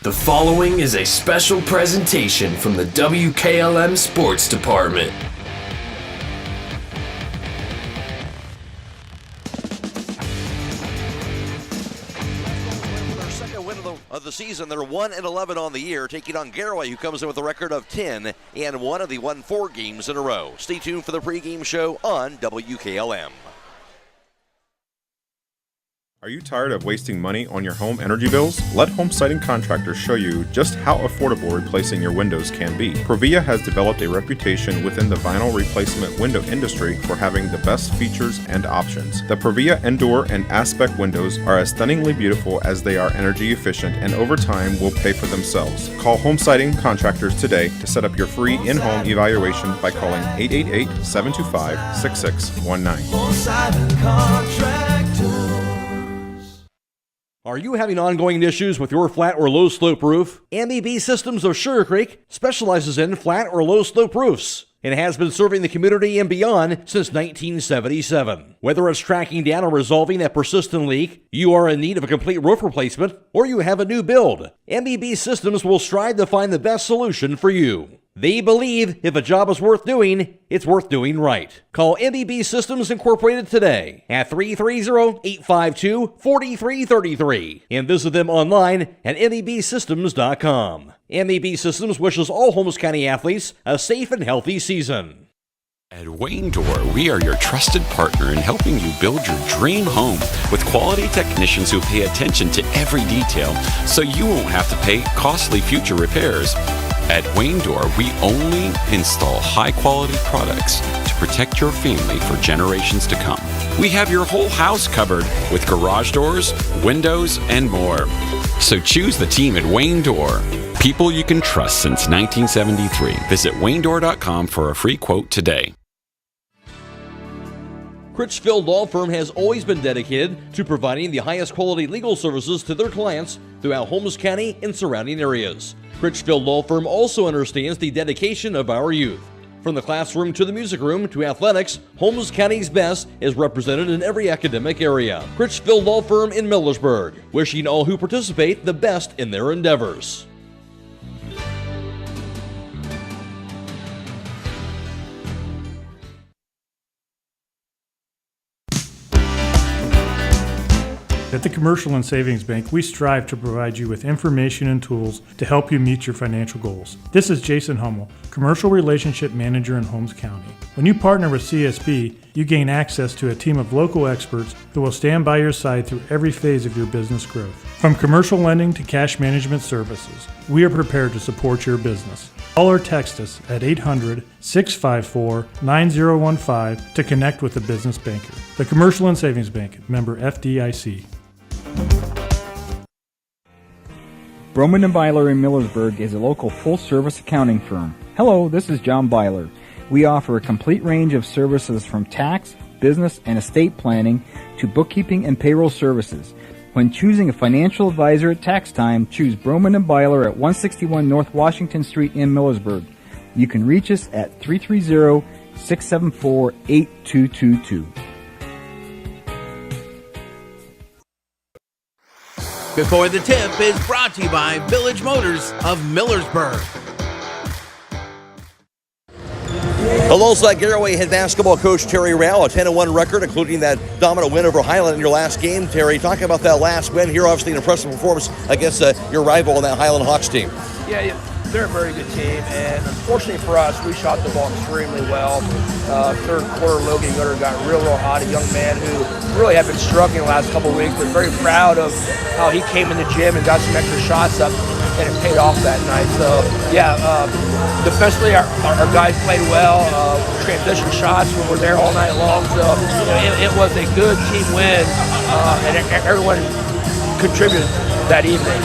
The following is a special presentation from the WKLM Sports Department. Their second win of the season. They're 1-11 on the year, taking on Garaway, who comes in with a record of 10-1 of the won 4 games in a row. Stay tuned for the pregame show on WKLM. Are you tired of wasting money on your home energy bills? Let Home Siding Contractors show you just how affordable replacing your windows can be. Provia has developed a reputation within the vinyl replacement window industry for having the best features and options. The Provia Endure and Aspect windows are as stunningly beautiful as they are energy efficient, and over time will pay for themselves. Call Home Siding Contractors today to set up your free in-home evaluation by calling 888-725-6619. Home Siding Contractors. Are you having ongoing issues with your flat or low slope roof? MEB Systems of Sugar Creek specializes in flat or low slope roofs and has been serving the community and beyond since 1977. Whether it's tracking down or resolving that persistent leak, you are in need of a complete roof replacement, or you have a new build, MEB Systems will strive to find the best solution for you. They believe if a job is worth doing, it's worth doing right. Call MEB Systems Incorporated today at 330-852-4333 and visit them online at mebsystems.com. MEB Systems wishes all Holmes County athletes a safe and healthy season. At Wayne Door, we are your trusted partner in helping you build your dream home with quality technicians who pay attention to every detail so you won't have to pay costly future repairs. At Wayne Door, we only install high-quality products to protect your family for generations to come. We have your whole house covered with garage doors, windows, and more. So choose the team at Wayne Door. People you can trust since 1973. Visit waynedoor.com for a free quote today. Critchfield Law Firm has always been dedicated to providing the highest quality legal services to their clients throughout Holmes County and surrounding areas. Critchfield Law Firm also understands the dedication of our youth. From the classroom to the music room to athletics, Holmes County's best is represented in every academic area. Critchfield Law Firm in Millersburg, wishing all who participate the best in their endeavors. At the Commercial and Savings Bank, we strive to provide you with information and tools to help you meet your financial goals. This is Jason Hummel, Commercial Relationship Manager in Holmes County. When you partner with CSB, you gain access to a team of local experts who will stand by your side through every phase of your business growth. From commercial lending to cash management services, we are prepared to support your business. Call or text us at 800-654-9015 to connect with a business banker. The Commercial and Savings Bank, member FDIC. Broman & Byler in Millersburg is a local full-service accounting firm. Hello, this is John Byler. We offer a complete range of services from tax, business, and estate planning to bookkeeping and payroll services. When choosing a financial advisor at tax time, choose Broman & Byler at 161 North Washington Street in Millersburg. You can reach us at 330-674-8222. Before the Tip is brought to you by Village Motors of Millersburg. Alongside Garaway head basketball coach Terry Rao, a 10-1 record, including that dominant win over Highland in your last game. Terry, talking about that last win here, obviously an impressive performance against your rival in that Highland Hawks team. Yeah, they're a very good team, and unfortunately for us, we shot the ball extremely well. Third quarter, Logan Gutter got real hot, a young man who really had been struggling the last couple of weeks, but very proud of how he came in the gym and got some extra shots up, and it paid off that night. So, yeah, defensively, our guys played well. Transition shots when we're there all night long. So, it was a good team win, and everyone contributed that evening.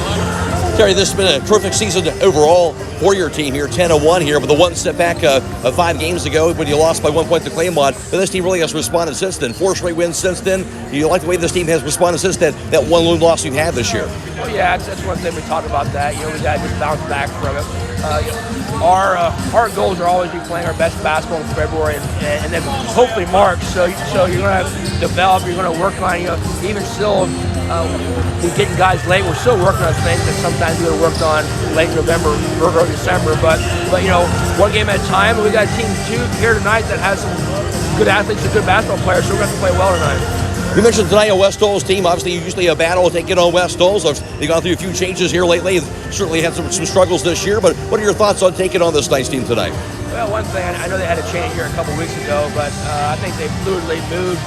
Terry, this has been a terrific season overall for your team here, 10-1 here, but the one step back of 5 games ago when you lost by 1 point to Claymont. But this team really has responded since then. 4 straight wins since then. Do you like the way this team has responded since that one lone loss you've had this year? Oh, yeah, that's one thing we talk about that. We got to just bounce back from it. Our goals are always be playing our best basketball in February and then hopefully March. So you're going to develop, you're going to work on, even still we're getting guys late. We're still working on things that sometimes we would have worked on late November or early December. But one game at a time. We got a team here tonight that has some good athletes and good basketball players, so we're going to play well tonight. You mentioned tonight a West Holmes team. Obviously, usually a battle taking on West Holmes. They've gone through a few changes here lately. Certainly had some struggles this year. But what are your thoughts on taking on this Knights team tonight? Well, one thing, I know they had a change here a couple weeks ago, but I think they fluidly moved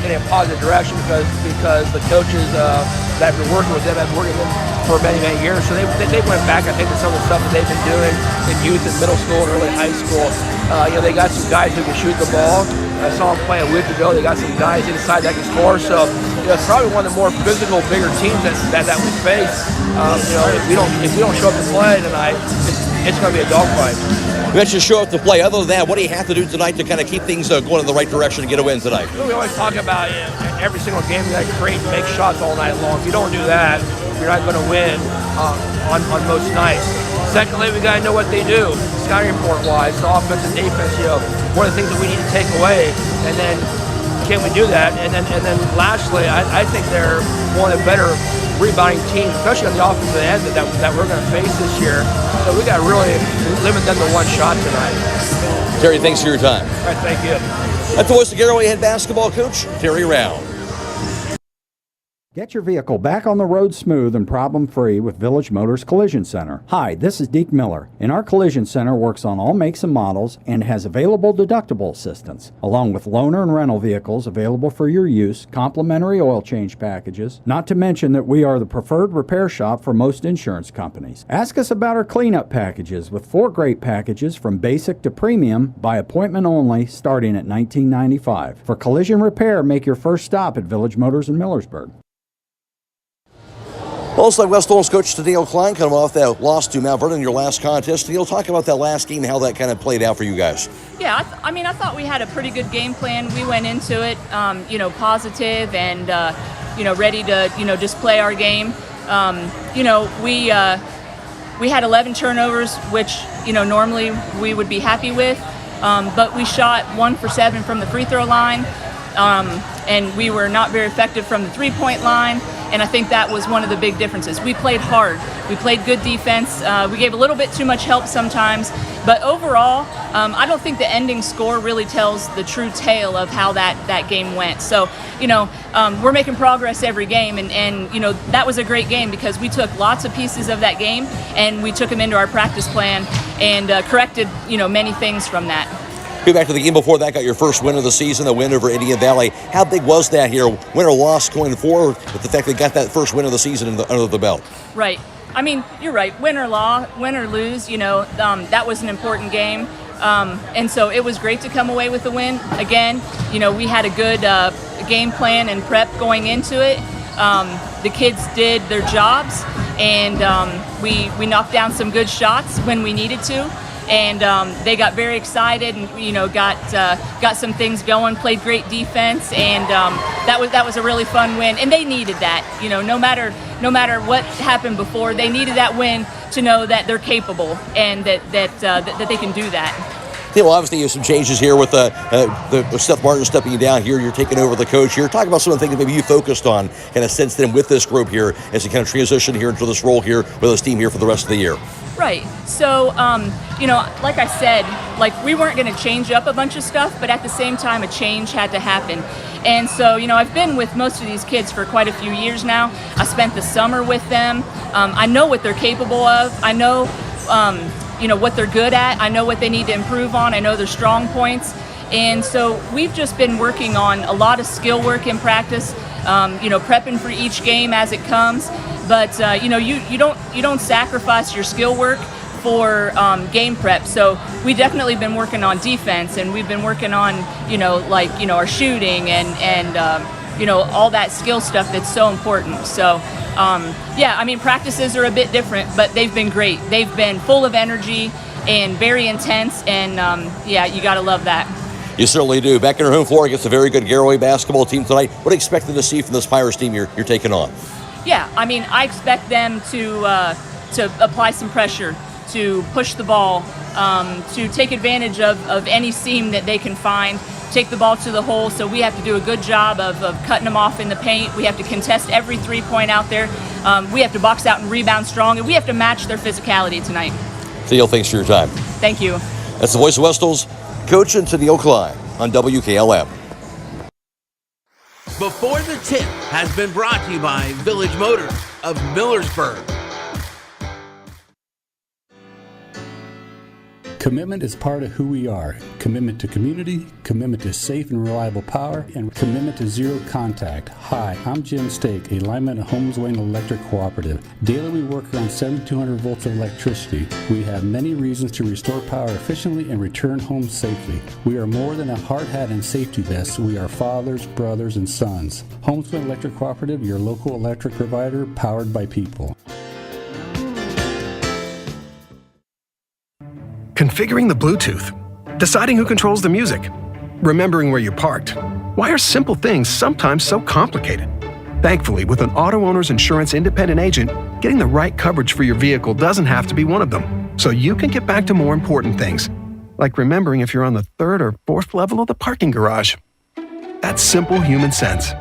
in a positive direction because the coaches that have been working with them have been working with them for many, many years. So they went back, I think, to some of the stuff that they've been doing in youth and middle school and early high school. They got some guys who can shoot the ball. I saw them play a week ago. They got some guys inside that can score. So it's probably one of the more physical, bigger teams that we face. If we don't show up to play tonight, it's going to be a dogfight. You mentioned show up to play. Other than that, what do you have to do tonight to kind of keep things going in the right direction and get a win tonight? We always talk about every single game you got to create and make shots all night long. If you don't do that, you're not going to win on most nights. Secondly, we got to know what they do, scouting report-wise, the offense and defense. What are the things that we need to take away, and then can we do that? And then lastly, I think they're one of the better rebounding teams, especially on the offensive end that we're going to face this year. So we got to really limit them to one shot tonight. Terry, thanks for your time. All right, thank you. That's the voice of Garaway head basketball coach, Terry Round. Get your vehicle back on the road smooth and problem-free with Village Motors Collision Center. Hi, this is Deke Miller, and our Collision Center works on all makes and models and has available deductible assistance, along with loaner and rental vehicles available for your use, complimentary oil change packages, not to mention that we are the preferred repair shop for most insurance companies. Ask us about our cleanup packages with 4 great packages from basic to premium by appointment only starting at $19.95. For collision repair, make your first stop at Village Motors in Millersburg. Also, West Holmes coach Dale Klein coming off that loss to Mount Vernon in your last contest. You'll talk about that last game and how that kind of played out for you guys. Yeah, I thought we had a pretty good game plan. We went into it, positive and, ready to, just play our game. We had 11 turnovers, which, normally we would be happy with, but we shot 1 for 7 from the free throw line, and we were not very effective from the three-point line. And I think that was one of the big differences. We played hard. We played good defense. We gave a little bit too much help sometimes. But overall, I don't think the ending score really tells the true tale of how that game went. So, we're making progress every game. And that was a great game because we took lots of pieces of that game and we took them into our practice plan and corrected, many things from that. Go back to the game before that, got your first win of the season, the win over Indian Valley. How big was that here, win or loss going forward, with the fact they got that first win of the season under the belt? Right. You're right. Win or lose, that was an important game. And so it was great to come away with the win. Again, we had a good game plan and prep going into it. The kids did their jobs, and we knocked down some good shots when we needed to. And they got very excited and got some things going, played great defense, and that was a really fun win. And they needed that, no matter what happened before, they needed that win to know that they're capable and that they can do that. Yeah, well, obviously you have some changes here with Seth Martin stepping down here. You're taking over the coach here. Talk about some of the things that maybe you focused on kind of since then with this group here as you kind of transition here into this role here with this team here for the rest of the year. Right. So, like I said, we weren't going to change up a bunch of stuff, but at the same time, a change had to happen. And so, I've been with most of these kids for quite a few years now. I spent the summer with them. I know what they're capable of. I know, what they're good at. I know what they need to improve on. I know their strong points. And so we've just been working on a lot of skill work in practice, prepping for each game as it comes. But you don't sacrifice your skill work for game prep. So we definitely been working on defense, and we've been working on our shooting and all that skill stuff that's so important. So practices are a bit different, but they've been great. They've been full of energy and very intense, and you got to love that. You certainly do. Back in our home floor against a very good Garaway basketball team tonight. What are you expecting to see from this Pirates team you're taking on? Yeah, I expect them to apply some pressure. to push the ball, to take advantage of any seam that they can find, take the ball to the hole. So we have to do a good job of cutting them off in the paint. We have to contest every 3-point out there. We have to box out and rebound strong, and we have to match their physicality tonight. Theo, thanks for your time. Thank you. That's the voice of West Holmes, Coach and Tennille Klein on WKLM. Before the Tip has been brought to you by Village Motors of Millersburg. Commitment is part of who we are. Commitment to community, commitment to safe and reliable power, and commitment to zero contact. Hi, I'm Jim Stake, a lineman at Holmes Wayne Electric Cooperative. Daily we work around 7,200 volts of electricity. We have many reasons to restore power efficiently and return home safely. We are more than a hard hat and safety vest. We are fathers, brothers, and sons. Holmes Wayne Electric Cooperative, your local electric provider, powered by people. Configuring the Bluetooth, deciding who controls the music, remembering where you parked. Why are simple things sometimes so complicated? Thankfully, with an auto owner's insurance independent agent, getting the right coverage for your vehicle doesn't have to be one of them. So you can get back to more important things, like remembering if you're on the 3rd or 4th level of the parking garage. That's simple human sense.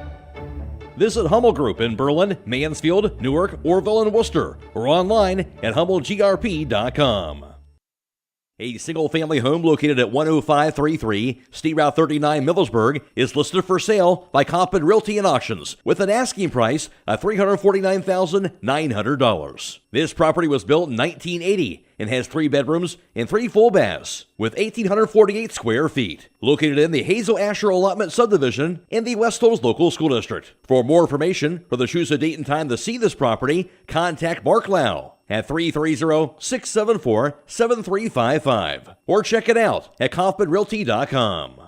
Visit Hummel Group in Berlin, Mansfield, Newark, Orville, and Worcester, or online at HummelGRP.com. A single-family home located at 10533 State Route 39 Millersburg is listed for sale by Compton Realty and Auctions with an asking price of $349,900. This property was built in 1980 and has 3 bedrooms and 3 full baths with 1,848 square feet. Located in the Hazel Asher Allotment Subdivision in the West Holmes Local School District. For more information or to choose a date and time to see this property, contact Mark Lau at 330-674-7355 or check it out at kaufmanrealty.com.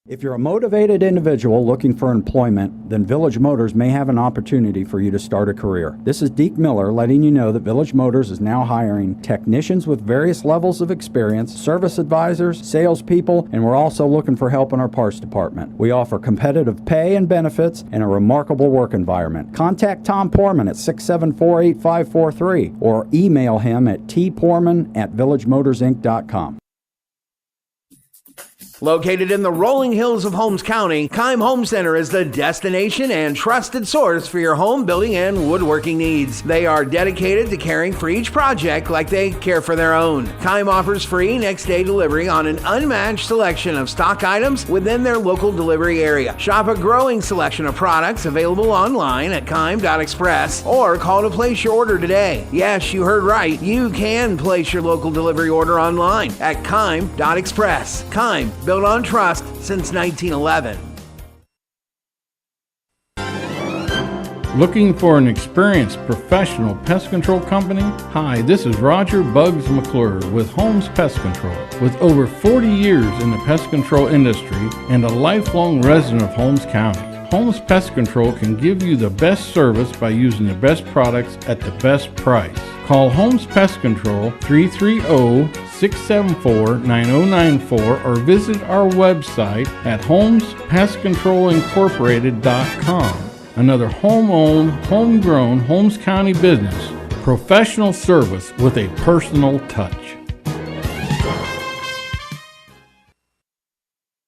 If you're a motivated individual looking for employment, then Village Motors may have an opportunity for you to start a career. This is Deke Miller letting you know that Village Motors is now hiring technicians with various levels of experience, service advisors, salespeople, and we're also looking for help in our parts department. We offer competitive pay and benefits and a remarkable work environment. Contact Tom Porman at 674-8543 or email him at tporman@villagemotorsinc.com. Located in the rolling hills of Holmes County, Keim Home Center is the destination and trusted source for your home building and woodworking needs. They are dedicated to caring for each project like they care for their own. Keim offers free next-day delivery on an unmatched selection of stock items within their local delivery area. Shop a growing selection of products available online at keim.express or call to place your order today. Yes, you heard right. You can place your local delivery order online at keim.express. Keim, built on trust since 1911. Looking for an experienced professional pest control company? Hi, this is Roger Bugs McClure with Holmes Pest Control. With over 40 years in the pest control industry and a lifelong resident of Holmes County, Holmes Pest Control can give you the best service by using the best products at the best price. Call Holmes Pest Control 330-674-9094 or visit our website at holmespestcontrolincorporated.com. Another home-owned, homegrown Holmes County business. Professional service with a personal touch.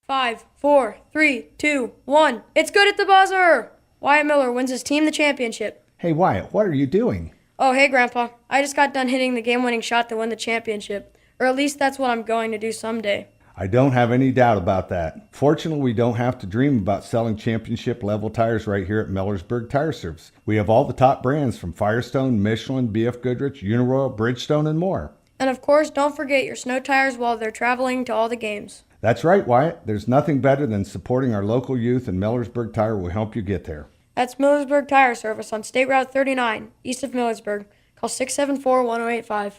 5, 4, 3, 2, 1. It's good at the buzzer! Wyatt Miller wins his team the championship. Hey Wyatt, what are you doing? Oh, hey Grandpa. I just got done hitting the game-winning shot to win the championship. Or at least that's what I'm going to do someday. I don't have any doubt about that. Fortunately, we don't have to dream about selling championship-level tires right here at Millersburg Tire Service. We have all the top brands from Firestone, Michelin, BF Goodrich, Uniroyal, Bridgestone, and more. And of course, don't forget your snow tires while they're traveling to all the games. That's right, Wyatt. There's nothing better than supporting our local youth, and Millersburg Tire will help you get there. That's Millersburg Tire Service on State Route 39, east of Millersburg. Call 674-1085.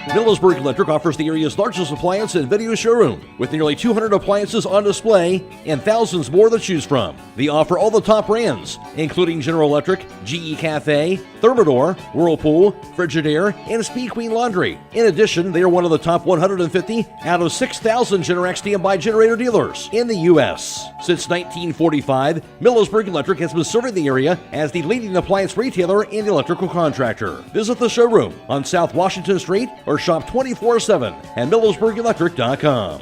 Millersburg Electric offers the area's largest appliance and video showroom with nearly 200 appliances on display and thousands more to choose from. They offer all the top brands, including General Electric, GE Cafe, Thermador, Whirlpool, Frigidaire, and Speed Queen Laundry. In addition, they are one of the top 150 out of 6,000 Generac standby generator dealers in the U.S. Since 1945, Millersburg Electric has been serving the area as the leading appliance retailer and electrical contractor. Visit the showroom on South Washington Street or shop 24/7 at MillersburgElectric.com.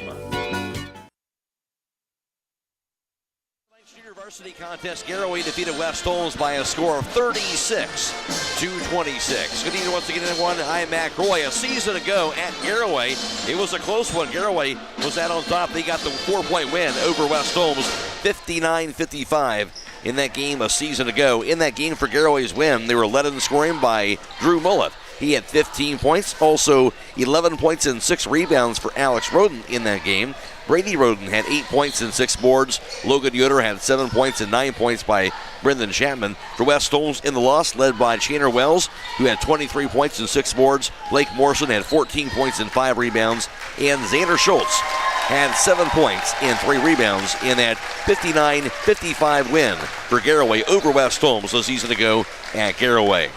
Varsity contest, Garaway defeated West Holmes by a score of 36-26. Good evening once again, everyone. I'm Matt Croy. A season ago at Garaway, it was a close one. Garaway was out on top. They got the 4-point win over West Holmes, 59-55 in that game a season ago. In that game for Garaway's win, they were led in scoring by Drew Mullett. He had 15 points, also 11 points and 6 rebounds for Alex Roden in that game. Brady Roden had 8 points and 6 boards. Logan Yoder had 7 points and 9 points by Brendan Chapman. For West Holmes in the loss, led by Chandler Wells, who had 23 points and 6 boards. Blake Morrison had 14 points and 5 rebounds. And Xander Schultz had 7 points and 3 rebounds in that 59-55 win for Garaway over West Holmes a season ago at Garaway.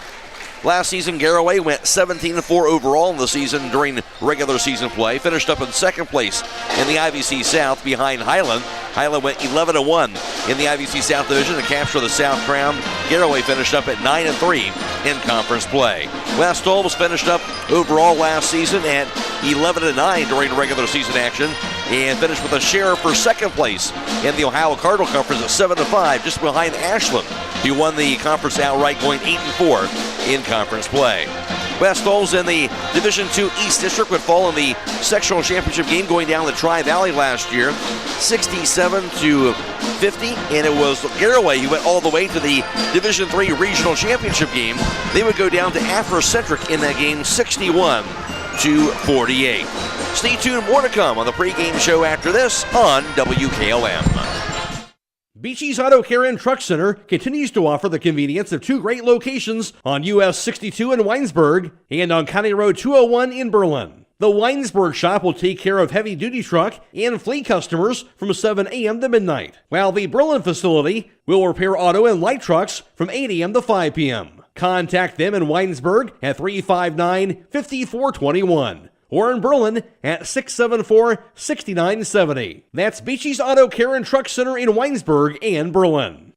Last season, Garaway went 17-4 overall in the season during regular season play. Finished up in second place in the IVC South behind Highland. Highland went 11-1 in the IVC South Division to capture the South Crown. Garaway finished up at 9-3 in conference play. West Holmes finished up overall last season at 11-9 during regular season action and finished with a share for second place in the Ohio Cardinal Conference at 7-5, just behind Ashland, who won the conference outright, going 8-4 in conference play. West Holmes in the Division II East District would fall in the sectional championship game going down the Tri-Valley last year, 67-50, and it was Garaway who went all the way to the Division III Regional Championship game. They would go down to Afrocentric in that game, 61-48. Stay tuned, more to come on the pregame show after this on WKLM. Beachy's Auto Care and Truck Center continues to offer the convenience of 2 great locations on US 62 in Weinsburg and on County Road 201 in Berlin. The Weinsburg shop will take care of heavy-duty truck and fleet customers from 7 a.m. to midnight, while the Berlin facility will repair auto and light trucks from 8 a.m. to 5 p.m. Contact them in Weinsburg at 359-5421. Or in Berlin at 674-6970. That's Beachy's Auto Care and Truck Center in Weinsburg and Berlin.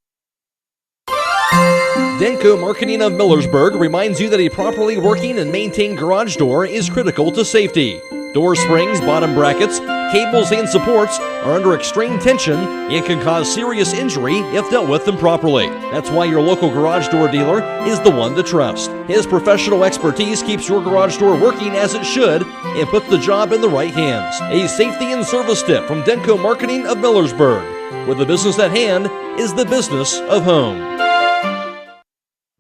Denko Marketing of Millersburg reminds you that a properly working and maintained garage door is critical to safety. Door springs, bottom brackets, cables, and supports are under extreme tension and can cause serious injury if dealt with improperly. That's why your local garage door dealer is the one to trust. His professional expertise keeps your garage door working as it should and puts the job in the right hands. A safety and service tip from Denko Marketing of Millersburg, where the business at hand is the business of home.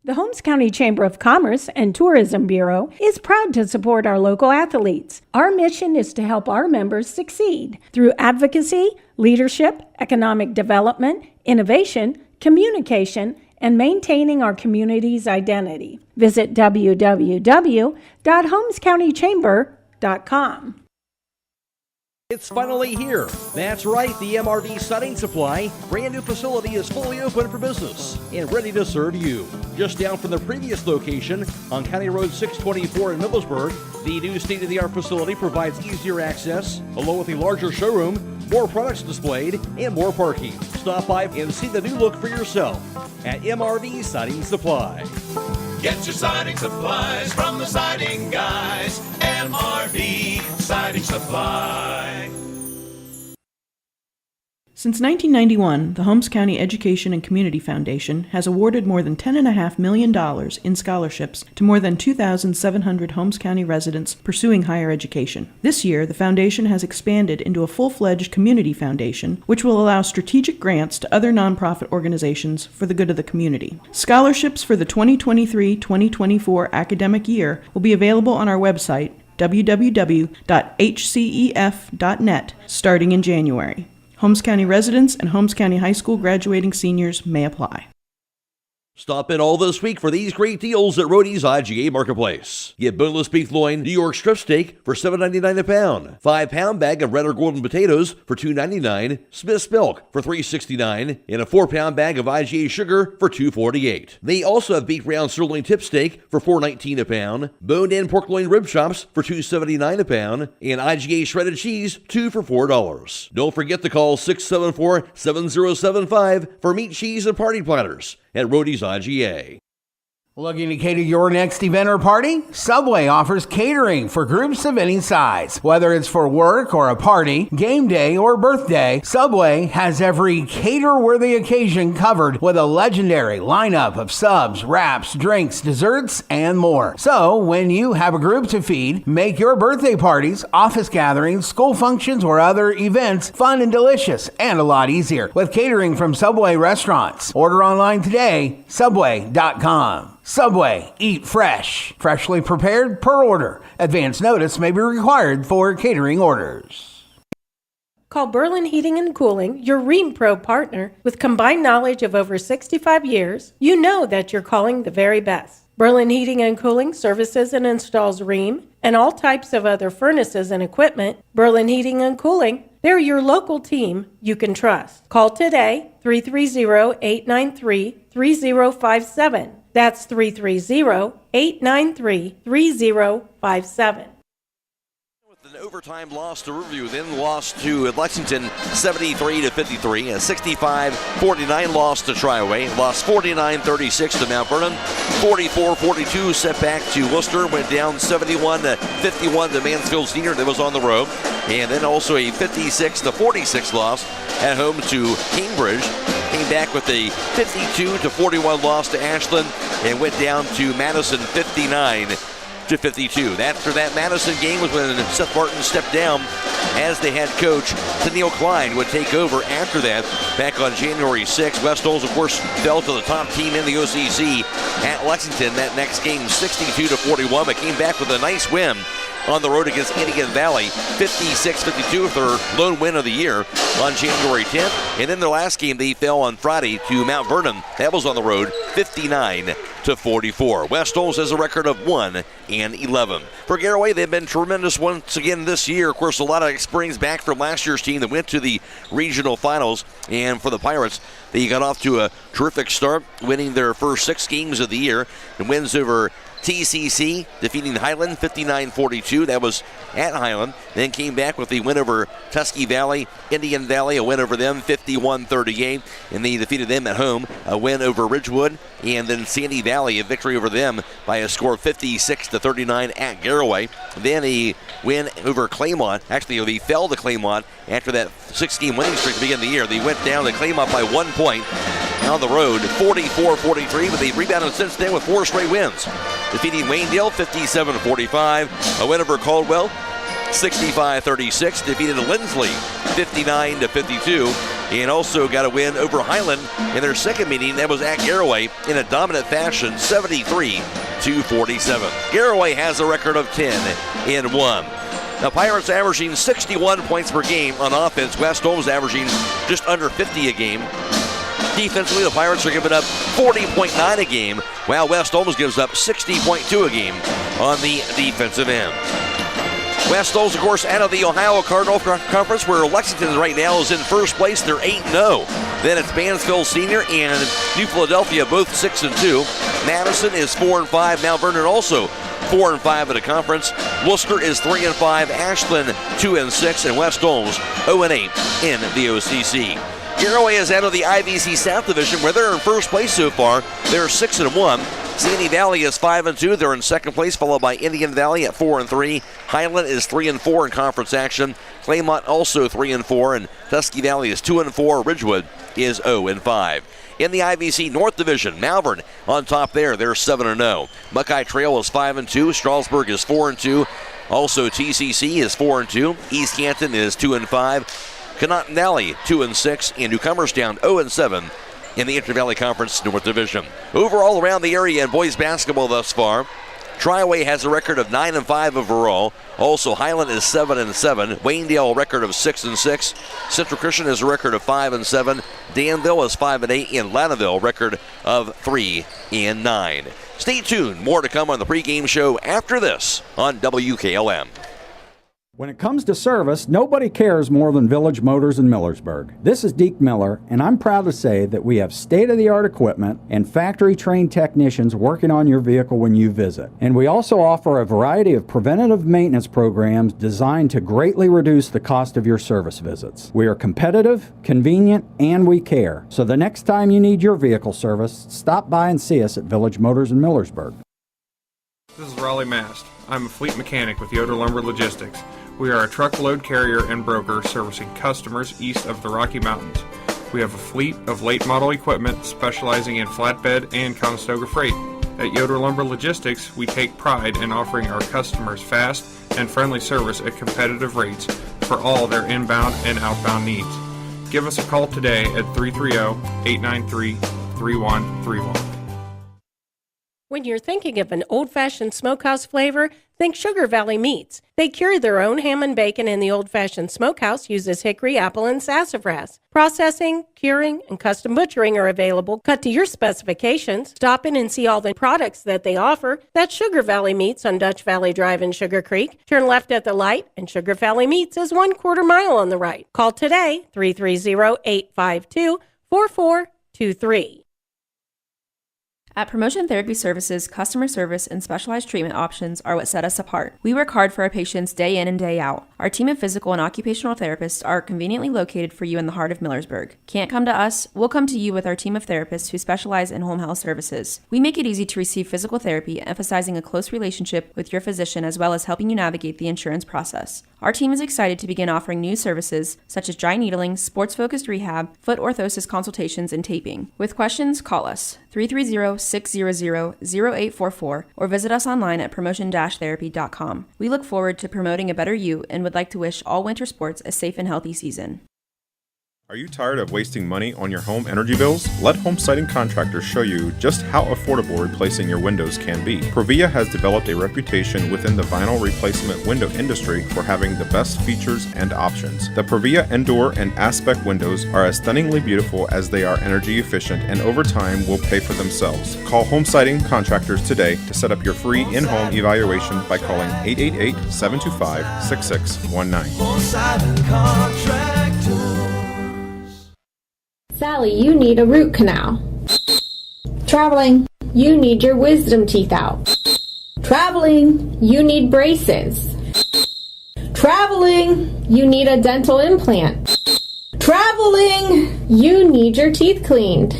The Holmes County Chamber of Commerce and Tourism Bureau is proud to support our local athletes. Our mission is to help our members succeed through advocacy, leadership, economic development, innovation, communication, and maintaining our community's identity. Visit www.holmescountychamber.com. It's finally here. That's right, the MRV Siding Supply brand new facility is fully open for business and ready to serve you. Just down from the previous location on County Road 624 in Millersburg, the new state-of-the-art facility provides easier access, along with a larger showroom, more products displayed, and more parking. Stop by and see the new look for yourself at MRV Siding Supply. Get your siding supplies from the siding guys. MRV Siding Supply. Since 1991, the Holmes County Education and Community Foundation has awarded more than $10.5 million in scholarships to more than 2,700 Holmes County residents pursuing higher education. This year, the foundation has expanded into a full-fledged community foundation, which will allow strategic grants to other nonprofit organizations for the good of the community. Scholarships for the 2023-2024 academic year will be available on our website, www.hcef.net, starting in January. Holmes County residents and Holmes County High School graduating seniors may apply. Stop in all this week for these great deals at Roadie's IGA Marketplace. Get boneless beef loin, New York strip steak for $7.99 a pound. 5-pound bag of red or golden potatoes for $2.99. Smith's milk for $3.69. And a 4-pound bag of IGA sugar for $2.48. They also have beef round sirloin tip steak for $4.19 a pound. Boned-in pork loin rib chops for $2.79 a pound. And IGA shredded cheese, 2 for $4. Don't forget to call 674-7075 for meat, cheese, and party platters at Roadie's IGA. Looking to cater your next event or party? Subway offers catering for groups of any size. Whether it's for work or a party, game day or birthday, Subway has every cater-worthy occasion covered with a legendary lineup of subs, wraps, drinks, desserts, and more. So, when you have a group to feed, make your birthday parties, office gatherings, school functions, or other events fun and delicious and a lot easier with catering from Subway restaurants. Order online today, subway.com. Subway, eat fresh. Freshly prepared per order. Advance notice may be required for catering orders. Call Berlin Heating and Cooling, your Rheem Pro partner. With combined knowledge of over 65 years, you know that you're calling the very best. Berlin Heating and Cooling services and installs Rheem and all types of other furnaces and equipment. Berlin Heating and Cooling, they're your local team you can trust. Call today, 330-893-3057. That's 330-893-3057. An overtime loss to Riverview, then lost to Lexington 73-53. A 65-49 loss to Triway. Lost 49-36 to Mount Vernon. 44-42 setback to Worcester. Went down 71-51 to Mansfield Senior. That was on the road. And then also a 56-46 loss at home to Cambridge. Came back with a 52-41 loss to Ashland and went down to Madison 59-52. After that Madison game was when Seth Martin stepped down as the head coach. Tennille Klein would take over after that back on January 6th. West Holmes, of course, fell to the top team in the OCC at Lexington that next game 62-41, but came back with a nice win on the road against Indian Valley, 56-52, their lone win of the year on January 10th. And then their last game, they fell on Friday to Mount Vernon. That was on the road, 59-44. West Holmes has a record of 1-11. For Garaway, they've been tremendous once again this year. Of course, a lot of experience back from last year's team that went to the regional finals. And for the Pirates, they got off to a terrific start, winning their first 6 games of the year and wins over TCC, defeating Highland 59-42. That was at Highland. Then came back with the win over Tuskegee Valley, Indian Valley, a win over them 51-38. And they defeated them at home, a win over Ridgewood. And then Sandy Valley, a victory over them by a score of 56-39 at Garaway. Then a win over Claymont. Actually, they fell to Claymont after that 6-game winning streak to begin the year. They went down to Claymont by 1 point on the road, 44-43, but they've rebounded since then with 4 straight wins. Defeating Waynedale 57-45, a win over Caldwell 65-36, defeated Lindsley 59-52, and also got a win over Highland in their second meeting. That was at Garaway in a dominant fashion, 73-47. Garaway has a record of 10-1. The Pirates averaging 61 points per game on offense. West Holmes averaging just under 50 a game. Defensively, the Pirates are giving up 40.9 a game, while West Holmes gives up 60.2 a game on the defensive end. West Holmes, of course, out of the Ohio Cardinal Conference, where Lexington right now is in first place. They're 8-0. Then it's Mansfield Senior and New Philadelphia, both 6-2. Madison is 4-5. Mount Vernon also 4-5 in the conference. Worcester is 3-5. Ashland 2-6, and West Holmes 0-8 in the OCC. Garaway is out of the IVC South Division, where they're in first place so far. They're 6-1. Sandy Valley is 5-2. They're in second place, followed by Indian Valley at 4-3. Highland is 3-4 in conference action. Claymont also 3-4, and Tuskegee Valley is 2-4. Ridgewood is 0-5. In the IVC North Division, Malvern on top there. They're 7-0. Buckeye Trail is 5-2. Strasburg is 4-2. Also TCC is 4-2. East Canton is 2-5. Conotton Valley 2-6, and Newcomerstown 0-7 in the Inter-Valley Conference North Division. Overall around the area in boys basketball thus far, Triway has a record of 9-5 overall. Also, Highland is 7-7. Waynedale, record of 6-6. Central Christian has a record of 5-7. Danville is 5-8. And Latteville, record of 3-9. Stay tuned. More to come on the pregame show after this on WKLM. When it comes to service, nobody cares more than Village Motors in Millersburg. This is Deke Miller, and I'm proud to say that we have state-of-the-art equipment and factory-trained technicians working on your vehicle when you visit. And we also offer a variety of preventative maintenance programs designed to greatly reduce the cost of your service visits. We are competitive, convenient, and we care. So the next time you need your vehicle service, stop by and see us at Village Motors in Millersburg. This is Raleigh Mast. I'm a fleet mechanic with Yoder Lumber Logistics. We are a truckload carrier and broker servicing customers east of the Rocky Mountains. We have a fleet of late model equipment specializing in flatbed and Conestoga freight. At Yoder Lumber Logistics, we take pride in offering our customers fast and friendly service at competitive rates for all their inbound and outbound needs. Give us a call today at 330-893-3131. When you're thinking of an old-fashioned smokehouse flavor, think Sugar Valley Meats. They carry their own ham and bacon, and the old-fashioned smokehouse uses hickory, apple, and sassafras. Processing, curing, and custom butchering are available, cut to your specifications. Stop in and see all the products that they offer. That's Sugar Valley Meats on Dutch Valley Drive in Sugar Creek. Turn left at the light, and Sugar Valley Meats is 1/4 mile on the right. Call today, 330-852-4423. At Promotion Therapy Services, customer service and specialized treatment options are what set us apart. We work hard for our patients day in and day out. Our team of physical and occupational therapists are conveniently located for you in the heart of Millersburg. Can't come to us? We'll come to you with our team of therapists who specialize in home health services. We make it easy to receive physical therapy, emphasizing a close relationship with your physician as well as helping you navigate the insurance process. Our team is excited to begin offering new services such as dry needling, sports-focused rehab, foot orthosis consultations, and taping. With questions, call us 330-600-0844 or visit us online at promotion-therapy.com. We look forward to promoting a better you and would like to wish all winter sports a safe and healthy season. Are you tired of wasting money on your home energy bills? Let Home Siding Contractors show you just how affordable replacing your windows can be. Provia has developed a reputation within the vinyl replacement window industry for having the best features and options. The Provia Endure and Aspect windows are as stunningly beautiful as they are energy efficient, and over time will pay for themselves. Call Home Siding Contractors today to set up your free in-home evaluation by calling 888-725-6619. Home Siding Contractors. Sally, you need a root canal. Traveling, you need your wisdom teeth out. Traveling, you need braces. Traveling, you need a dental implant. Traveling, you need your teeth cleaned.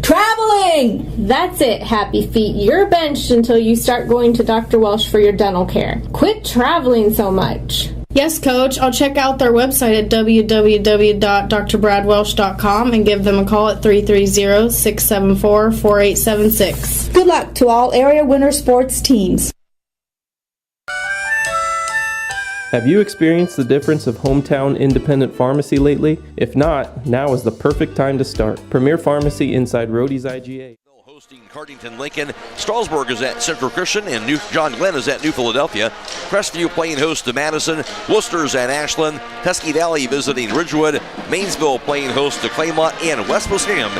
Traveling! That's it, happy feet. You're benched until you start going to Dr. Welsh for your dental care. Quit traveling so much. Yes, Coach. I'll check out their website at www.drbradwelsh.com and give them a call at 330-674-4876. Good luck to all area winter sports teams. Have you experienced the difference of hometown independent pharmacy lately? If not, now is the perfect time to start. Premier Pharmacy inside Rhodey's IGA. Hosting Cardington Lincoln. Strasburg is at Central Christian, and John Glenn is at New Philadelphia. Crestview playing host to Madison. Worcester's at Ashland. Tusky Valley visiting Ridgewood. Mainsville playing host to Claymont, and West Muskingum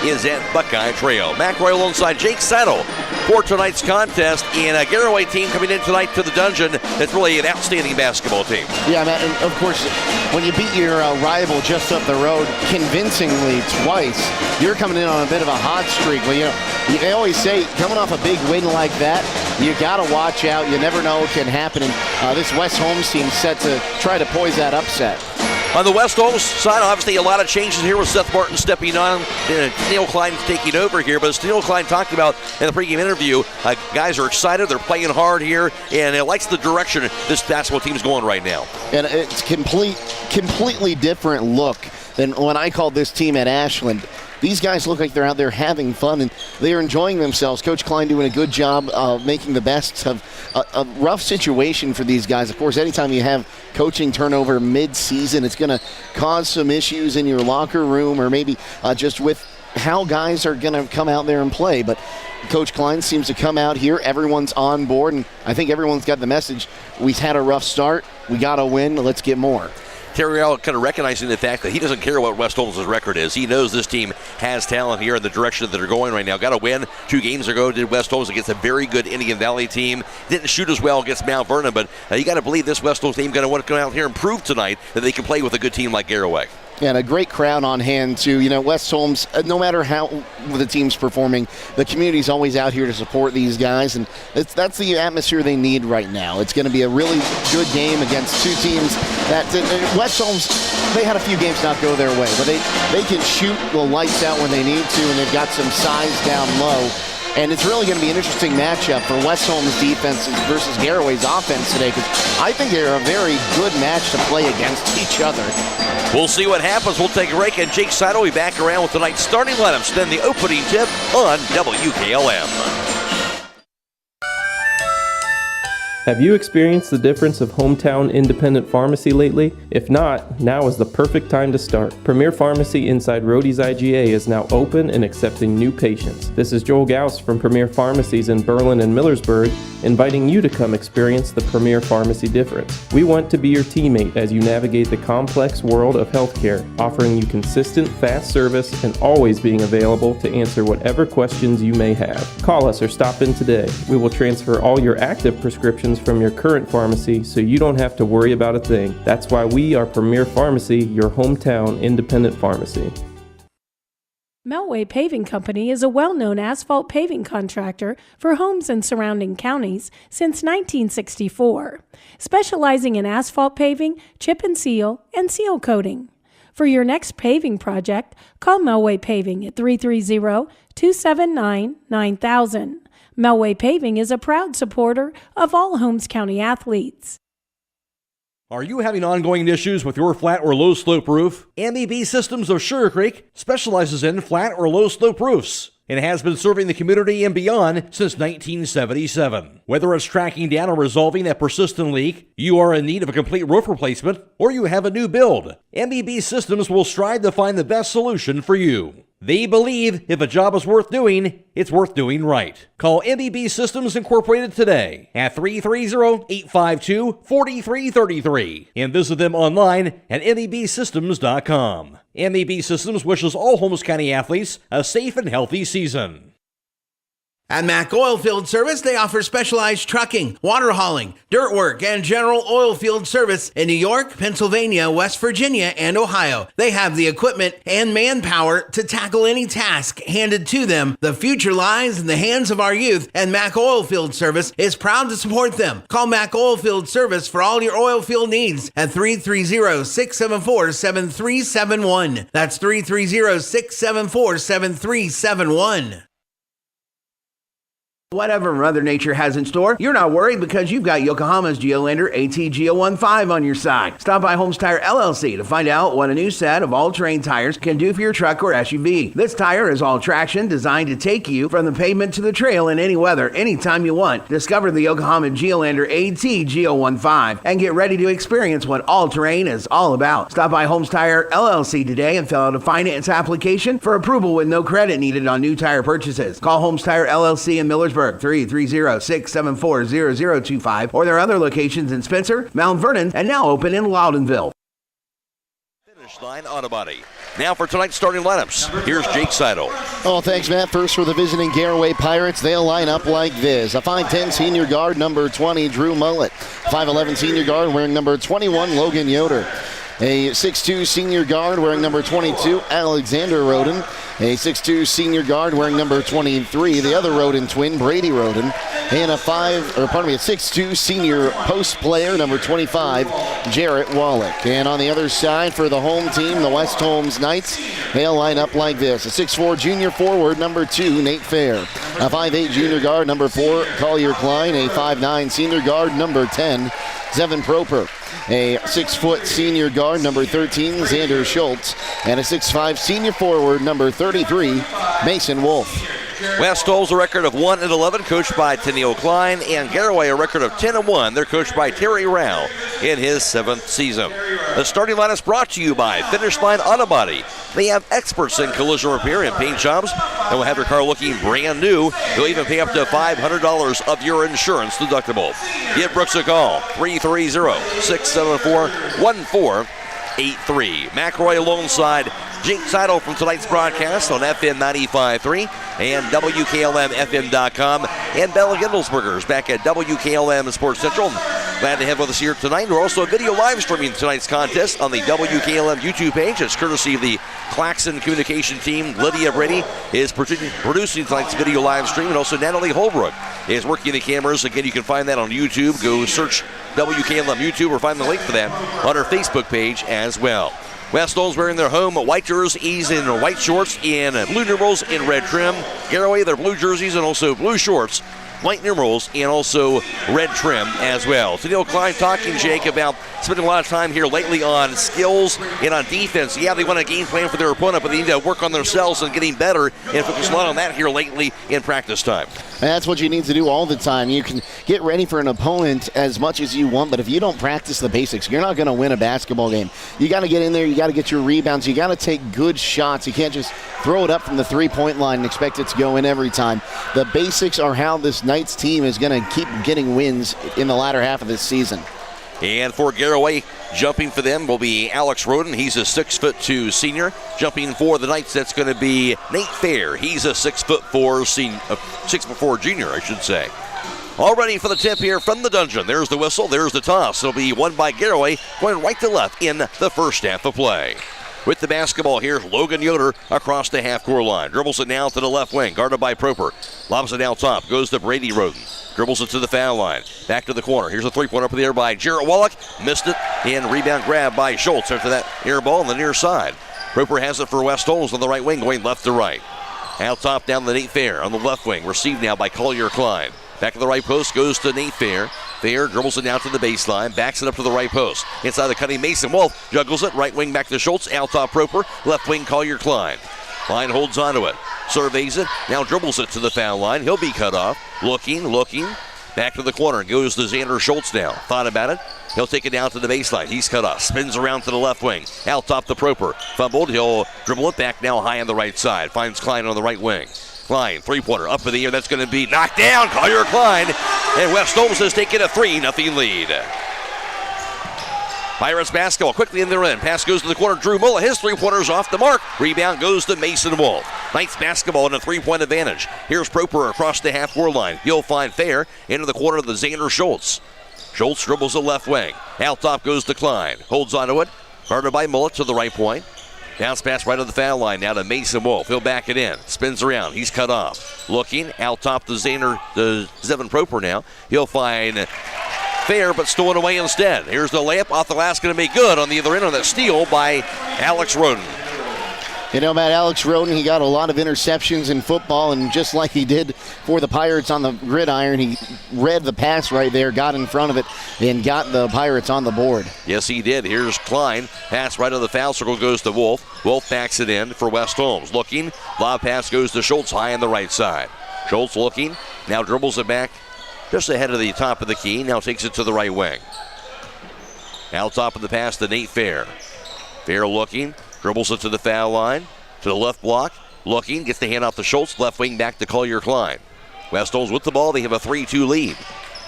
is at Buckeye Trail. McRoy alongside Jake Sidle for tonight's contest, and a Garaway team coming in tonight to the dungeon. That's really an outstanding basketball team. Yeah, Matt, and of course, when you beat your rival just up the road convincingly twice, you're coming in on a bit of a hot streak. Well, you know, they always say, coming off a big win like that, you got to watch out. You never know what can happen. And this West Holmes team set to try to poise that upset. On the West Holmes side, obviously a lot of changes here with Seth Martin stepping on. Neil Klein taking over here. But as Neil Klein talked about in the pregame interview, guys are excited. They're playing hard here. And it likes the direction this basketball team's going right now. And it's completely different look than when I called this team at Ashland. These guys look like they're out there having fun, and they're enjoying themselves. Coach Klein doing a good job of making the best of a rough situation for these guys. Of course, anytime you have coaching turnover mid-season, it's going to cause some issues in your locker room or maybe just with how guys are going to come out there and play. But Coach Klein seems to come out here. Everyone's on board, and I think everyone's got the message. We've had a rough start. We got to win. Let's get more. Terry Al kind of recognizing the fact that he doesn't care what West Holmes' record is. He knows this team has talent here in the direction that they're going right now. Got to win. 2 games ago did West Holmes against a very good Indian Valley team. Didn't shoot as well against Mount Vernon, but you got to believe this West Holmes team going to want to come out here and prove tonight that they can play with a good team like Garaway. Yeah, and a great crowd on hand, too. West Holmes, no matter how the team's performing, the community's always out here to support these guys, and that's the atmosphere they need right now. It's going to be a really good game against 2 teams that West Holmes, they had a few games not go their way, but they can shoot the lights out when they need to, and they've got some size down low. And it's really going to be an interesting matchup for West Holmes' defense versus Garaway's offense today, because I think they're a very good match to play against each other. We'll see what happens. We'll take a break, and Jake Sidle will be back around with tonight's starting lineups, then the opening tip on WKLM. Have you experienced the difference of hometown independent pharmacy lately? If not, now is the perfect time to start. Premier Pharmacy inside Rhodey's IGA is now open and accepting new patients. This is Joel Gauss from Premier Pharmacies in Berlin and Millersburg, inviting you to come experience the Premier Pharmacy difference. We want to be your teammate as you navigate the complex world of healthcare, offering you consistent, fast service and always being available to answer whatever questions you may have. Call us or stop in today. We will transfer all your active prescriptions from your current pharmacy so you don't have to worry about a thing. That's why we are Premier Pharmacy, your hometown independent pharmacy. Melway Paving Company is a well-known asphalt paving contractor for homes in surrounding counties since 1964, specializing in asphalt paving, chip and seal coating. For your next paving project, call Melway Paving at 330-279-9000. Melway Paving is a proud supporter of all Holmes County athletes. Are you having ongoing issues with your flat or low slope roof? MEB Systems of Sugar Creek specializes in flat or low slope roofs and has been serving the community and beyond since 1977. Whether it's tracking down or resolving a persistent leak, you are in need of a complete roof replacement, or you have a new build, MEB Systems will strive to find the best solution for you. They believe if a job is worth doing, it's worth doing right. Call MEB Systems Incorporated today at 330-852-4333 and visit them online at mebsystems.com. MEB Systems wishes all Holmes County athletes a safe and healthy season. At Mack Oilfield Service, they offer specialized trucking, water hauling, dirt work, and general oil field service in New York, Pennsylvania, West Virginia, and Ohio. They have the equipment and manpower to tackle any task handed to them. The future lies in the hands of our youth, and Mack Oilfield Service is proud to support them. Call Mack Oilfield Service for all your oil field needs at 330-674-7371. That's 330-674-7371. Whatever Mother Nature has in store, you're not worried because you've got Yokohama's Geolandar AT-Geo15 on your side. Stop by Holmes Tire LLC to find out what a new set of all-terrain tires can do for your truck or SUV. This tire is all-traction, designed to take you from the pavement to the trail in any weather, anytime you want. Discover the Yokohama Geolandar AT-Geo15 and get ready to experience what all-terrain is all about. Stop by Holmes Tire LLC today and fill out a finance application for approval with no credit needed on new tire purchases. Call Holmes Tire LLC in Millersburg, 330-674-0025, or their other locations in Spencer, Mount Vernon, and now open in Loudonville. Finish line Auto Body. Now for tonight's starting lineups. Here's Jake Sidle. Oh, thanks, Matt. First for the visiting Garaway Pirates, they'll line up like this. A 5'10 senior guard, number 20, Drew Mullet. 5'11 senior guard wearing number 21, Logan Yoder. A 6'2 senior guard wearing number 22, Alexander Roden. A 6'2 senior guard wearing number 23, the other Roden twin, Brady Roden. And a 6'2 senior post player, number 25, Jarrett Wallach. And on the other side for the home team, the West Holmes Knights, they'll line up like this. A 6'4 junior forward, number 2, Nate Fair. A 5'8 junior guard, number 4, Collier Klein. A 5'9 senior guard, number 10, Zevin Proper. A 6-foot senior guard, number 13, Xander Schultz. And a 6'5 senior forward, number 33, Mason Wolf. West Holmes a record of 1-11, coached by Tenille Klein, and Garaway a record of 10-1. They're coached by Terry Rao in his 7th season. The starting line is brought to you by Finish Line Auto Body. They have experts in collision repair and paint jobs, and will have your car looking brand new. They'll even pay up to $500 of your insurance deductible. Give Brooks a call, 330-674-1483. McRoy alongside Jake Sidle from tonight's broadcast on FM 95.3 and WKLM-FM.com, and Bella Gendelsberger's back at WKLM Sports Central. Glad to have with us here tonight. We're also video live streaming tonight's contest on the WKLM YouTube page. It's courtesy of the Claxon Communications team. Lydia, Brady is producing tonight's video live stream, and also Natalie Holbrook is working the cameras. Again, you can find that on YouTube. Go search WKLM YouTube or find the link for that on our Facebook page as well. West Holmes wearing their home white jerseys in white shorts and blue numerals in red trim. Garaway, their blue jerseys and also blue shorts, white numerals, and also red trim as well. Tenille Klein talking, Jake, about spending a lot of time here lately on skills and on defense. Yeah, they want a game plan for their opponent, but they need to work on themselves and getting better and focus a lot on that here lately in practice time. And that's what you need to do all the time. You can get ready for an opponent as much as you want, but if you don't practice the basics, you're not going to win a basketball game. You got to get in there. You got to get your rebounds. You got to take good shots. You can't just throw it up from the three-point line and expect it to go in every time. The basics are how this Knights team is going to keep getting wins in the latter half of this season. And for Garaway, jumping for them will be Alex Roden. He's a 6'2" senior. Jumping for the Knights, that's going to be Nate Fair. He's a 6'4" junior, I should say. All ready for the tip here from the dungeon. There's the whistle. There's the toss. It'll be won by Garaway, going right to left in the first half of play. With the basketball here, Logan Yoder across the half-court line. Dribbles it now to the left wing, guarded by Proper. Lobs it out top, goes to Brady Roden. Dribbles it to the foul line. Back to the corner. Here's a three-pointer up in the air by Jarrett Wallach. Missed it, and rebound grab by Schultz after that air ball on the near side. Proper has it for West Holmes on the right wing, going left to right. Out top down to Nate Fair on the left wing. Received now by Collier Klein. Back to the right post goes to Nate Fair. Fair dribbles it down to the baseline, backs it up to the right post. Inside the cutting, Mason Wolf juggles it. Right wing back to Schultz. Out top Proper. Left wing Collier Klein. Klein holds onto it. Surveys it. Now dribbles it to the foul line. He'll be cut off. Looking. Back to the corner. Goes to Xander Schultz now. Thought about it. He'll take it down to the baseline. He's cut off. Spins around to the left wing. Out top the Proper. Fumbled. He'll dribble it back now high on the right side. Finds Klein on the right wing. Klein, three-pointer up in the air. That's going to be knocked down. Collier Klein. And West Holmes has taken a 3-0 lead. Pirates basketball quickly in their end. Pass goes to the corner. Drew Mulla. His three-pointer's off the mark. Rebound goes to Mason Wolf. Knights basketball in a three-point advantage. Here's Proper across the half-court line. He'll find Fair into the corner of the Xander Schultz. Schultz dribbles the left wing. Out top goes to Klein. Holds onto it. Guarded by Mulla to the right point. Bounce pass right on the foul line now to Mason Wolf. He'll back it in. Spins around. He's cut off. Looking out top to Zevin Proper now. He'll find Fair, but stolen away instead. Here's the layup off the glass, going to be good on the other end on that steal by Alex Roden. You know, Matt, Alex Roden, he got a lot of interceptions in football, and just like he did for the Pirates on the gridiron, he read the pass right there, got in front of it, and got the Pirates on the board. Yes, he did. Here's Klein. Pass right on the foul circle goes to Wolf. Wolf backs it in for West Holmes. Looking. Lob pass goes to Schultz high on the right side. Schultz looking. Now dribbles it back just ahead of the top of the key. Now takes it to the right wing. Out top of the pass to Nate Fair. Fair looking. Dribbles it to the foul line, to the left block, looking, gets the hand off the Schultz, left wing back to Collier Klein. West Holmes with the ball, they have a 3-2 lead.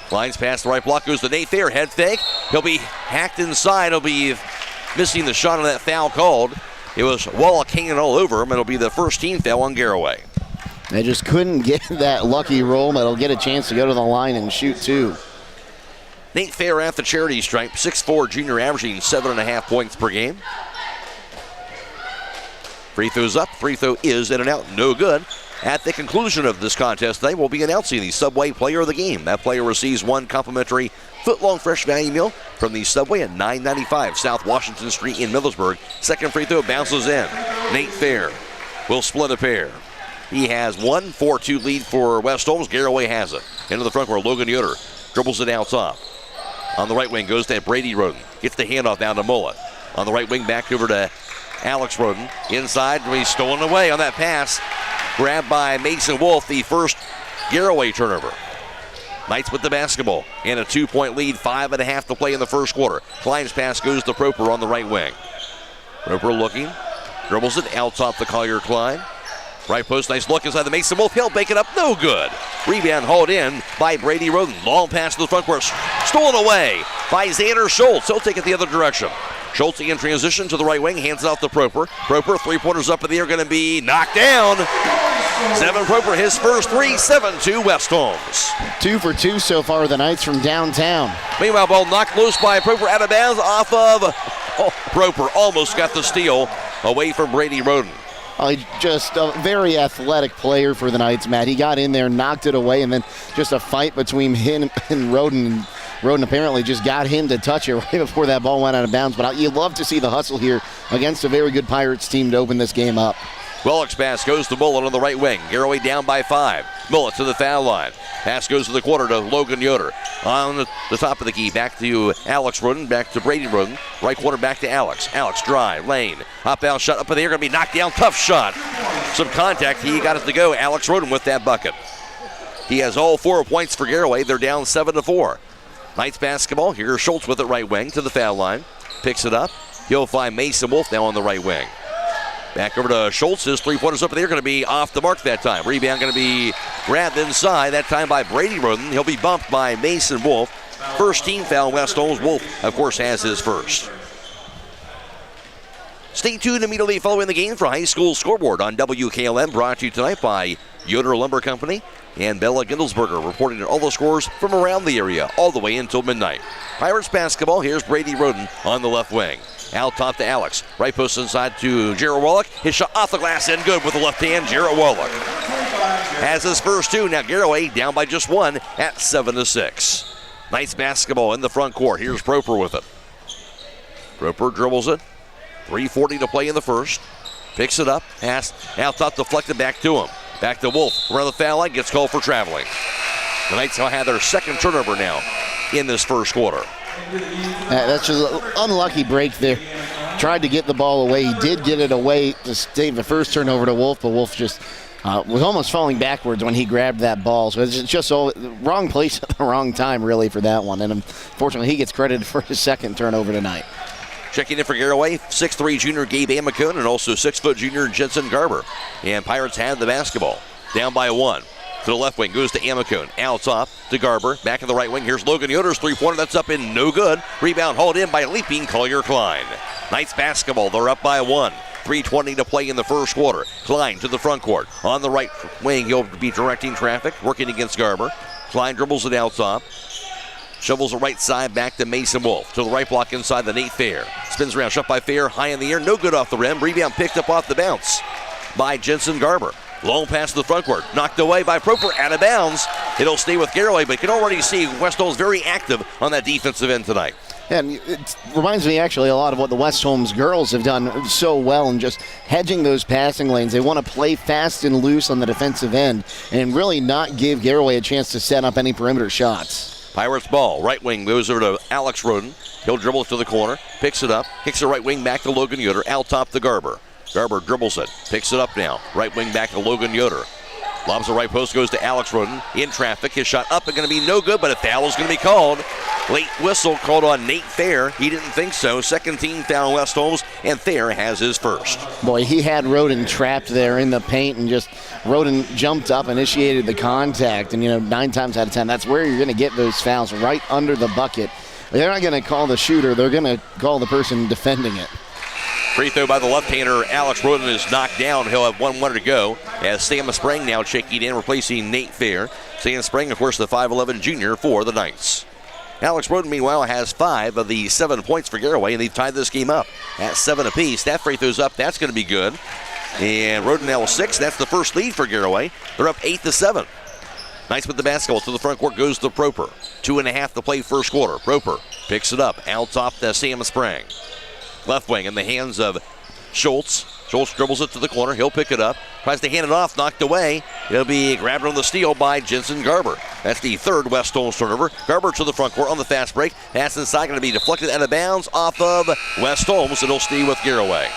Klein's past the right block, goes to Nate Fair, head fake. He'll be hacked inside, he'll be missing the shot on that foul called. It was Wallach hanging all over him, and it'll be the first team foul on Garaway. They just couldn't get that lucky roll, but he'll get a chance to go to the line and shoot two. Nate Fair at the charity stripe, 6'4", junior, averaging 7.5 points per game. Free throw's up. Free throw is in and out. No good. At the conclusion of this contest today, we'll be announcing the Subway Player of the Game. That player receives one complimentary foot-long fresh value meal from the Subway at 995 South Washington Street in Millersburg. Second free throw bounces in. Nate Fair will split a pair. He has one 4-2 lead for West Holmes. Garaway has it. Into the front court, Logan Yoder dribbles it out top. On the right wing goes to Brady Roden. Gets the handoff down to Mulla. On the right wing back over to Alex Roden. Inside, he's stolen away on that pass. Grabbed by Mason Wolf, the first Garaway turnover. Knights with the basketball and a 2-point lead, 5.5 to play in the first quarter. Klein's pass goes to Proper on the right wing. Proper looking, dribbles it out top to Collier Klein. Right post, nice look inside the Mason Wolf. He'll bake it up, no good. Rebound hauled in by Brady Roden. Long pass to the front court, stolen away by Xander Schultz. He'll take it the other direction. Schultz in transition to the right wing, hands it off to Proper. Proper, three-pointers up in the air, going to be knocked down. Seven Proper, his first three, 7-2 West Holmes. 2 for 2 so far, the Knights from downtown. Meanwhile, ball knocked loose by Proper out of bounds off of Proper. Almost got the steal away from Brady Roden. Just a very athletic player for the Knights, Matt. He got in there, knocked it away, and then just a fight between him and Roden. Roden apparently just got him to touch it right before that ball went out of bounds. But you love to see the hustle here against a very good Pirates team to open this game up. Willick's pass goes to Mullet on the right wing. Garaway down by 5. Mullet to the foul line. Pass goes to the corner to Logan Yoder. On the top of the key, back to Alex Roden, back to Brady Roden. Right corner back to Alex. Alex drive, lane. Hop out, shot up in the air, going to be knocked down. Tough shot. Some contact. He got it to go. Alex Roden with that bucket. He has all 4 points for Garaway. They're down 7-4. Knights basketball. Here's Schultz with it right wing to the foul line. Picks it up. He'll find Mason Wolf now on the right wing. Back over to Schultz. His three-pointers up there going to be off the mark that time. Rebound going to be grabbed inside, that time by Brady Roden. He'll be bumped by Mason Wolf. First team foul, West Holmes. Wolf, of course, has his first. Stay tuned immediately following the game for High School Scoreboard on WKLM, brought to you tonight by Yoder Lumber Company and Bella Gindelsberger, reporting all the scores from around the area all the way until midnight. Pirates basketball, here's Brady Roden on the left wing. Out top to Alex. Right post inside to Jarrett Wallach. His shot off the glass and good with the left hand. Jarrett Wallach has his first 2. Now Garaway down by just 1 at 7-6. Knights basketball in the front court. Here's Proper with it. Proper dribbles it. 3:40 to play in the first. Picks it up. Pass out top, deflected back to him. Back to Wolf. Around the foul line. Gets called for traveling. The Knights will have their second turnover now in this first quarter. That's just an unlucky break there. Tried to get the ball away. He did get it away to save the first turnover to Wolf, but Wolf just was almost falling backwards when he grabbed that ball. So it's just wrong place at the wrong time, really, for that one. And unfortunately, he gets credited for his second turnover tonight. Checking in for Garaway, 6'3" junior Gabe Amicone and also 6' junior Jensen Garber. And Pirates have the basketball. Down by 1. To the left wing, goes to Amicone. Out top to Garber. Back in the right wing. Here's Logan Yoder's three-pointer. That's up and no good. Rebound hauled in by leaping Collier Klein. Knights basketball. They're up by 1. 3:20 to play in the first quarter. Klein to the front court. On the right wing, he'll be directing traffic, working against Garber. Klein dribbles it out top. Shovels the right side back to Mason Wolf. To the right block inside the Nate Fair. Spins around, shot by Fair, high in the air. No good off the rim. Rebound picked up off the bounce by Jensen Garber. Long pass to the front court. Knocked away by Proper, out of bounds. It'll stay with Garaway, but you can already see West Holmes very active on that defensive end tonight. And it reminds me actually a lot of what the West Holmes girls have done so well in just hedging those passing lanes. They want to play fast and loose on the defensive end and really not give Garaway a chance to set up any perimeter shots. Pirates ball. Right wing goes over to Alex Roden. He'll dribble it to the corner. Picks it up. Kicks the right wing back to Logan Yoder. Out top to Garber. Garber dribbles it. Picks it up now. Right wing back to Logan Yoder. Lobs the right post, goes to Alex Roden. In traffic. His shot up and going to be no good, but a foul is going to be called. Late whistle called on Nate Fair. He didn't think so. Second team foul West Holmes, and Fair has his first. Boy, he had Roden trapped there in the paint, and just Roden jumped up, initiated the contact, and 9 times out of 10, that's where you're going to get those fouls, right under the bucket. They're not going to call the shooter. They're going to call the person defending it. Free throw by the left-hander. Alex Roden is knocked down. He'll have 1 to go as Sam Spring now checking in, replacing Nate Fair. Sam Spring, of course, the 5'11 junior for the Knights. Alex Roden, meanwhile, has 5 of the 7 points for Garaway, and they've tied this game up at 7 apiece. That free throw's up. That's going to be good. And Roden now with 6. That's the first lead for Garaway. They're up 8-7. Knights with the basketball. To the front court goes to Proper. 2.5 to play first quarter. Proper picks it up. Out top to Sam Spring. Left wing in the hands of Schultz. Schultz dribbles it to the corner. He'll pick it up. Tries to hand it off. Knocked away. It'll be grabbed on the steal by Jensen Garber. That's the third West Holmes turnover. Garber to the front court on the fast break. Pass inside going to be deflected out of bounds off of West Holmes. It'll stay with Garaway.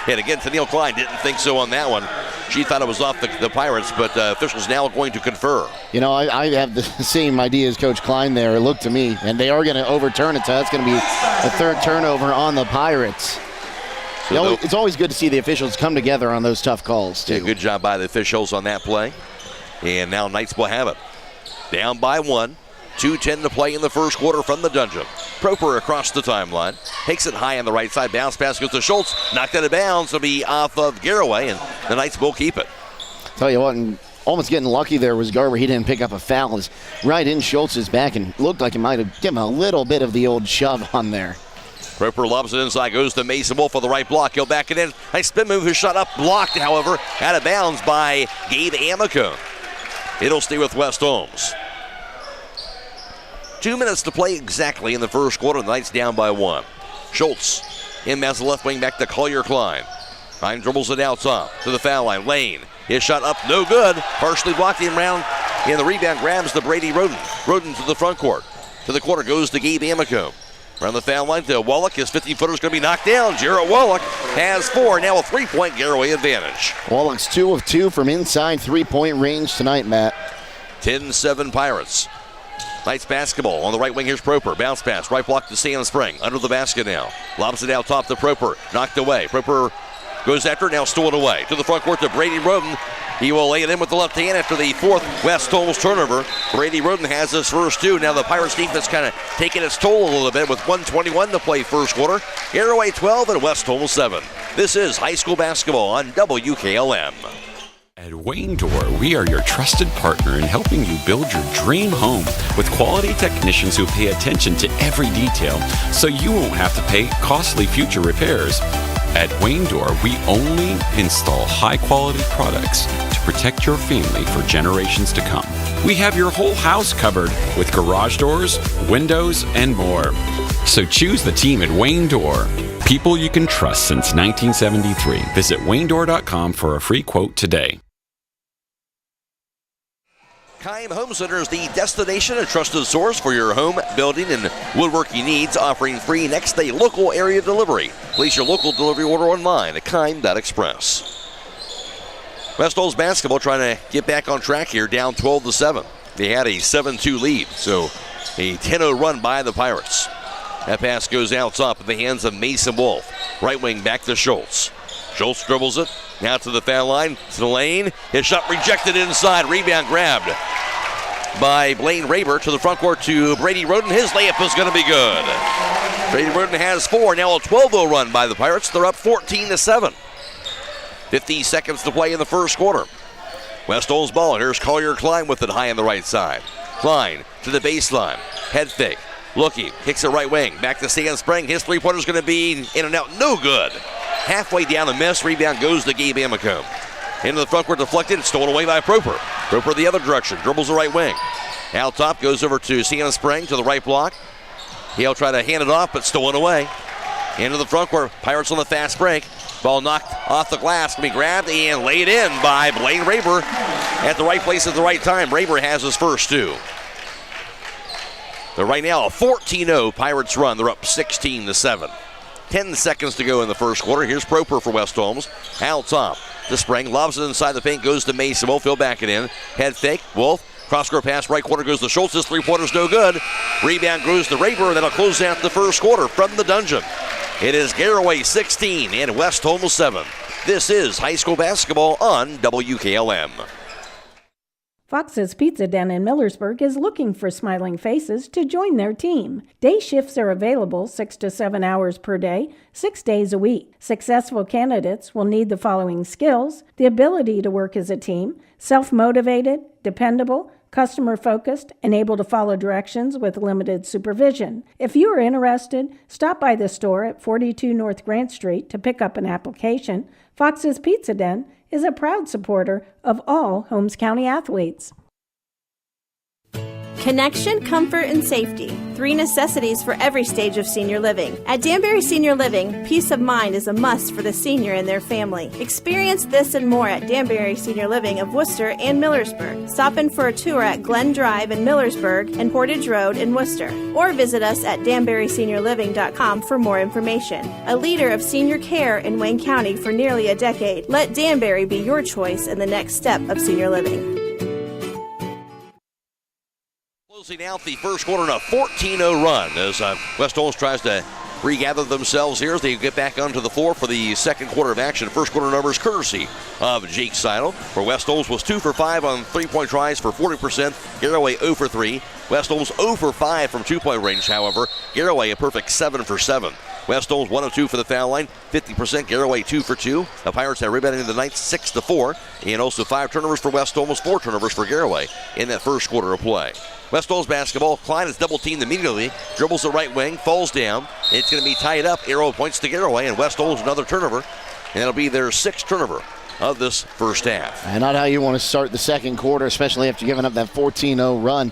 And again, Tennille Klein didn't think so on that one. She thought it was off the Pirates, but officials now going to confer. You know, I have the same idea as Coach Klein there, it looked to me, and they are going to overturn it, so that's going to be the third turnover on the Pirates. So it's always good to see the officials come together on those tough calls, too. Yeah, good job by the officials on that play. And now Knights will have it. Down by 1. 2:10 to play in the first quarter from the dungeon. Proper across the timeline. Takes it high on the right side. Bounce pass goes to Schultz. Knocked out of bounds. It'll be off of Garaway, and the Knights will keep it. Tell you what, and almost getting lucky there was Garber. He didn't pick up a foul. It was right in Schultz's back and looked like it might have given him a little bit of the old shove on there. Proper lobs it inside. Goes to Mason Wolf for the right block. He'll back it in. Nice spin move. His shot up. Blocked, however, out of bounds by Gabe Amico. It'll stay with West Holmes. 2 minutes to play exactly in the first quarter. The Knights down by 1. Schultz inbounds the left wing back to Collier Klein. Klein dribbles it out top to the foul line. Lane. His shot up, no good. Partially blocked him around. And the rebound grabs to Brady Roden. Roden to the front court. To the corner goes to Gabe Amico. Around the foul line to Wallach. His 50-footer is going to be knocked down. Jarrett Wallach has 4. Now a 3-point Garaway advantage. Wallach's 2 of 2 from inside 3-point range tonight, Matt. 10-7 Pirates. Knights basketball on the right wing. Here's Proper. Bounce pass. Right block to Sand Spring. Under the basket now. Lobs it out top to Proper. Knocked away. Proper goes after. Now stolen away. To the front court to Brady Roden. He will lay it in with the left hand after the 4th West Holmes turnover. Brady Roden has his first 2. Now the Pirates defense kind of taking its toll a little bit with 1:21 to play first quarter. Garaway 12 and West Holmes 7. This is high school basketball on WKLM. At Wayne Door, we are your trusted partner in helping you build your dream home with quality technicians who pay attention to every detail so you won't have to pay costly future repairs. At Wayne Door, we only install high-quality products to protect your family for generations to come. We have your whole house covered with garage doors, windows, and more. So choose the team at Wayne Door. People you can trust since 1973. Visit waynedoor.com for a free quote today. Keim Home Center is the destination, a trusted source for your home, building, and woodworking needs, offering free next-day local area delivery. Place your local delivery order online at keim.express. West Holmes basketball trying to get back on track here, down 12-7. They had a 7-2 lead, so a 10-0 run by the Pirates. That pass goes out top in the hands of Mason Wolf. Right wing back to Schultz. Schultz dribbles it. Now to the foul line, to the lane. His shot rejected inside. Rebound grabbed by Blaine Raber to the front court to Brady Roden. His layup is going to be good. Brady Roden has 4. Now a 12-0 run by the Pirates. They're up 14-7. 50 seconds to play in the first quarter. West Holmes ball. Here's Collier Klein with it high on the right side. Klein to the baseline. Head fake. Looking. Kicks it right wing. Back to Sand Spring. His three-pointer is going to be in and out. No good. Halfway down the miss. Rebound goes to Gabe Amico. Into the front court deflected. Stolen away by Proper. Proper the other direction. Dribbles the right wing. Out top. Goes over to Sand Spring to the right block. He'll try to hand it off, but stolen away. Into the front court. Pirates on the fast break. Ball knocked off the glass. Can be grabbed and laid in by Blaine Raber. At the right place at the right time. Raber has his first 2. They're right now a 14-0 Pirates run. They're up 16-7. 10 seconds to go in the first quarter. Here's Proper for West Holmes. Out top. The Spring lobs it inside the paint. Goes to Mason. Wolf. He'll back it in. Head fake. Wolf. Cross-court pass. Right corner goes to Schultz. His three-pointer's no good. Rebound goes to Raber. That'll close out the first quarter from the dungeon. It is Garaway 16 and West Holmes 7. This is high school basketball on WKLM. Fox's Pizza Den in Millersburg is looking for smiling faces to join their team. Day shifts are available 6 to 7 hours per day, 6 days a week. Successful candidates will need the following skills: the ability to work as a team, self-motivated, dependable, customer-focused, and able to follow directions with limited supervision. If you are interested, stop by the store at 42 North Grant Street to pick up an application. Fox's Pizza Den is a proud supporter of all Holmes County athletes. Connection, comfort, and safety. 3 necessities for every stage of senior living. At Danbury Senior Living, peace of mind is a must for the senior and their family. Experience this and more at Danbury Senior Living of Worcester and Millersburg. Stop in for a tour at Glen Drive in Millersburg and Portage Road in Worcester. Or visit us at danburyseniorliving.com for more information. A leader of senior care in Wayne County for nearly a decade, let Danbury be your choice in the next step of senior living. Closing out the first quarter in a 14-0 run as West Holmes tries to regather themselves here as they get back onto the floor for the second quarter of action. First quarter numbers courtesy of Jake Sidle, where West Holmes was 2 for 5 on three-point tries for 40%. Garaway 0 for 3. West Holmes 0 for 5 from two-point range, however. Garaway a perfect 7 for 7. West Holmes 1 of 2 for the foul line, 50%. Garaway 2 for 2. The Pirates have rebounding in the Knights 6 to 4, and also 5 turnovers for West Holmes, 4 turnovers for Garaway in that first quarter of play. West Holmes basketball. Klein is double teamed immediately, dribbles the right wing, falls down. It's going to be tied up. Arrow points to Garaway, and West Holmes another turnover, and it'll be their 6th turnover of this first half. And not how you want to start the second quarter, especially after giving up that 14-0 run.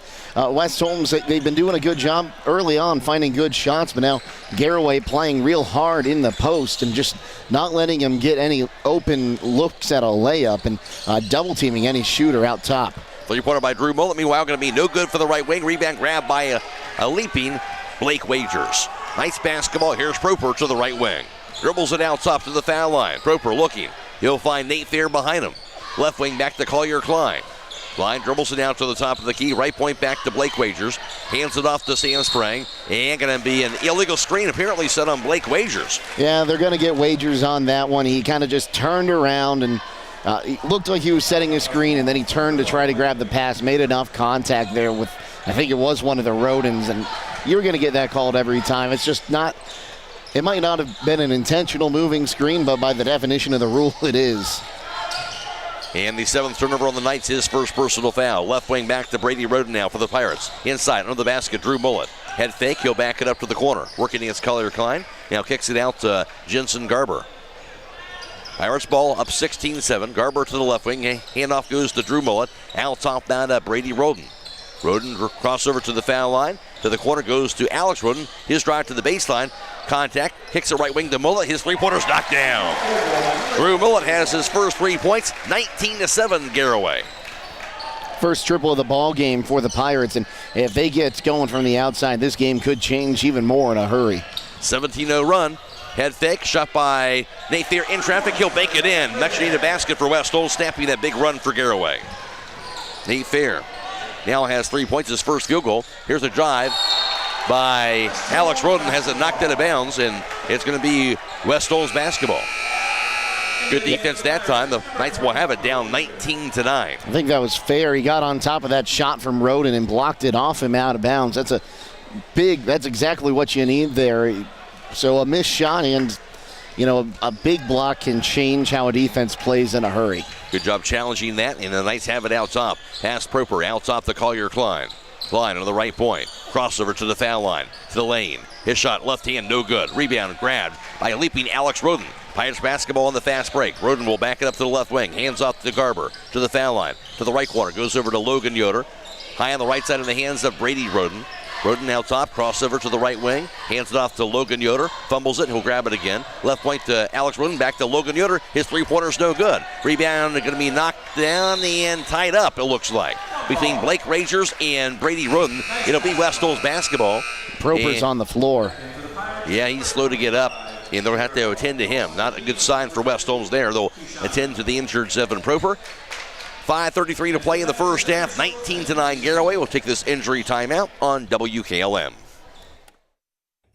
West Holmes, they've been doing a good job early on finding good shots, but now Garaway playing real hard in the post and just not letting him get any open looks at a layup and double teaming any shooter out top. Three-pointer by Drew Mullet, meanwhile, going to be no good for the right wing. Rebound grab by a leaping Blake Wagers. Nice basketball. Here's Proper to the right wing. Dribbles it out top to the foul line. Proper looking. He'll find Nate Thayer behind him. Left wing back to Collier Klein. Klein dribbles it out to the top of the key. Right point back to Blake Wagers. Hands it off to Sam Sprang. And going to be an illegal screen apparently set on Blake Wagers. Yeah, they're going to get Wagers on that one. He kind of just turned around and he looked like he was setting a screen, and then he turned to try to grab the pass, made enough contact there with, I think it was one of the Rodens, and you're going to get that called every time. It's just not, it might not have been an intentional moving screen, but by the definition of the rule, it is. And the 7th turnover on the Knights, his first personal foul. Left wing back to Brady Roden now for the Pirates. Inside, under the basket, Drew Mullet. Head fake, he'll back it up to the corner. Working against Collier Klein. Now kicks it out to Jensen Garber. Pirates ball up 16-7. Garber to the left wing. Handoff goes to Drew Mullet. Out top now Brady Roden. Roden crossover to the foul line. To the corner goes to Alex Roden. His drive to the baseline. Contact. Kicks it right wing to Mullet. His three-pointer's knocked down. Drew Mullet has his first 3 points. 19-7 Garaway. First triple of the ball game for the Pirates, and if they get going from the outside, this game could change even more in a hurry. 17-0 run. Head fake, shot by Nate Thayer in traffic. He'll bank it in. Next need a basket for West Holmes, snapping that big run for Garaway. Nate Thayer now has 3 points, his first field goal. Here's a drive by Alex Roden, has it knocked out of bounds, and it's going to be West Holmes basketball. Good defense that time. The Knights will have it down 19-9. I think that was fair. He got on top of that shot from Roden and blocked it off him out of bounds. That's exactly what you need there. So a missed shot and, a big block can change how a defense plays in a hurry. Good job challenging that, and the Knights have it out top. Pass Proper, out top to Collier Klein. Klein on the right point. Crossover to the foul line, to the lane. His shot, left hand, no good. Rebound grabbed by a leaping Alex Roden. Pirates basketball on the fast break. Roden will back it up to the left wing. Hands off to Garber, to the foul line. To the right corner, goes over to Logan Yoder. High on the right side in the hands of Brady Roden. Roden now top, crossover to the right wing. Hands it off to Logan Yoder. Fumbles it, he'll grab it again. Left point to Alex Roden, back to Logan Yoder. His three-pointer's no good. Rebound going to be knocked down and tied up, it looks like, between Blake Rangers and Brady Roden. It'll be West Holmes basketball. Proper's on the floor. Yeah, he's slow to get up, and they'll have to attend to him. Not a good sign for West Holmes there. They'll attend to the injured Zevin Proper. 5:33 to play in the first half. 19-9 Garaway will take this injury timeout on WKLM.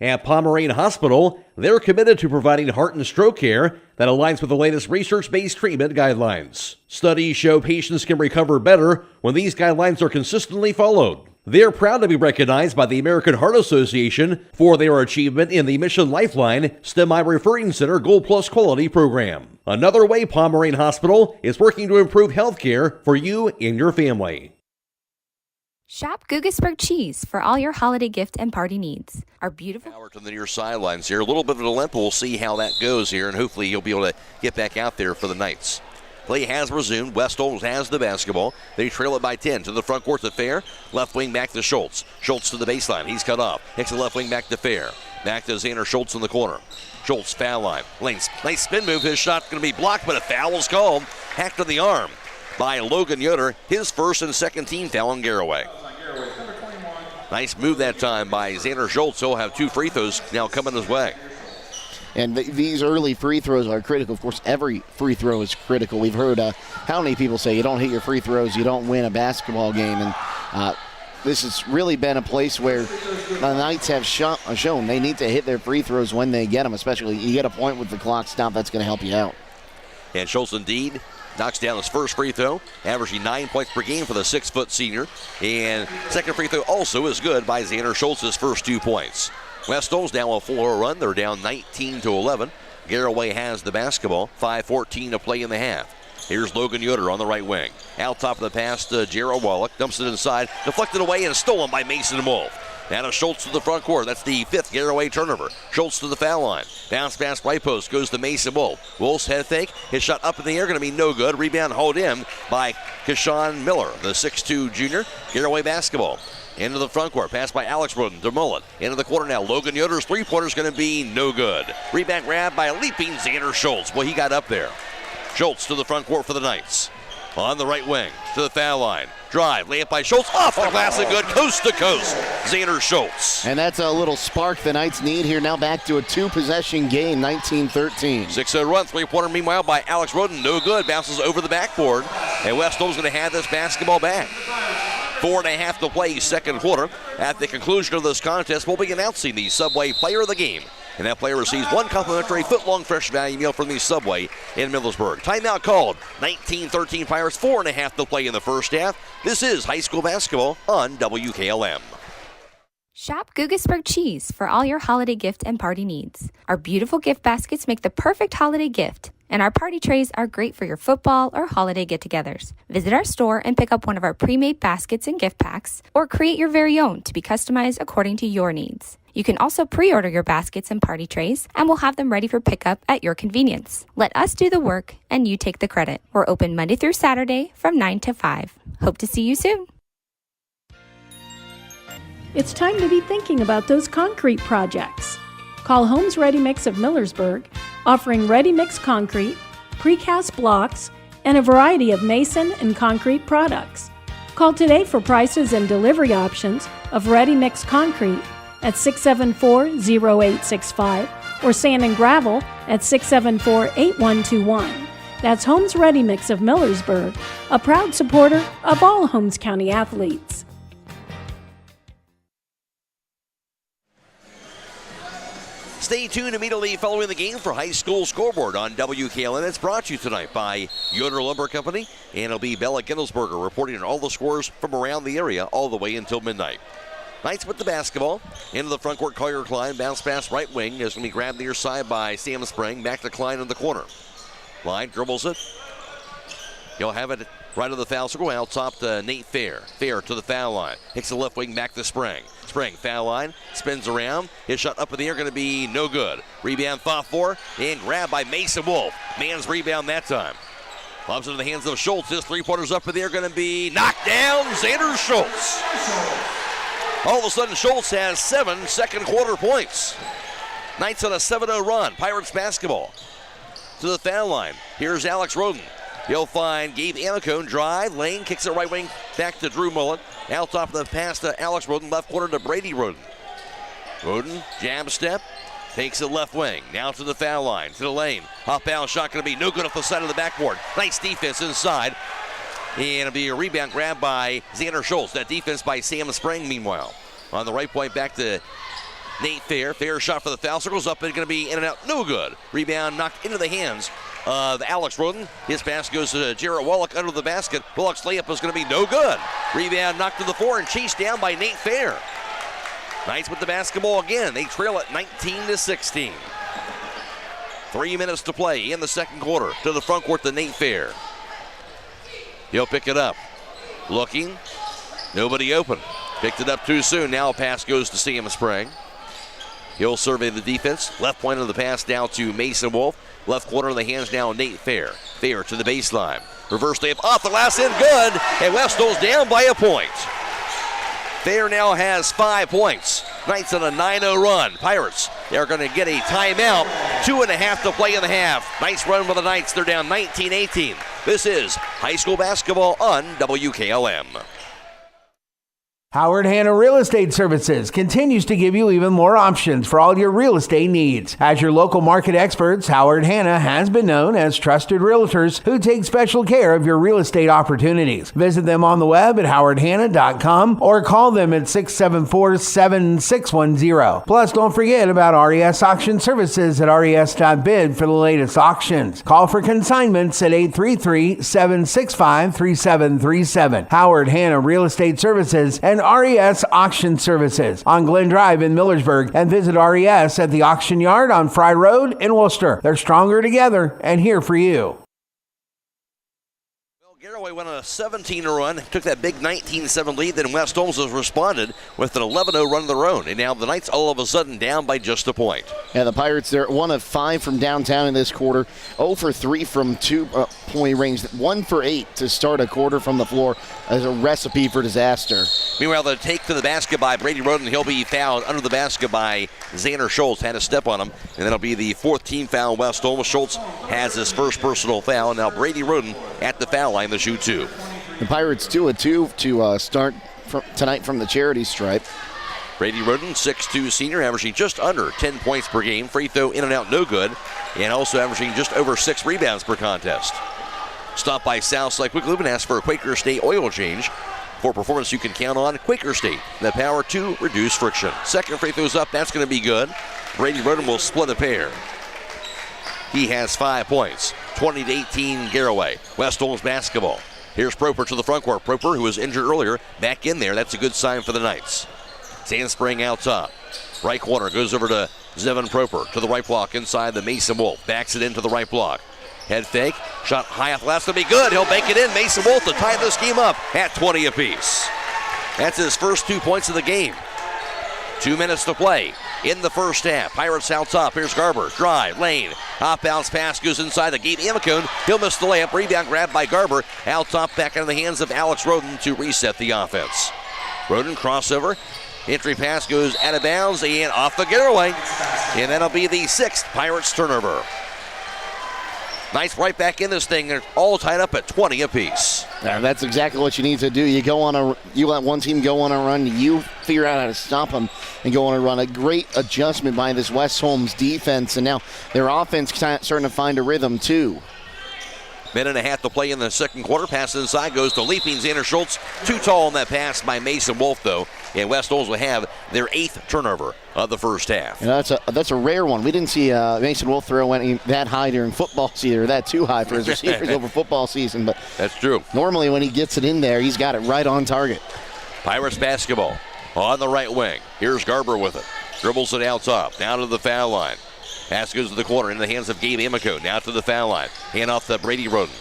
At Pomerane Hospital, they're committed to providing heart and stroke care that aligns with the latest research-based treatment guidelines. Studies show patients can recover better when these guidelines are consistently followed. They're proud to be recognized by the American Heart Association for their achievement in the Mission Lifeline STEMI Referring Center Gold Plus Quality Program. Another way Pomerane Hospital is working to improve health care for you and your family. Shop Gugasburg Cheese for all your holiday gift and party needs. Our beautiful Howard to the near sidelines here. A little bit of a limp. We'll see how that goes here, and hopefully you'll be able to get back out there for the Knights. Play has resumed. West Holmes has the basketball. They trail it by 10 to the front court to Fair. Left wing back to Schultz. Schultz to the baseline. He's cut off. Hits the left wing back to Fair. Back to Xander Schultz in the corner. Schultz, foul line. Nice spin move. His shot's going to be blocked, but a foul is called. Hacked on the arm by Logan Yoder. His first and second team foul on Garaway. Nice move that time by Xander Schultz. He'll have 2 free throws now coming his way. And these early free throws are critical. Of course, every free throw is critical. We've heard how many people say you don't hit your free throws, you don't win a basketball game. And this has really been a place where the Knights have shown they need to hit their free throws when they get them, especially you get a point with the clock stop, that's going to help you out. And Schultz indeed knocks down his first free throw, averaging 9 points per game for the 6-foot senior. And second free throw also is good by Xander Schultz, his first 2 points. West Holmes now a 4 run. They're down 19-11. Garaway has the basketball. 5:14 to play in the half. Here's Logan Yoder on the right wing. Out top of the pass to Jarrell Wallach. Dumps it inside. Deflected away and stolen by Mason Wolf. Now to Schultz to the front court. That's the 5th Garaway turnover. Schultz to the foul line. Bounce pass right post goes to Mason Wolf. Wolf's head fake. His shot up in the air going to be no good. Rebound hauled in by Keshawn Miller, the 6'2 junior. Garaway basketball. Into the front court. Pass by Alex Roden to Mullet. Into the corner now. Logan Yoder's three-pointer is going to be no good. Rebound grab by leaping Xander Schultz. Boy, he got up there. Schultz to the front court for the Knights. On the right wing to the foul line. Drive. Layup by Schultz. Off the glass and good. Coast to coast. Xander Schultz. And that's a little spark the Knights need here. Now back to a 2-possession game. 19-13. 6-0 run. Three-pointer meanwhile by Alex Roden. No good. Bounces over the backboard. And West Holmes going to have this basketball back. 4.5 to play, second quarter. At the conclusion of this contest, we'll be announcing the Subway Player of the Game. And that player receives 1 complimentary foot-long fresh value meal from the Subway in Millersburg. Timeout called. 19-13 Pirates, 4.5 to play in the first half. This is high school basketball on WKLM. Shop Gugesberg Cheese for all your holiday gift and party needs. Our beautiful gift baskets make the perfect holiday gift, and our party trays are great for your football or holiday get-togethers. Visit our store and pick up one of our pre-made baskets and gift packs, or create your very own to be customized according to your needs. You can also pre-order your baskets and party trays, and we'll have them ready for pickup at your convenience. Let us do the work, and you take the credit. We're open Monday through Saturday from 9 to 5. Hope to see you soon. It's time to be thinking about those concrete projects. Call Homes Ready Mix of Millersburg, offering ready-mix concrete, precast blocks, and a variety of mason and concrete products. Call today for prices and delivery options of ready-mix concrete at 674-0865 or sand and gravel at 674-8121. That's Homes Ready Mix of Millersburg, a proud supporter of all Holmes County athletes. Stay tuned immediately following the game for High School Scoreboard on WKLM. It's brought to you tonight by Yoder Lumber Company, and it'll be Bella Gittelsberger reporting on all the scores from around the area all the way until midnight. Knights with the basketball. Into the front court, Collier Klein. Bounce pass right wing. Is going to be grabbed near side by Sam Spring. Back to Klein in the corner. Klein dribbles it. He'll have it right of the foul circle. Out top to Nate Fair. Fair to the foul line. Takes the left wing back to Spring. Spring, foul line, spins around. His shot up in the air going to be no good. Rebound fought for and grabbed by Mason Wolf. Man's rebound that time. Lobs into the hands of Schultz. His three-pointers up in the air going to be knocked down. Xander Schultz. All of a sudden, Schultz has 7 second quarter points. Knights on a 7-0 run. Pirates basketball. To the foul line. Here's Alex Roden. He'll find Gabe Amicone, drive, lane, kicks it right wing, back to Drew Mullen. Out top of the pass to Alex Roden, left corner to Brady Roden. Roden, jab step, takes it left wing, now to the foul line, to the lane. Off-balance shot going to be no good off the side of the backboard. Nice defense inside. And it'll be a rebound grab by Xander Schultz. That defense by Sam Spring, meanwhile. On the right point, back to Nate Fair. Fair shot for the foul, circles up, and going to be in and out, no good. Rebound knocked into the hands of Alex Roden. His pass goes to Jarrett Wallach under the basket. Wallach's layup is going to be no good. Rebound knocked to the floor and chased down by Nate Fair. Knights with the basketball again. They trail it 19-16. 3 minutes to play in the second quarter. To the front court to Nate Fair. He'll pick it up. Looking. Nobody open. Picked it up too soon. Now a pass goes to Sam Spring. He'll survey the defense. Left point of the pass down to Mason Wolf. Left corner of the hands now, Nate Fair. Fair to the baseline. Reverse layup off the glass in, good. And West Holmes down by a point. Fair now has 5 points. Knights on a 9-0 run. Pirates, they're going to get a timeout. 2.5 to play in the half. Nice run for the Knights. They're down 19-18. This is high school basketball on WKLM. Howard Hanna Real Estate Services continues to give you even more options for all your real estate needs. As your local market experts, Howard Hanna has been known as trusted realtors who take special care of your real estate opportunities. Visit them on the web at howardhanna.com or call them at 674-7610. Plus, don't forget about RES Auction Services at res.bid for the latest auctions. Call for consignments at 833-765-3737. Howard Hanna Real Estate Services and RES Auction Services on Glen Drive in Millersburg, and visit RES at the Auction Yard on Fry Road in Worcester. They're stronger together and here for you. Garaway went on a 17-0 run, took that big 19-7 lead, then West Holmes has responded with an 11-0 run of their own, and now the Knights all of a sudden down by just a point. Yeah, the Pirates, they're 1 of 5 from downtown in this quarter, 0 for 3 from 2-point range, 1 for 8 to start a quarter from the floor as a recipe for disaster. Meanwhile, the take to the basket by Brady Roden, he'll be fouled under the basket by Xander Schultz, had a step on him, and that'll be the 4th team foul. West Holmes. Schultz has his first personal foul. Now Brady Roden at the foul line to shoot 2. The Pirates 2-2 to start tonight from the charity stripe. Brady Roden, 6'2 senior, averaging just under 10 points per game. Free throw in and out, no good. And also averaging just over 6 rebounds per contest. Stopped by Southside Quick Lube and asked for a Quaker State oil change. For performance you can count on, Quaker State, the power to reduce friction. Second free throw's up, that's going to be good. Brady Roden will split a pair. He has 5 points. 20-18 Garaway. West Holmes basketball. Here's Proper to the front court. Proper, who was injured earlier, back in there. That's a good sign for the Knights. Sandspring out top. Right corner goes over to Zevon Proper to the right block inside the Mason Wolf. Backs it into the right block. Head fake. Shot high off the glass. Will be good. He'll bank it in. Mason Wolf to tie this game up at 20 apiece. That's his first 2 points of the game. 2 minutes to play in the first half. Pirates out top. Here's Garber. Drive. Lane. Off bounce pass goes inside the gate. Amicone. He'll miss the layup. Rebound grab by Garber. Out top back into the hands of Alex Roden to reset the offense. Roden crossover. Entry pass goes out of bounds and off the Garaway. And that'll be the 6th Pirates turnover. Knights right back in this thing. They're all tied up at 20 apiece. That's exactly what you need to do. You let one team go on a run. You figure out how to stop them and go on a run. A great adjustment by this West Holmes defense, and now their offense starting to find a rhythm too. Minute and a half to play in the second quarter. Pass inside goes to leaping Xander Schultz. Too tall on that pass by Mason Wolf, though. And West Holmes will have their 8th turnover of the first half. You know, that's a rare one. We didn't see Mason Wolf throw any that high during football season, or that too high for his receivers over football season. But that's true. Normally when he gets it in there, he's got it right on target. Pirates basketball on the right wing. Here's Garber with it. Dribbles it out top, down to the foul line. Pass goes to the corner in the hands of Gabe Amico. Now to the foul line. Hand off to Brady Roden.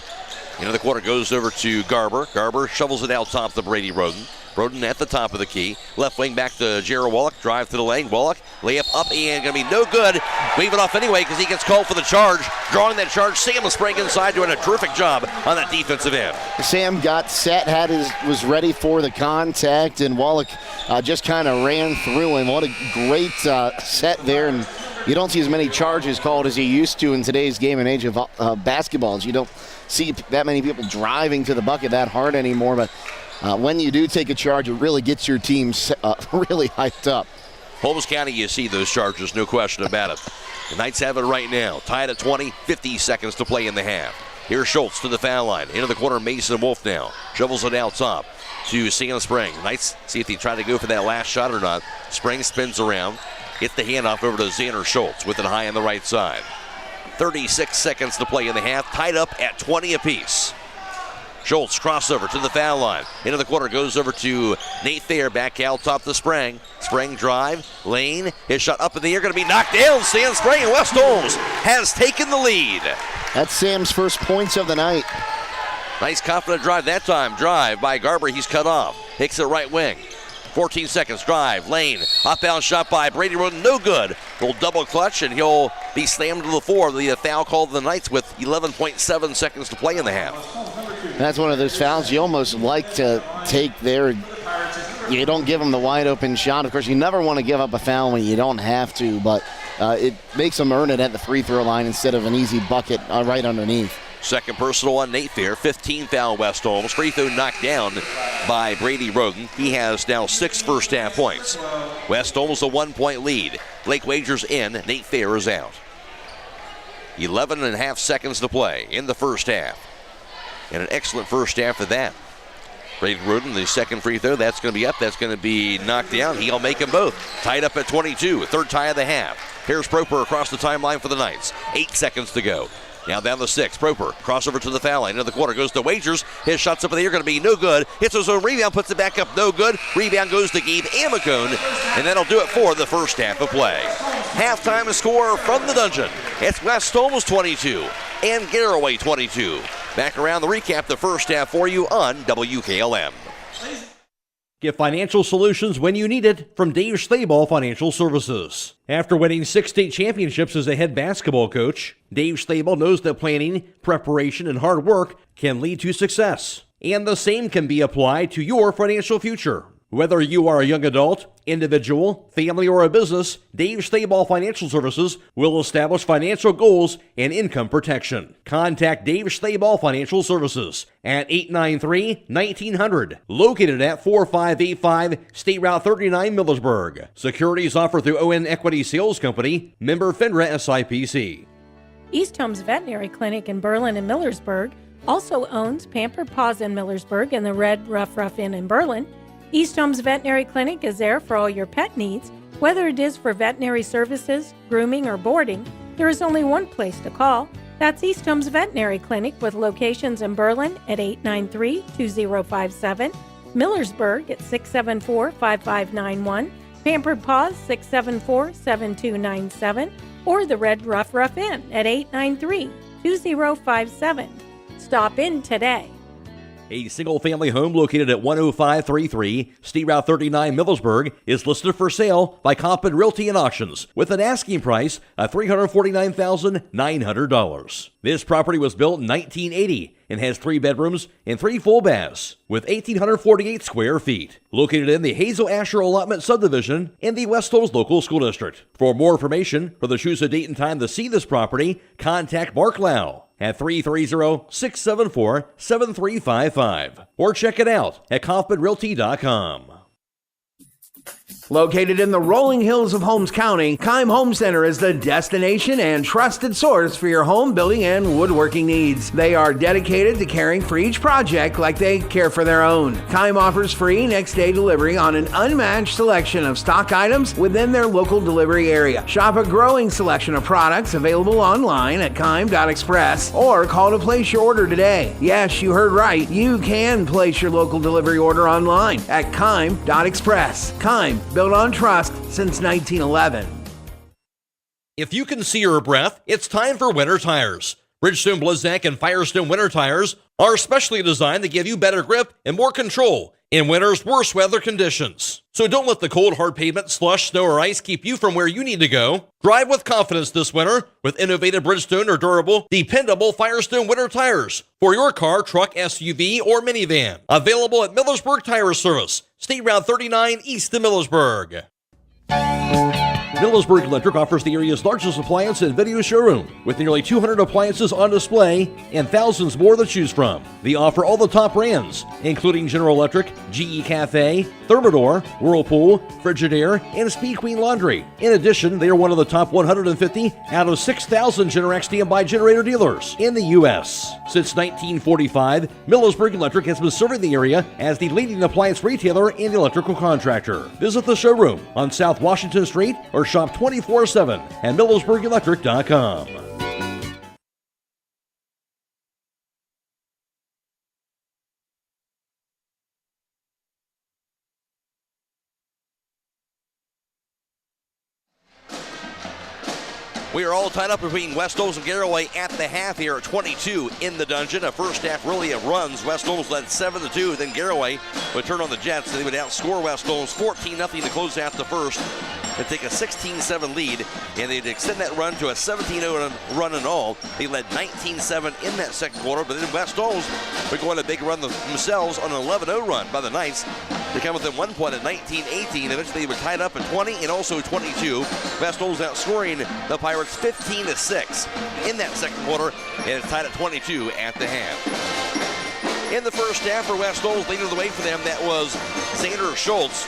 Into the corner goes over to Garber. Garber shovels it out top to Brady Roden. Roden at the top of the key. Left wing back to Jared Wallach. Drive to the lane. Wallach layup up and going to be no good. Wave it off anyway because he gets called for the charge. Drawing that charge. Sam was spraying inside, doing a terrific job on that defensive end. Sam got set, was ready for the contact, and Wallach just kind of ran through him. What a great set there. And you don't see as many charges called as you used to in today's game and age of basketballs. You don't see that many people driving to the bucket that hard anymore, but when you do take a charge, it really gets your team really hyped up. Holmes County, you see those charges, no question about it. The Knights have it right now, tied at 20, 50 seconds to play in the half. Here's Schultz to the foul line. Into the corner, Mason Wolf now. Shovels it out top to Sand Spring. Knights see if they try to go for that last shot or not. Spring spins around, gets the handoff over to Xander Schultz with it high on the right side. 36 seconds to play in the half, tied up at 20 apiece. Schultz crossover to the foul line. Into the corner goes over to Nate Thayer. Back out top to Sprang. Sprang drive. Lane. His shot up in the air. Going to be knocked down. Sam Sprang and West Holmes has taken the lead. That's Sam's first points of the night. Nice confident drive that time. Drive by Garber. He's cut off. Hicks it right wing. 14 seconds, drive, lane, outbound shot by Brady Roden, no good. Little double clutch, and he'll be slammed to the floor. The foul called the Knights with 11.7 seconds to play in the half. That's one of those fouls you almost like to take there. You don't give them the wide open shot. Of course, you never want to give up a foul when you don't have to, but it makes them earn it at the free throw line instead of an easy bucket right underneath. Second personal on Nate Fair, 15 foul West Holmes. Free throw knocked down by Brady Roden. He has now 6 first half points. West Holmes a 1-point lead. Blake Wagers in, Nate Fair is out. 11.5 seconds to play in the first half. And an excellent first half of that. Brady Roden, the second free throw, that's going to be up. That's going to be knocked down. He'll make them both. Tied up at 22, third tie of the half. Here's Proper across the timeline for the Knights. 8 seconds to go. Now down to 6. Proper crossover to the foul line. Into the corner goes to Wagers. His shot's up in the air, going to be no good. Hits his own rebound, puts it back up, no good. Rebound goes to Gabe Amicone, and that'll do it for the first half of play. Halftime score from the dungeon. It's West Holmes 22 and Garaway 22. Back around the recap the first half for you on WKLM. Get financial solutions when you need it from Dave Stayball Financial Services. After winning 6 state championships as a head basketball coach, Dave Stayball knows that planning, preparation, and hard work can lead to success. And the same can be applied to your financial future. Whether you are a young adult, individual, family, or a business, Dave Stayball Financial Services will establish financial goals and income protection. Contact Dave Stayball Financial Services at 893-1900, located at 4585 State Route 39, Millersburg. Securities offered through ON Equity Sales Company, member FINRA SIPC. East Holmes Veterinary Clinic in Berlin and Millersburg also owns Pampered Paws in Millersburg and the Red Rough Inn in Berlin. East Holmes Veterinary Clinic is there for all your pet needs. Whether it is for veterinary services, grooming, or boarding, there is only one place to call. That's East Holmes Veterinary Clinic with locations in Berlin at 893-2057, Millersburg at 674-5591, Pampered Paws 674-7297, or the Red Rough Inn at 893-2057. Stop in today. A single-family home located at 10533 State Route 39 Millersburg is listed for sale by Compton Realty and Auctions with an asking price of $349,900. This property was built in 1980 and has 3 bedrooms and 3 full baths with 1,848 square feet. Located in the Hazel Asher Allotment Subdivision in the West Holmes Local School District. For more information or to choose a date and time to see this property, contact Mark Lau at 330-674-7355 or check it out at kaufmanrealty.com. Located in the rolling hills of Holmes County, Keim Home Center is the destination and trusted source for your home building and woodworking needs. They are dedicated to caring for each project like they care for their own. Keim offers free next-day delivery on an unmatched selection of stock items within their local delivery area. Shop a growing selection of products available online at keim.express or call to place your order today. Yes, you heard right. You can place your local delivery order online at keim.express. Keim, built on trust since 1911. If you can see your breath, it's time for winter tires. Bridgestone, Blizzak, and Firestone winter tires are specially designed to give you better grip and more control in winter's worst weather conditions. So don't let the cold, hard pavement, slush, snow, or ice keep you from where you need to go. Drive with confidence this winter with innovative Bridgestone or durable, dependable Firestone winter tires for your car, truck, SUV, or minivan. Available at Millersburg Tire Service, State Route 39 east of Millersburg. Millersburg Electric offers the area's largest appliance and video showroom with nearly 200 appliances on display and thousands more to choose from. They offer all the top brands, including General Electric, GE Cafe, Thermador, Whirlpool, Frigidaire, and Speed Queen Laundry. In addition, they are one of the top 150 out of 6,000 Generac standby generator dealers in the U.S. Since 1945, Millersburg Electric has been serving the area as the leading appliance retailer and electrical contractor. Visit the showroom on South Washington Street or shop 24/7 at MillersburgElectric.com. We are all tied up between West Holmes and Garaway at the half here at 22 in the dungeon. A first half really of runs. West Holmes led 7-2. Then Garaway would turn on the Jets. They would outscore West Holmes 14-0 to close out the first. They'd take a 16-7 lead, and they'd extend that run to a 17-0 run in all. They led 19-7 in that second quarter, but then West Holmes would go on a big run themselves on an 11-0 run by the Knights. They come within 1 point at 19-18. Eventually, they were tied up at 20 and also 22. West Holmes outscoring the Pirates 15-6 in that second quarter, and it's tied at 22 at the half. In the first half for West Holmes, leading the way for them, that was Xander Schultz.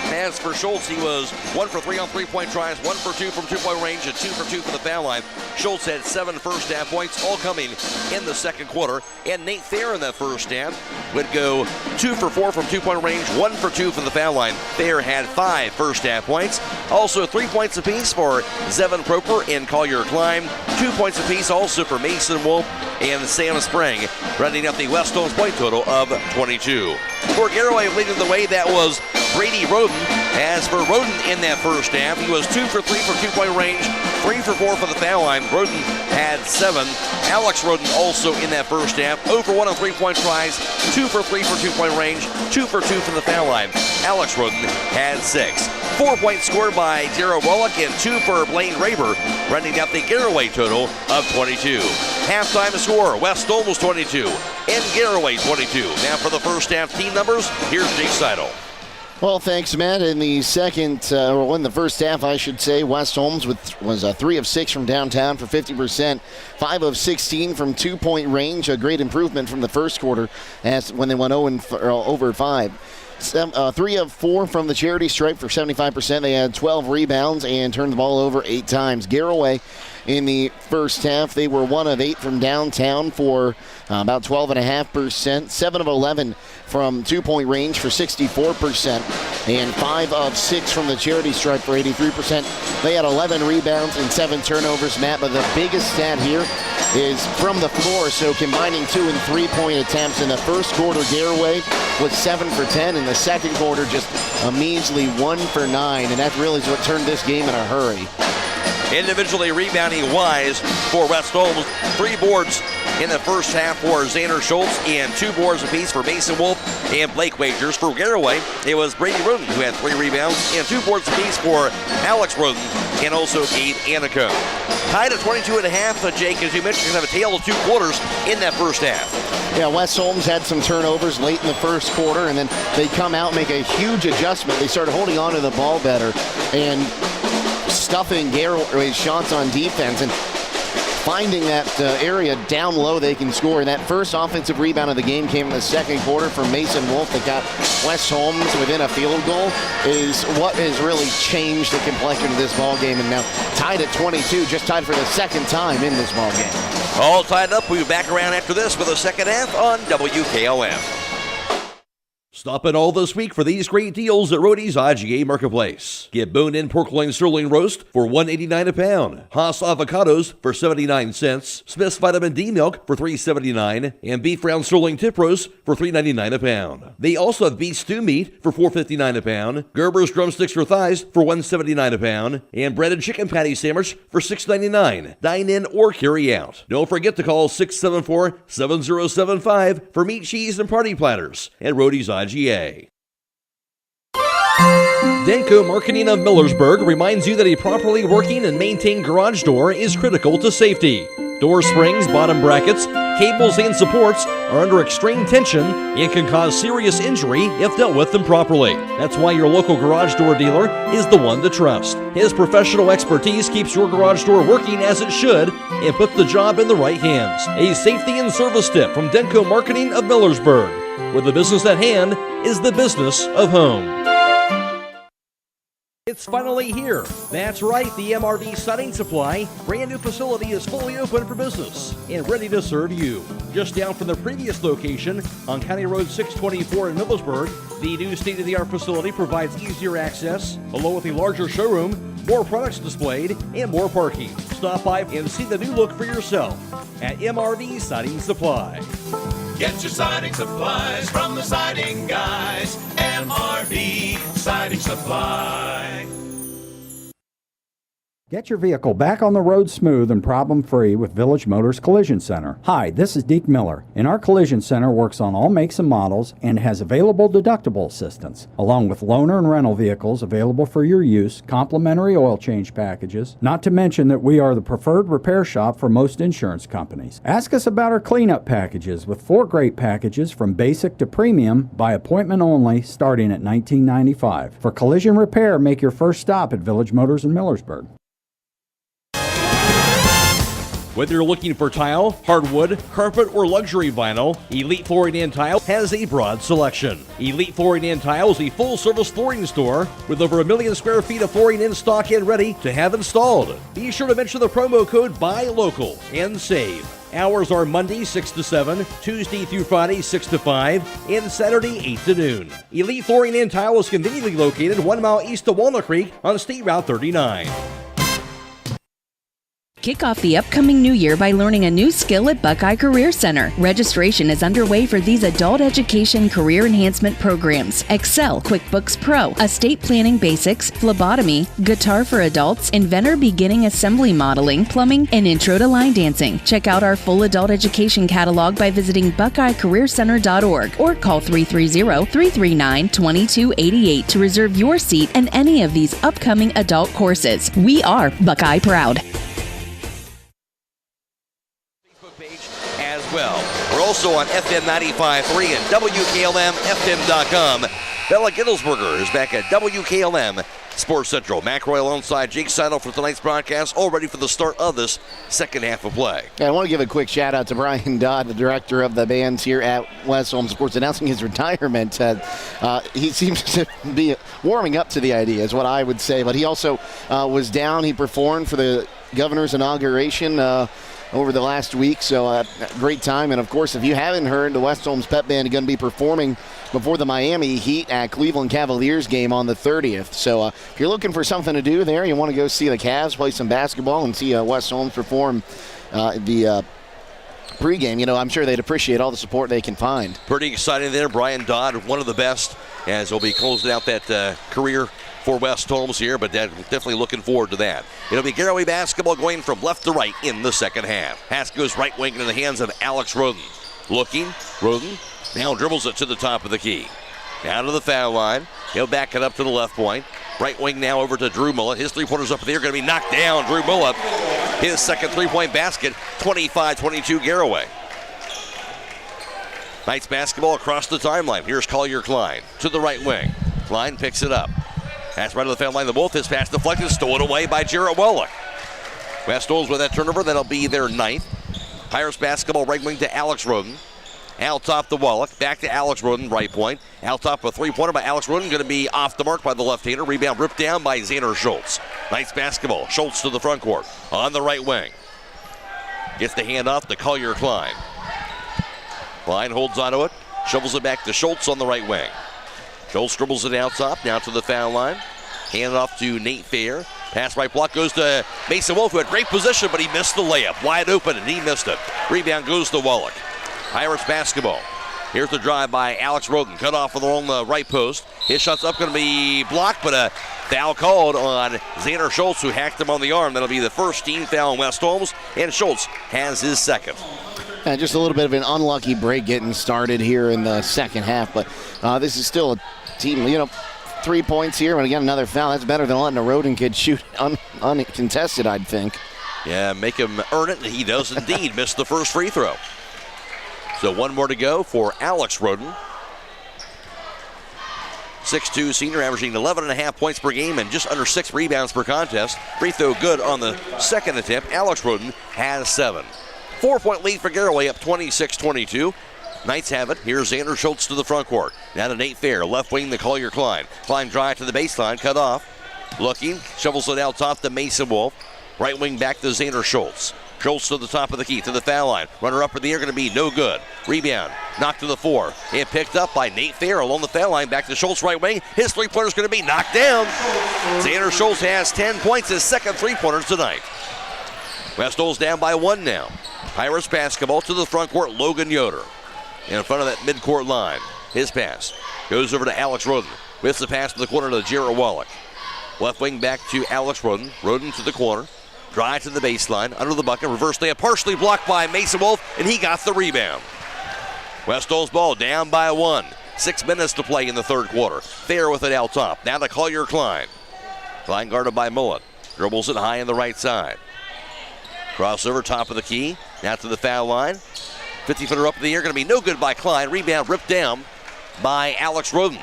As for Schultz, he was 1 for 3 on three-point tries, 1 for 2 from two-point range, and 2 for 2 from the foul line. Schultz had 7 first-half points, all coming in the second quarter. And Nate Thayer in that first half would go 2 for 4 from two-point range, 1 for 2 from the foul line. Thayer had 5 first-half points. Also 3 points apiece for Zevon Proper and Collier Klein. 2 points apiece also for Mason Wolf and Sam Spring, rounding up the West Holmes point total of 22. For Garaway leading the way, that was Brady Roden. As for Roden in that first half, he was 2 for 3 from two-point range, 3 for 4 for the foul line. Roden had 7. Alex Roden also in that first half, 0 for 1 on three-point tries, 2 for 3 for two-point range, 2 for 2 from the foul line. Alex Roden had 6. 4 points scored by Darryl Wallach and 2 for Blaine Raber, rounding out the Garaway total of 22. Halftime score, West Holmes 22 and Garaway 22. Now for the first half team numbers, here's Jake Sidle. Well, thanks, Matt. In the in the first half, I should say, West Holmes was 3 of 6 from downtown for 50%, 5 of 16 from two-point range, a great improvement from the first quarter when they went over 5. 3 of 4 from the charity stripe for 75%. They had 12 rebounds and turned the ball over 8 times. Garaway in the first half, they were 1 of 8 from downtown for about 12.5%, 7 of 11 from two-point range for 64%, and 5 of 6 from the charity stripe for 83%. They had 11 rebounds and 7 turnovers, Matt, but the biggest stat here is from the floor, so combining 2 and 3-point attempts. In the first quarter, Garaway was 7 for 10. In the second quarter, just a measly 1 for 9, and that really is what turned this game in a hurry. Individually rebounding wise for West Holmes, 3 boards in the first half for Xander Schultz and 2 boards apiece for Mason Wolf and Blake Wagers. For Garaway, it was Brady Roden who had 3 rebounds and 2 boards apiece for Alex Roden and also Gabe Anico. Tied at 22.5, Jake, as you mentioned, have a tale of 2 quarters in that first half. Yeah, West Holmes had some turnovers late in the first quarter, and then they come out and make a huge adjustment. They started holding on to the ball better and stuffing Garaway's shots on defense and finding that area down low they can score. And that first offensive rebound of the game came in the second quarter from Mason Wolf that got West Holmes within a field goal, is what has really changed the complexion of this ball game. And now tied at 22, just tied for the second time in this ball game. All tied up. We'll be back around after this for the second half on WKLM. Stop in all this week for these great deals at Rody's IGA Marketplace. Get bone-in pork loin sirloin roast for $1.89 a pound. Haas avocados for 79 cents. Smith's vitamin D milk for $3.79. And beef round sirloin tip roast for $3.99 a pound. They also have beef stew meat for $4.59 a pound. Gerber's drumsticks for thighs for $1.79 a pound. And breaded chicken patty sandwich for $6.99. Dine in or carry out. Don't forget to call 674-7075 for meat, cheese, and party platters at Rody's IGA. Denko Marketing of Millersburg reminds you that a properly working and maintained garage door is critical to safety. Door springs, bottom brackets, cables, and supports are under extreme tension and can cause serious injury if dealt with improperly. That's why your local garage door dealer is the one to trust. His professional expertise keeps your garage door working as it should and puts the job in the right hands. A safety and service tip from Denko Marketing of Millersburg. Where the business at hand is the business of home. It's finally here. That's right, the MRV Siding Supply brand new facility is fully open for business and ready to serve you. Just down from the previous location on County Road 624 in Millersburg, the new state-of-the-art facility provides easier access, along with a larger showroom, more products displayed, and more parking. Stop by and see the new look for yourself at MRV Siding Supply. Get your siding supplies from the siding guys. MRV Siding Supply. Get your vehicle back on the road smooth and problem-free with Village Motors Collision Center. Hi, this is Deke Miller, and our Collision Center works on all makes and models and has available deductible assistance, along with loaner and rental vehicles available for your use, complimentary oil change packages, not to mention that we are the preferred repair shop for most insurance companies. Ask us about our cleanup packages with 4 great packages from basic to premium by appointment only starting at $19.95. For collision repair, make your first stop at Village Motors in Millersburg. Whether you're looking for tile, hardwood, carpet, or luxury vinyl, Elite Flooring and Tile has a broad selection. Elite Flooring and Tile is a full-service flooring store with over 1 million square feet of flooring in stock and ready to have installed. Be sure to mention the promo code BUYLOCAL and save. Hours are Monday 6 to 7, Tuesday through Friday 6 to 5, and Saturday 8 to noon. Elite Flooring and Tile is conveniently located 1 mile east of Walnut Creek on State Route 39. Kick off the upcoming new year by learning a new skill at Buckeye Career Center. Registration is underway for these adult education career enhancement programs: Excel, QuickBooks Pro, Estate Planning Basics, Phlebotomy, Guitar for Adults, Inventor Beginning Assembly Modeling, Plumbing, and Intro to Line Dancing. Check out our full adult education catalog by visiting BuckeyeCareerCenter.org or call 330-339-2288 to reserve your seat in any of these upcoming adult courses. We are Buckeye Proud. Well, we're also on FM 95.3 and WKLM-FM.com. Bella Gittelsberger is back at WKLM Sports Central. Matt Croy alongside Jake Sidle for tonight's broadcast, all ready for the start of this second half of play. Yeah, I want to give a quick shout out to Brian Dodd, the director of the bands here at West Holmes Sports, announcing his retirement. He seems to be warming up to the idea, is what I would say. But he also was down. He performed for the governor's inauguration over the last week, so great time. And of course, if you haven't heard, the West Holmes Pep Band is going to be performing before the Miami Heat at Cleveland Cavaliers game on the 30th. So if you're looking for something to do there, you want to go see the Cavs play some basketball and see West Holmes perform the pregame, you know, I'm sure they'd appreciate all the support they can find. Pretty exciting there. Brian Dodd, one of the best, as he'll be closing out that career for West Holmes here, but definitely looking forward to that. It'll be Garaway basketball going from left to right in the second half. Pass goes right wing into the hands of Alex Roden. Looking, Roden now dribbles it to the top of the key. Down to the foul line. He'll back it up to the left point. Right wing now over to Drew Mullet. His three-pointers up there, going to be knocked down. Drew Mullet, his second three-point basket, 25-22 Garaway. Knights basketball across the timeline. Here's Collier Klein to the right wing. Klein picks it up. Pass right to the foul line. The Wolf is pass deflected, stolen away by Jarrett Wallach. West Holmes with that turnover. That'll be their ninth. Pirates basketball right wing to Alex Roden. Out top to Wallach. Back to Alex Roden, right point. Out top a three-pointer by Alex Roden. Going to be off the mark by the left-hander. Rebound ripped down by Xander Schultz. Knights basketball. Schultz to the front court. On the right wing. Gets the hand off to Collier Klein. Klein holds onto it. Shovels it back to Schultz on the right wing. Schultz dribbles it out top. Down to the foul line. Hand it off to Nate Fair. Pass right block goes to Mason Wolf, who had great position, but he missed the layup. Wide open, and he missed it. Rebound goes to Wallach. Pirates basketball. Here's the drive by Alex Roden. Cut off along the right post. His shot's up, going to be blocked, but a foul called on Xander Schultz, who hacked him on the arm. That'll be the first team foul in West Holmes, and Schultz has his second. Just a little bit of an unlucky break getting started here in the second half, but this is still a team, 3 points here, and again, another foul. That's better than letting a Roden kid shoot uncontested, I'd think. Yeah, make him earn it, and he does indeed miss the first free throw. So one more to go for Alex Roden. 6'2 senior, averaging 11.5 points per game and just under 6 rebounds per contest. Free throw good on the second attempt. Alex Roden has 7. 4-point lead for Garaway, up 26-22. Knights have it. Here's Xander Schultz to the front court. Now to Nate Fair, left wing to Collier Klein. Klein drive to the baseline, cut off. Looking, shovels it out top to Mason Wolf. Right wing back to Xander Schultz. Schultz to the top of the key, to the foul line. Runner up in the air, going to be no good. Rebound, knocked to the 4. And picked up by Nate Fair along the foul line. Back to Schultz, right wing. His three-pointer is going to be knocked down. Xander Schultz has 10 points, his second three-pointer tonight. West Holmes down by 1 now. Pirates basketball to the front court, Logan Yoder. In front of that midcourt line. His pass goes over to Alex Roden. With the pass to the corner to Jarrett Wallach. Left wing back to Alex Roden. Roden to the corner. Drive to the baseline. Under the bucket. Reverse layup. Partially blocked by Mason Wolf, and he got the rebound. West Holmes ball down by 1. 6 minutes to play in the third quarter. Thayer with it out top. Now to Collier Klein. Klein guarded by Mullet. Dribbles it high in the right side. Crossover, top of the key. Now to the foul line. 50-footer up in the air. Going to be no good by Klein. Rebound ripped down by Alex Roden.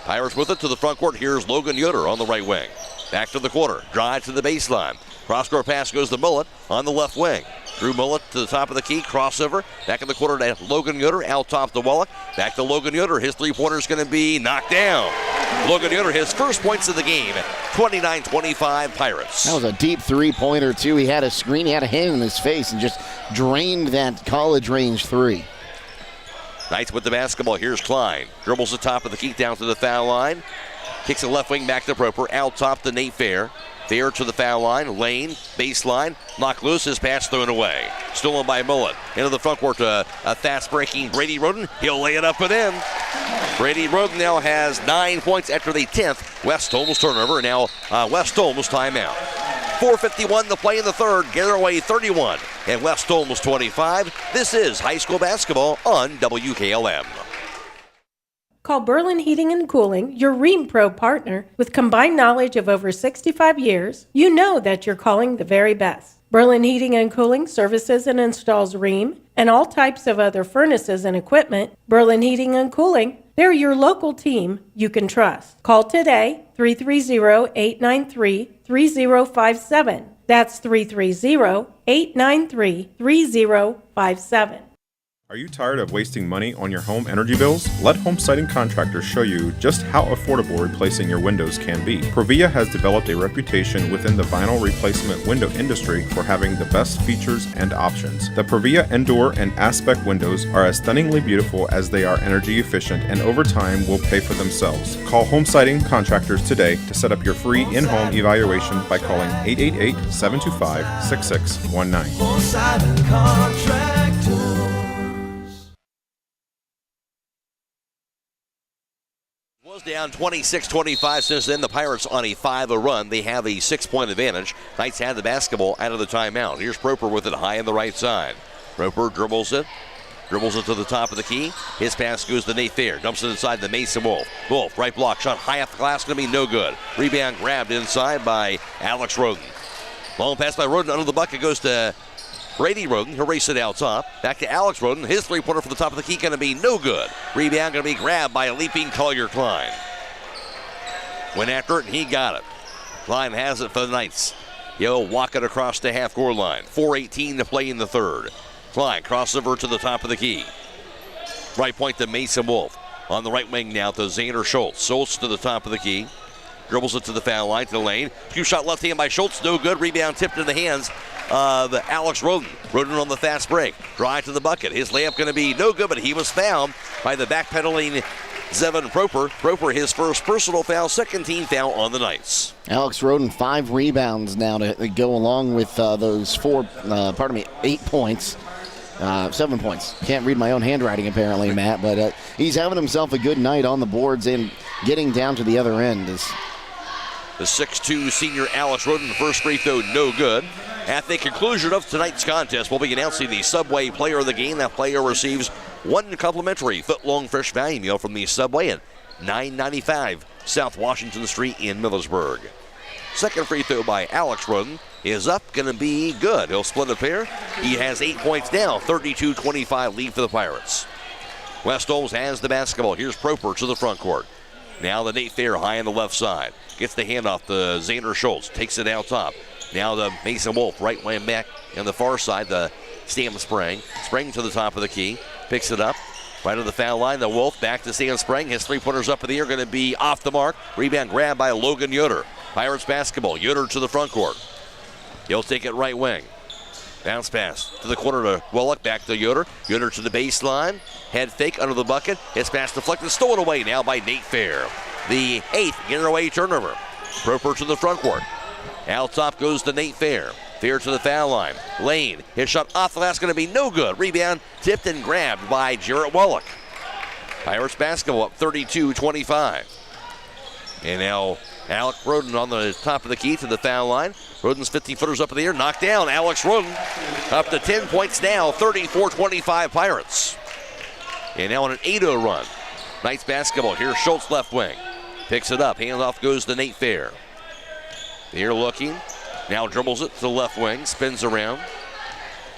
Pirates with it to the front court. Here's Logan Yoder on the right wing. Back to the corner. Drive to the baseline. Cross-court pass goes to Mullet on the left wing. Drew Mullet to the top of the key. Crossover. Back in the corner to Logan Yoder. Out top to Wallach. Back to Logan Yoder. His three-pointer is going to be knocked down. Logan Yoder, his first points of the game. 29-25 Pirates. That was a deep three-pointer, too. He had a screen. He had a hand in his face and just drained that college-range three. Knights with the basketball. Here's Klein. Dribbles the top of the key down to the foul line. Kicks the left wing back to Proper. Out top to Nate Fair. Fair to the foul line. Lane, baseline. Knocked loose. His pass thrown away. Stolen by Mullet. Into the front court to a fast-breaking Brady Roden. He'll lay it up and in. Brady Roden now has 9 points after the 10th West Holmes turnover. And now West Holmes timeout. 4:51 to play in the third. Garaway 31 and West Holmes 25. This is high school basketball on WKLM. Call Berlin Heating and Cooling, your Rheem Pro partner. With combined knowledge of over 65 years, you know that you're calling the very best. Berlin Heating and Cooling services and installs Rheem and all types of other furnaces and equipment. Berlin Heating and Cooling, they're your local team you can trust. Call today, 330-893-3057. That's 330-893-3057. Are you tired of wasting money on your home energy bills? Let Home Siding Contractors show you just how affordable replacing your windows can be. Provia has developed a reputation within the vinyl replacement window industry for having the best features and options. The Provia Endure and Aspect windows are as stunningly beautiful as they are energy efficient, and over time will pay for themselves. Call Home Siding Contractors today to set up your free in-home evaluation by calling 888-725-6619. Home Siding Contractors. Was down 26-25 since then. The Pirates on a 5-0 run. They have a 6-point advantage. Knights had the basketball out of the timeout. Here's Proper with it high on the right side. Proper dribbles it to the top of the key. His pass goes to Nate Thayer. Dumps it inside to Mason Wolf. Wolf, right block, shot high off the glass, going to be no good. Rebound grabbed inside by Alex Roden. Long pass by Roden under the bucket goes to Brady Roden. He'll race it out top. Back to Alex Roden. His three-pointer from the top of the key going to be no good. Rebound going to be grabbed by a leaping Collier Klein. Went after it and he got it. Klein has it for the Knights. He'll walk it across the half-court line. 4:18 to play in the third. Klein crossover to the top of the key. Right point to Mason Wolf. On the right wing now to Xander Schultz. Schultz to the top of the key. Dribbles it to the foul line, to the lane. Few shot left hand by Schultz, no good. Rebound tipped in the hands of Alex Roden. Roden on the fast break. Drive to the bucket. His layup going to be no good, but he was fouled by the backpedaling Zevon Proper. Proper, his first personal foul, second team foul on the Knights. Alex Roden, 5 rebounds now to go along with those 8 points. 7 points. Can't read my own handwriting apparently, Matt, but he's having himself a good night on the boards and getting down to the other end. The 6'2 senior Alex Roden, first free throw, no good. At the conclusion of tonight's contest, we'll be announcing the Subway Player of the Game. That player receives 1 complimentary foot-long fresh value meal from the Subway at $9.95 South Washington Street in Millersburg. Second free throw by Alex Roden is up, going to be good. He'll split a pair. He has 8 points now, 32-25 lead for the Pirates. West Holmes has the basketball. Here's Proper to the front court. Now the Nate Thayer high on the left side. Gets the handoff to Xander Schultz. Takes it out top. Now the Mason Wolf, right wing back on the far side. The Sam Sprang. Sprang to the top of the key. Picks it up. Right on the foul line. The Wolf back to Sam Sprang. His three-pointers up in the air. Going to be off the mark. Rebound grab by Logan Yoder. Pirates basketball. Yoder to the front court. He'll take it right wing. Bounce pass to the corner to Wallach. Back to Yoder. Yoder to the baseline. Head fake under the bucket. His pass deflected. Stolen away now by Nate Fair. The 8th Garaway turnover. Proper to the front court. Out top goes to Nate Fair. Fair to the foul line. Lane. His shot off the glass going to be no good. Rebound tipped and grabbed by Jarrett Wallach. Pirates basketball up 32-25. And now Alec Roden on the top of the key to the foul line. Roden's 50-footers up in the air, knocked down. Alex Roden up to 10 points now, 34-25 Pirates. And now on an 8-0 run. Knights basketball. Here's Schultz left wing. Picks it up. Handoff goes to Nate Fair. Fair looking. Now dribbles it to the left wing. Spins around.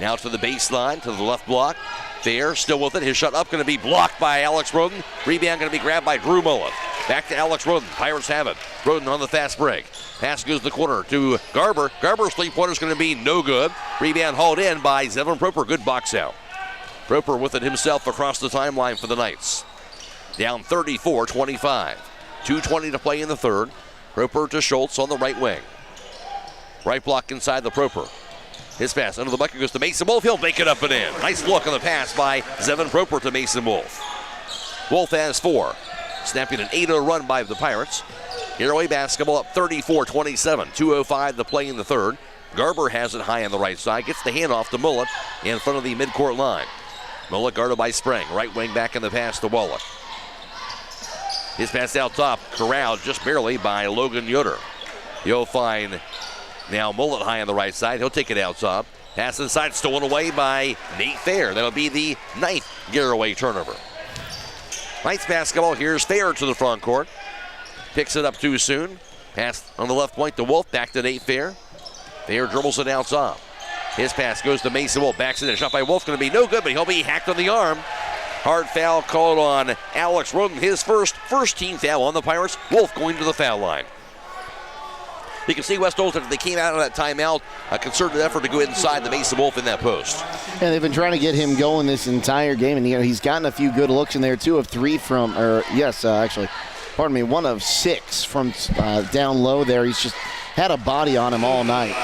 Now to the baseline, to the left block. Fair still with it. His shot up going to be blocked by Alex Roden. Rebound going to be grabbed by Drew Mullet. Back to Alex Roden. Pirates have it. Roden on the fast break. Pass goes to the corner to Garber. Garber's three-pointer is going to be no good. Rebound hauled in by Zevon Proper. Good box out. Proper with it himself across the timeline for the Knights. Down 34-25. 2:20 to play in the third. Proper to Schultz on the right wing. Right block inside the Proper. His pass under the bucket goes to Mason Wolf. He'll make it up and in. Nice look on the pass by Zevon Proper to Mason Wolf. Wolf has 4. Snapping an 8-0 run by the Pirates. Garaway basketball up 34-27. 2:05 to play in the third. Garber has it high on the right side. Gets the handoff to Mullet in front of the midcourt line. Mullet guarded by Sprang. Right wing back in the pass to Wallach. His pass out top. Corralled just barely by Logan Yoder. You'll find now Mullet high on the right side. He'll take it out top. Pass inside, stolen away by Nate Fair. That'll be the 9th Garaway turnover. Knights basketball. Here's Fair to the front court. Picks it up too soon. Pass on the left point to Wolf. Back to Nate Fair. Fair dribbles it out top. His pass goes to Mason Wolf. Backs it in. Shot by Wolf. Going to be no good, but he'll be hacked on the arm. Hard foul called on Alex Roden. His first team foul on the Pirates. Wolf going to the foul line. You can see West Holmes, after they came out of that timeout, a concerted effort to go inside the Mason Wolf in that post. Yeah, they've been trying to get him going this entire game, and he's gotten a few good looks in there, 2 of 3 from, pardon me, 1 of 6 from down low there. He's just had a body on him all night.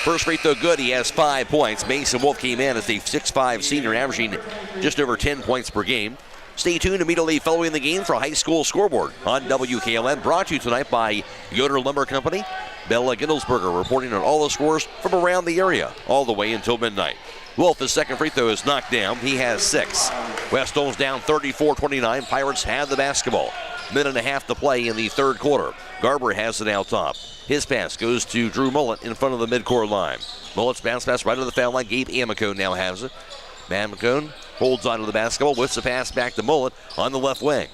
First rate, though, good. He has 5 points. Mason Wolf came in as the 6'5 senior, averaging just over 10 points per game. Stay tuned immediately following the game for a high school scoreboard on WKLM. Brought to you tonight by Yoder Lumber Company. Bella Gittelsberger reporting on all the scores from around the area, all the way until midnight. Wolf, his second free throw is knocked down. He has 6. West Holmes down 34-29. Pirates have the basketball. Minute and a half to play in the third quarter. Garber has it out top. His pass goes to Drew Mullet in front of the midcourt line. Mullet's bounce pass right to the foul line. Gabe Amicone now has it. Amicone holds onto the basketball, whips the pass back to Mullet on the left wing.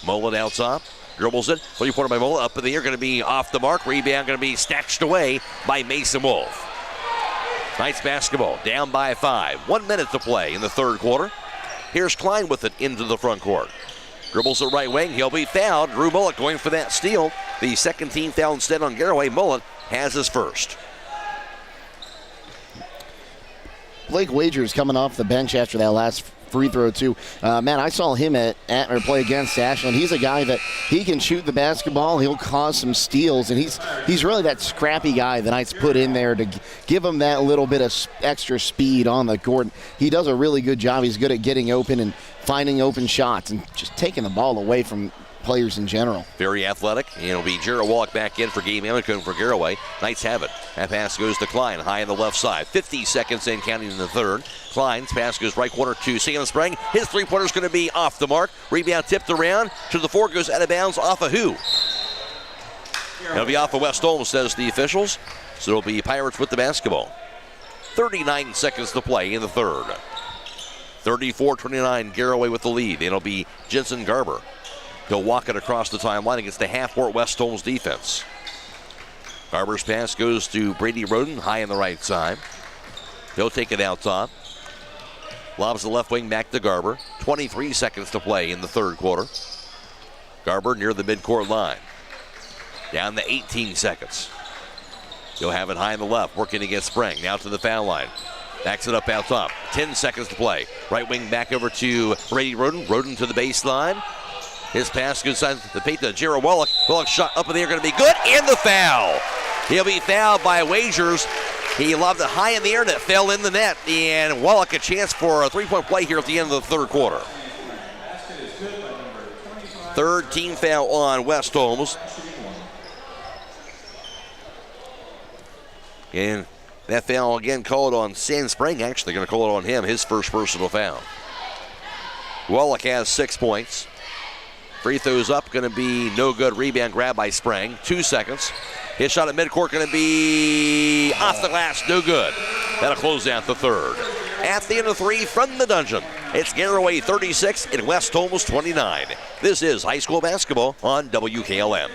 Mullet out top, dribbles it. 3-pointer by Mullet, up in the air, going to be off the mark. Rebound going to be snatched away by Mason Wolf. Knights basketball down by 5. 1 minute to play in the third quarter. Here's Klein with it into the front court. Dribbles the right wing, he'll be fouled. Drew Mullet going for that steal. The second team foul instead on Garaway. Mullet has his first. Blake Wagers coming off the bench after that last free throw too. Man, I saw him play against Ashland. He's a guy that he can shoot the basketball. He'll cause some steals, and he's really that scrappy guy the Knights put in there to give him that little bit of extra speed on the court. He does a really good job. He's good at getting open and finding open shots and just taking the ball away from players in general. Very athletic. And it'll be Jared Wallach back in for Gabe Amicone for Garaway. Knights have it. That pass goes to Klein, high on the left side. 50 seconds in, counting in the third. Klein's pass goes right corner to Sam Sprang. His three-pointer's going to be off the mark. Rebound tipped around to the floor, goes out of bounds off of who? It'll be off of West Holmes, says the officials. So it'll be Pirates with the basketball. 39 seconds to play in the third. 34-29, Garaway with the lead. It'll be Jensen Garber. He'll walk it across the timeline against the half-court West Holmes defense. Garber's pass goes to Brady Roden, high on the right side. He'll take it out top. Lobs the left wing back to Garber. 23 seconds to play in the third quarter. Garber near the midcourt line. Down to 18 seconds. He'll have it high on the left, working against Sprang. Now to the foul line. Backs it up out top. 10 seconds to play. Right wing back over to Brady Roden. Roden to the baseline. His pass goes inside the paint to Jared Wallach. Wallach's shot up in the air, going to be good, and the foul. He'll be fouled by Wagers. He lobbed it high in the air, and it fell in the net. And Wallach a chance for a three-point play here at the end of the third quarter. Third team foul on West Holmes. And that foul again called on Sam Sprang. Actually, going to call it on him, his first personal foul. Wallach has 6 points. Free throw's up, going to be no good. Rebound grab by Sprang. 2 seconds. His shot at midcourt going to be off the glass, no good. That'll close out the third. At the end of 3 from the dungeon, it's Garaway 36 and West Holmes 29. This is high school basketball on WKLM.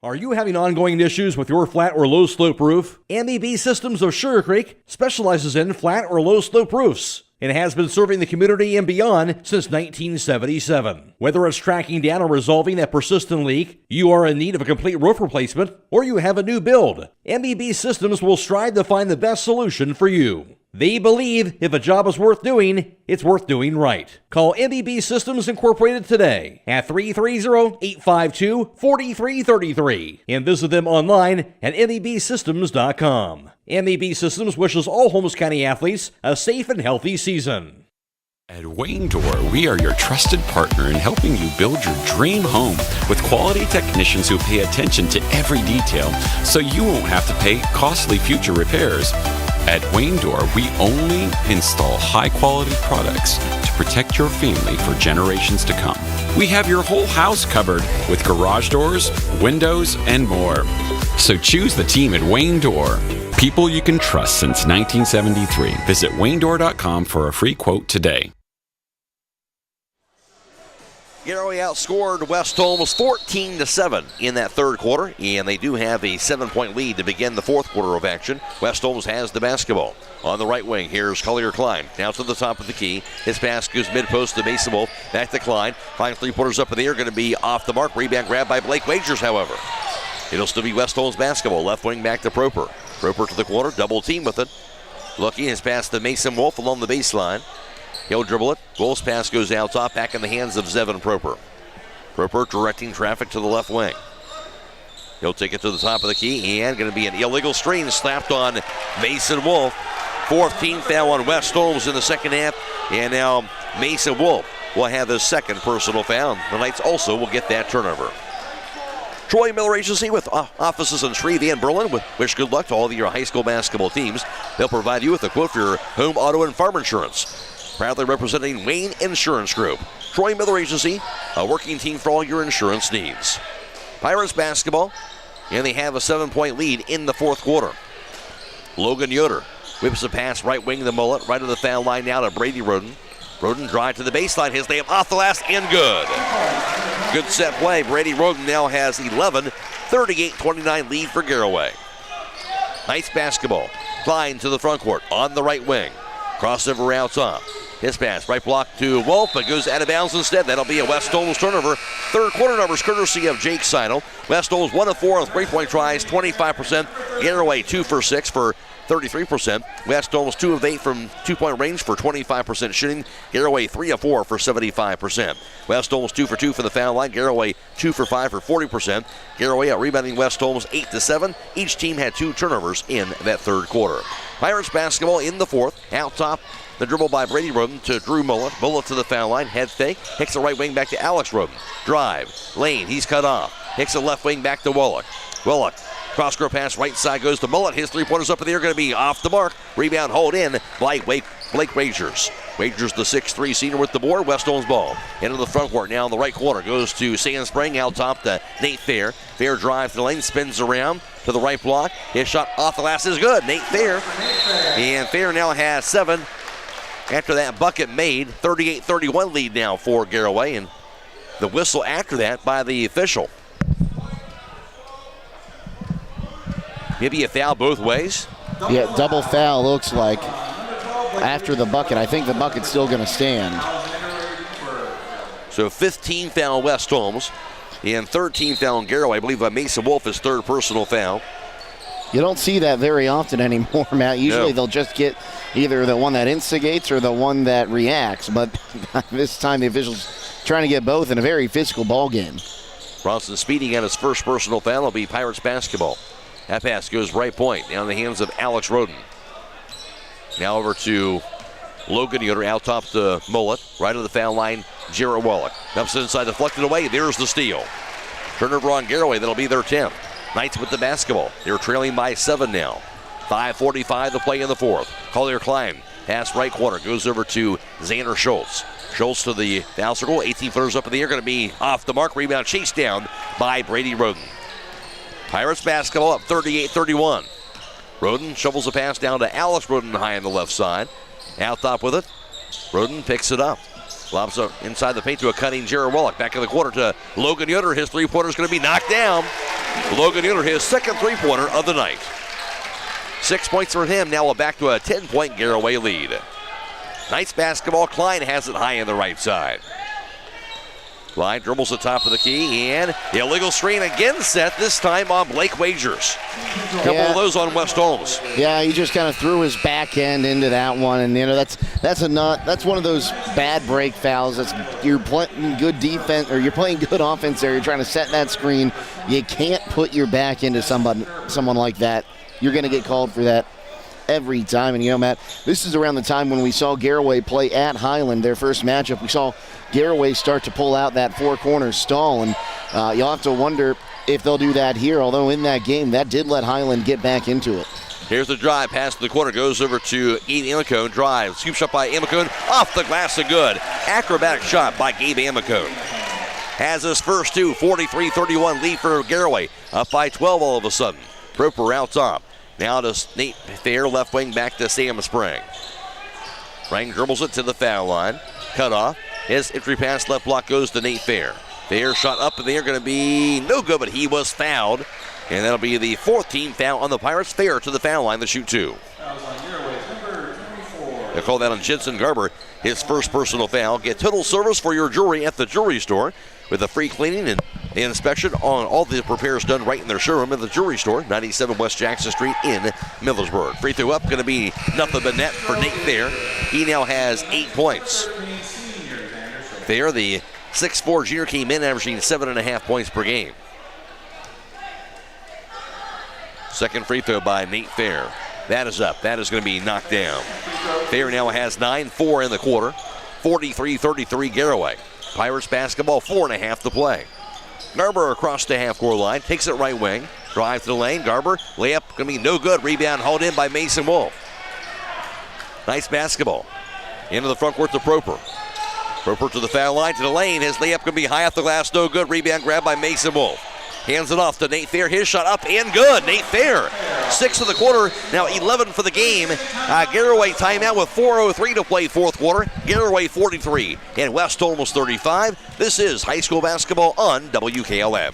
Are you having ongoing issues with your flat or low slope roof? MEB Systems of Sugar Creek specializes in flat or low slope roofs and has been serving the community and beyond since 1977. Whether it's tracking down or resolving a persistent leak, you are in need of a complete roof replacement, or you have a new build, MEB Systems will strive to find the best solution for you. They believe if a job is worth doing, it's worth doing right. Call MEB Systems Incorporated today at 330-852-4333 and visit them online at mebsystems.com. MEB Systems wishes all Holmes County athletes a safe and healthy season. At Wayne Door, we are your trusted partner in helping you build your dream home with quality technicians who pay attention to every detail so you won't have to pay costly future repairs. At Wayne Door, we only install high-quality products to protect your family for generations to come. We have your whole house covered with garage doors, windows, and more. So choose the team at Wayne Door. People you can trust since 1973. Visit waynedoor.com for a free quote today. Garaway outscored West Holmes 14-7 in that third quarter, and they do have a 7-point lead to begin the fourth quarter of action. West Holmes has the basketball. On the right wing, here's Collier Klein. Now to the top of the key. His pass goes mid-post to Mason Wolf. Back to Klein. Klein three-pointers up in the air, going to be off the mark. Rebound grab by Blake Wagers, however. It'll still be West Holmes basketball. Left wing back to Proper. Proper to the corner, double team with it. Looking, his pass to Mason Wolf along the baseline. He'll dribble it. Wolf's pass goes out top, back in the hands of Zevin Proper. Proper directing traffic to the left wing. He'll take it to the top of the key, and going to be an illegal screen slapped on Mason Wolf. Fourth team foul on West Holmes in the second half, and now Mason Wolf will have his second personal foul. The Knights also will get that turnover. Troy Miller Agency with offices in Shreve and Berlin. Wish good luck to all of your high school basketball teams. They'll provide you with a quote for your home, auto, and farm insurance. Proudly representing Wayne Insurance Group. Troy Miller Agency, a working team for all your insurance needs. Pirates basketball, and they have a 7-point lead in the fourth quarter. Logan Yoder whips a pass right wing the mullet, right of the foul line now to Brady Roden. Roden drive to the baseline, his layup off the last and good. Good set play. Brady Roden now has 11, 38-29 lead for Garaway. Knights basketball. Klein to the front court on the right wing. Crossover out top. His pass, right block to Wolf, but goes out of bounds instead. That'll be a West Holmes turnover. Third quarter numbers courtesy of Jake Sidle. West Holmes 1 of 4 on three-point tries, 25%. Garaway 2 for 6 for 33%. West Holmes 2 of 8 from two-point range for 25% shooting. Garaway 3 of 4 for 75%. West Holmes 2 for 2 from the foul line. Garaway 2 for 5 for 40%. Garaway out rebounding West Holmes 8-7. Each team had 2 turnovers in that third quarter. Pirates basketball in the fourth. Out top, the dribble by Brady Roden to Drew Mullet. Mullet to the foul line. Head fake. Hicks the right wing back to Alex Roden. Drive. Lane. He's cut off. Hicks the left wing back to Wallach. Wallach. Cross-court pass right side goes to Mullet. His three-pointers up in the air going to be off the mark. Rebound hold in by Blake Wagers. Wagers the 6'3 senior with the board. West Holmes ball. Into the front court now in the right corner. Goes to Sandspring out top to Nate Fair. Fair drive to the lane. Spins around to the right block. His shot off the glass is good. Nate Fair. And Fair now has 7. After that bucket made, 38-31 lead now for Garaway. And the whistle after that by the official. Maybe a foul both ways. Yeah, double foul looks like after the bucket. I think the bucket's still going to stand. So 15 foul West Holmes and 13 foul on Garaway. I believe Mason Wolf is third personal foul. You don't see that very often anymore, Matt. Usually they'll just get either the one that instigates or the one that reacts. But this time the officials trying to get both in a very physical ball game. Bronson speeding at his first personal foul. It'll be Pirates basketball. That pass goes right point down the hands of Alex Roden. Now over to Logan Yoder out top to Mullet. Right of the foul line, Jarrett Wallach. Dumps it inside, deflected away. There's the steal. Turnover on Garaway. That'll be their 10th. Knights with the basketball. They're trailing by 7 now. 5:45 to play in the fourth. Collier Klein Pass right corner. Goes over to Xander Schultz. Schultz to the foul circle. 18-footers up in the air. Going to be off the mark. Rebound chased down by Brady Roden. Pirates basketball up 38-31. Roden shovels a pass down to Alex Roden high on the left side. Out top with it. Roden picks it up. Lobs up inside the paint to a cutting Jared Wallach. Back in the quarter to Logan Yoder. His three-pointer is going to be knocked down. Logan Yoder, his second three-pointer of the night. 6 points for him. Now we're back to a 10-point Garaway lead. Knights basketball. Klein has it high on the right side. Klein dribbles the top of the key, and the illegal screen again set, this time on Blake Wagers. A couple of those on West Holmes. Yeah, he just kind of threw his back end into that one, and that's one of those bad break fouls. You're playing good defense, or you're playing good offense there. You're trying to set that screen. You can't put your back into someone like that. You're going to get called for that every time. And Matt, this is around the time when we saw Garaway play at Highland, their first matchup. We saw Garaway start to pull out that four-corner stall, and you'll have to wonder if they'll do that here, although in that game, that did let Highland get back into it. Here's the drive, pass to the corner, goes over to Gabe Amicone, drive, scoop shot by Amicone, off the glass and good. Acrobatic shot by Gabe Amicone. Has his first two, 43-31 lead for Garaway, up by 12 all of a sudden. Proper out top. Now to Nate Fair, left wing, back to Sam Spring. Spring dribbles it to the foul line, cut off. His entry pass left block goes to Nate Fair. Fair shot up in the air, going to be no good, but he was fouled. And that'll be the fourth team foul on the Pirates. Fair to the foul line to shoot two. They call that on Jensen Garber, his first personal foul. Get total service for your jewelry at the jewelry store with a free cleaning and inspection on all the repairs done right in their showroom at the jewelry store, 97 West Jackson Street in Millersburg. Free throw up, going to be nothing but net for Nate Fair. He now has 8 points. Fair, the 6'4 junior, came in averaging 7.5 points per game. Second free throw by Nate Fair. That is up. That is going to be knocked down. Fair now has 9-4 in the quarter. 43-33 Garaway. Pirates basketball, 4.5 to play. Garber across the half-court line. Takes it right wing. Drive to the lane. Garber, layup, going to be no good. Rebound hauled in by Mason Wolf. Nice basketball. Into the front court to Proper. Proper to the foul line, to the lane. His layup going to be high off the glass. No good. Rebound grab by Mason Wolf. Hands it off to Nate Fair. His shot up and good. Nate Fair, 6 of the quarter, now 11 for the game. Garaway timeout with 4:03 to play fourth quarter. Garaway 43 and West Holmes 35. This is high school basketball on WKLM.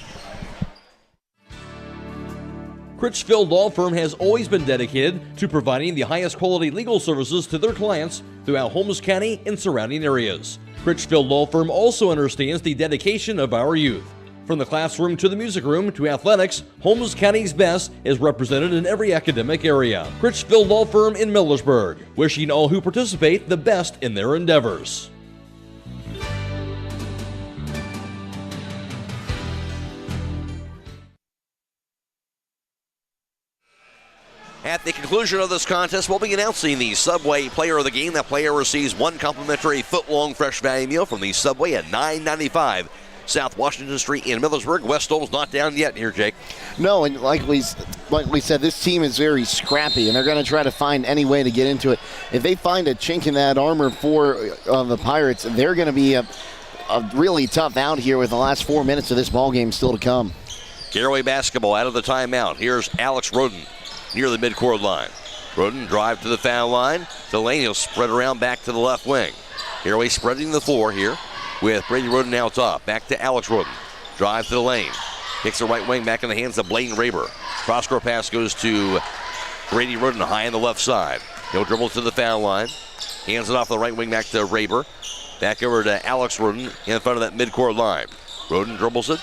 Critchfield Law Firm has always been dedicated to providing the highest quality legal services to their clients throughout Holmes County and surrounding areas. Critchfield Law Firm also understands the dedication of our youth. From the classroom to the music room to athletics, Holmes County's best is represented in every academic area. Critchfield Law Firm in Millersburg, wishing all who participate the best in their endeavors. At the conclusion of this contest, we'll be announcing the Subway Player of the Game. That player receives one complimentary foot-long fresh value meal from the Subway at $9.95. South Washington Street in Millersburg. West Holmes not down yet here, Jake. No, and like we said, this team is very scrappy, and they're going to try to find any way to get into it. If they find a chink in that armor for the Pirates, they're going to be a really tough out here with the last 4 minutes of this ball game still to come. Garaway basketball out of the timeout. Here's Alex Roden near the midcourt line. Roden drive to the foul line. The lane, he'll spread around back to the left wing. Garaway spreading the floor here with Brady Roden now top. Back to Alex Roden. Drive to the lane. Kicks the right wing back in the hands of Blaine Raber. Cross-court pass goes to Brady Roden high on the left side. He'll dribble to the foul line. Hands it off the right wing back to Raber. Back over to Alex Roden in front of that midcourt line. Roden dribbles it.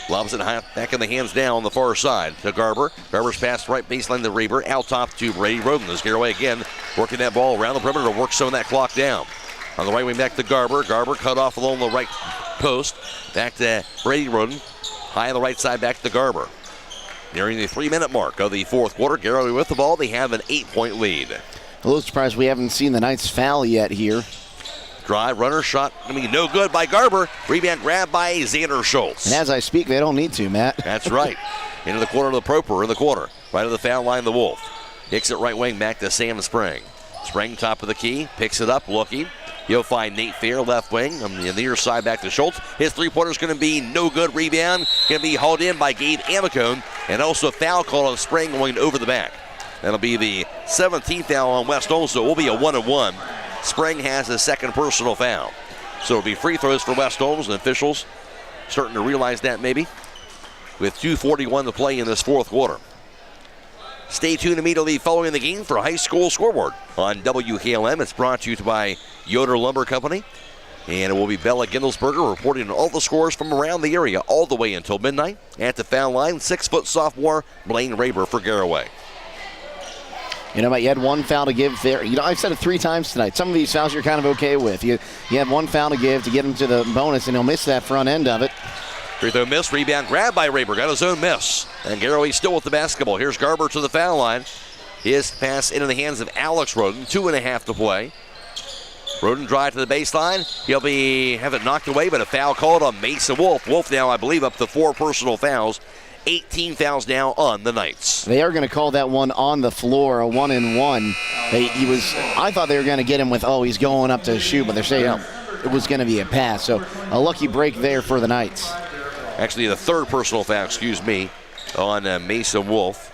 Lobs it high, back in the hands down on the far side to Garber. Garber's pass right baseline to Raber. Out top to Brady Roden. As Garaway again working that ball around the perimeter to work some of that clock down. On the right wing back to Garber. Garber cut off along the right post. Back to Brady Roden. High on the right side back to Garber. Nearing the 3-minute mark of the fourth quarter. Garaway with the ball. They have an 8-point lead. A little surprised we haven't seen the Knights foul yet here. Drive, runner, shot, no good by Garber. Rebound grab by Xander Schultz. And as I speak, they don't need to, Matt. That's right. Into the corner of the Proper in the corner. Right of the foul line, the Wolf. Kicks it right wing back to Sam Spring. Spring top of the key, picks it up, looking. He'll find Nate Fair, left wing, on the near side back to Schultz. His three-pointer's going to be no good. Rebound going to be hauled in by Gabe Amicone, and also a foul call on Spring going over the back. That'll be the 17th foul on West Holmes, so it will be a 1-1. Spring has his second personal foul. So it'll be free throws for West Holmes, and officials starting to realize that maybe, with 2:41 to play in this fourth quarter. Stay tuned immediately following the game for High School Scoreboard on WKLM. It's brought to you by Yoder Lumber Company. And it will be Bella Gindelsberger reporting on all the scores from around the area all the way until midnight. At the foul line, 6-foot sophomore Blaine Raber for Garaway. You know, Matt, you had one foul to give there. You know, I've said it 3 times tonight. Some of these fouls you're kind of okay with. You have one foul to give to get him to the bonus, and he'll miss that front end of it. Free throw miss, rebound grab by Raber, got his own miss. And Garaway still with the basketball. Here's Garber to the foul line. His pass into the hands of Alex Roden, 2.5 to play. Roden drive to the baseline. He'll have it knocked away, but a foul called on Mason Wolf. Wolf now, I believe, up to 4 personal fouls. 18 fouls now on the Knights. They are going to call that one on the floor, a 1-and-1. I thought they were going to get him with, he's going up to shoot, but they're saying it was going to be a pass. So a lucky break there for the Knights. Actually, the third personal foul, on Mason Wolf.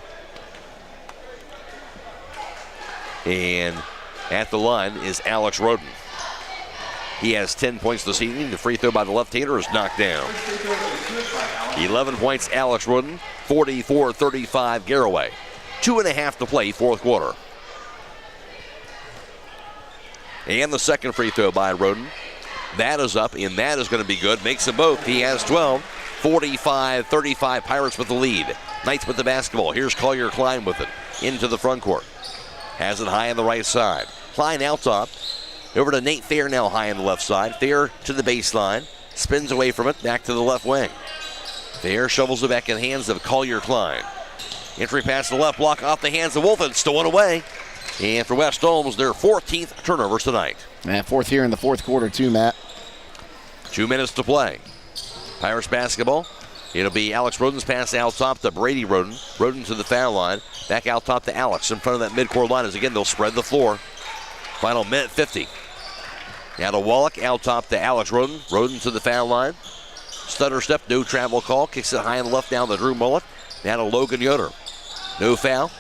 And at the line is Alex Roden. He has 10 points this evening. The free throw by the left-hander is knocked down. 11 points, Alex Roden. 44-35, Garaway. 2.5 to play, fourth quarter. And the second free throw by Roden. That is up, and that is going to be good. Makes them both. He has 12. 45-35, Pirates with the lead. Knights with the basketball. Here's Collier Klein with it. Into the front court. Has it high on the right side. Klein out top. Over to Nate Fair now high on the left side. Fair to the baseline. Spins away from it. Back to the left wing. Fair shovels it back in the hands of Collier Klein. Entry pass to the left block off the hands of Wolf and stolen away. And for West Holmes, their 14th turnovers tonight. And fourth here in the fourth quarter too, Matt. 2 minutes to play. Pirates basketball. It'll be Alex Roden's pass out top to Brady Roden. Roden to the foul line. Back out top to Alex in front of that midcourt line as again they'll spread the floor. Final minute 50. Now to Wallach out top to Alex Roden. Roden to the foul line. Stutter step, no travel call. Kicks it high on the left down to Drew Mullet. Now to Logan Yoder. No foul.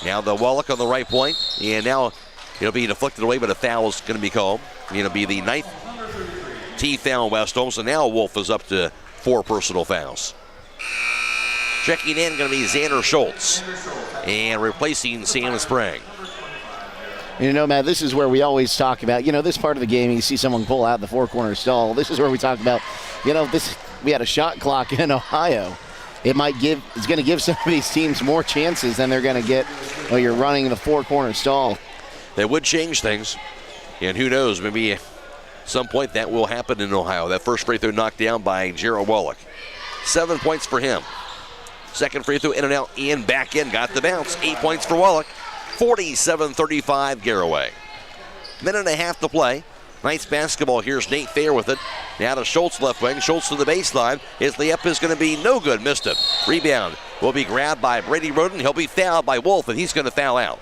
Now the Wallach on the right point. And now it'll be deflected away, but a foul is going to be called. It'll be the 9th T foul West Holmes. So now Wolf is up to 4 personal fouls. Checking in going to be Xander Schultz. And replacing Sam Spring. You know, Matt, this is where we always talk about, this part of the game, you see someone pull out the four-corner stall. This is where we talk about, we had a shot clock in Ohio. It's going to give some of these teams more chances than they're going to get while you're running the four-corner stall. That would change things. And who knows, maybe at some point that will happen in Ohio. That first free throw knocked down by Jarrett Wallach. 7 points for him. Second free throw in and out and back in. Got the bounce. 8 points for Wallach. 47-35 Garaway. Minute and a half to play. Knights basketball. Here's Nate Fair with it. Now to Schultz left wing. Schultz to the baseline. His layup is going to be no good. Missed it. Rebound will be grabbed by Brady Roden. He'll be fouled by Wolf, and he's going to foul out.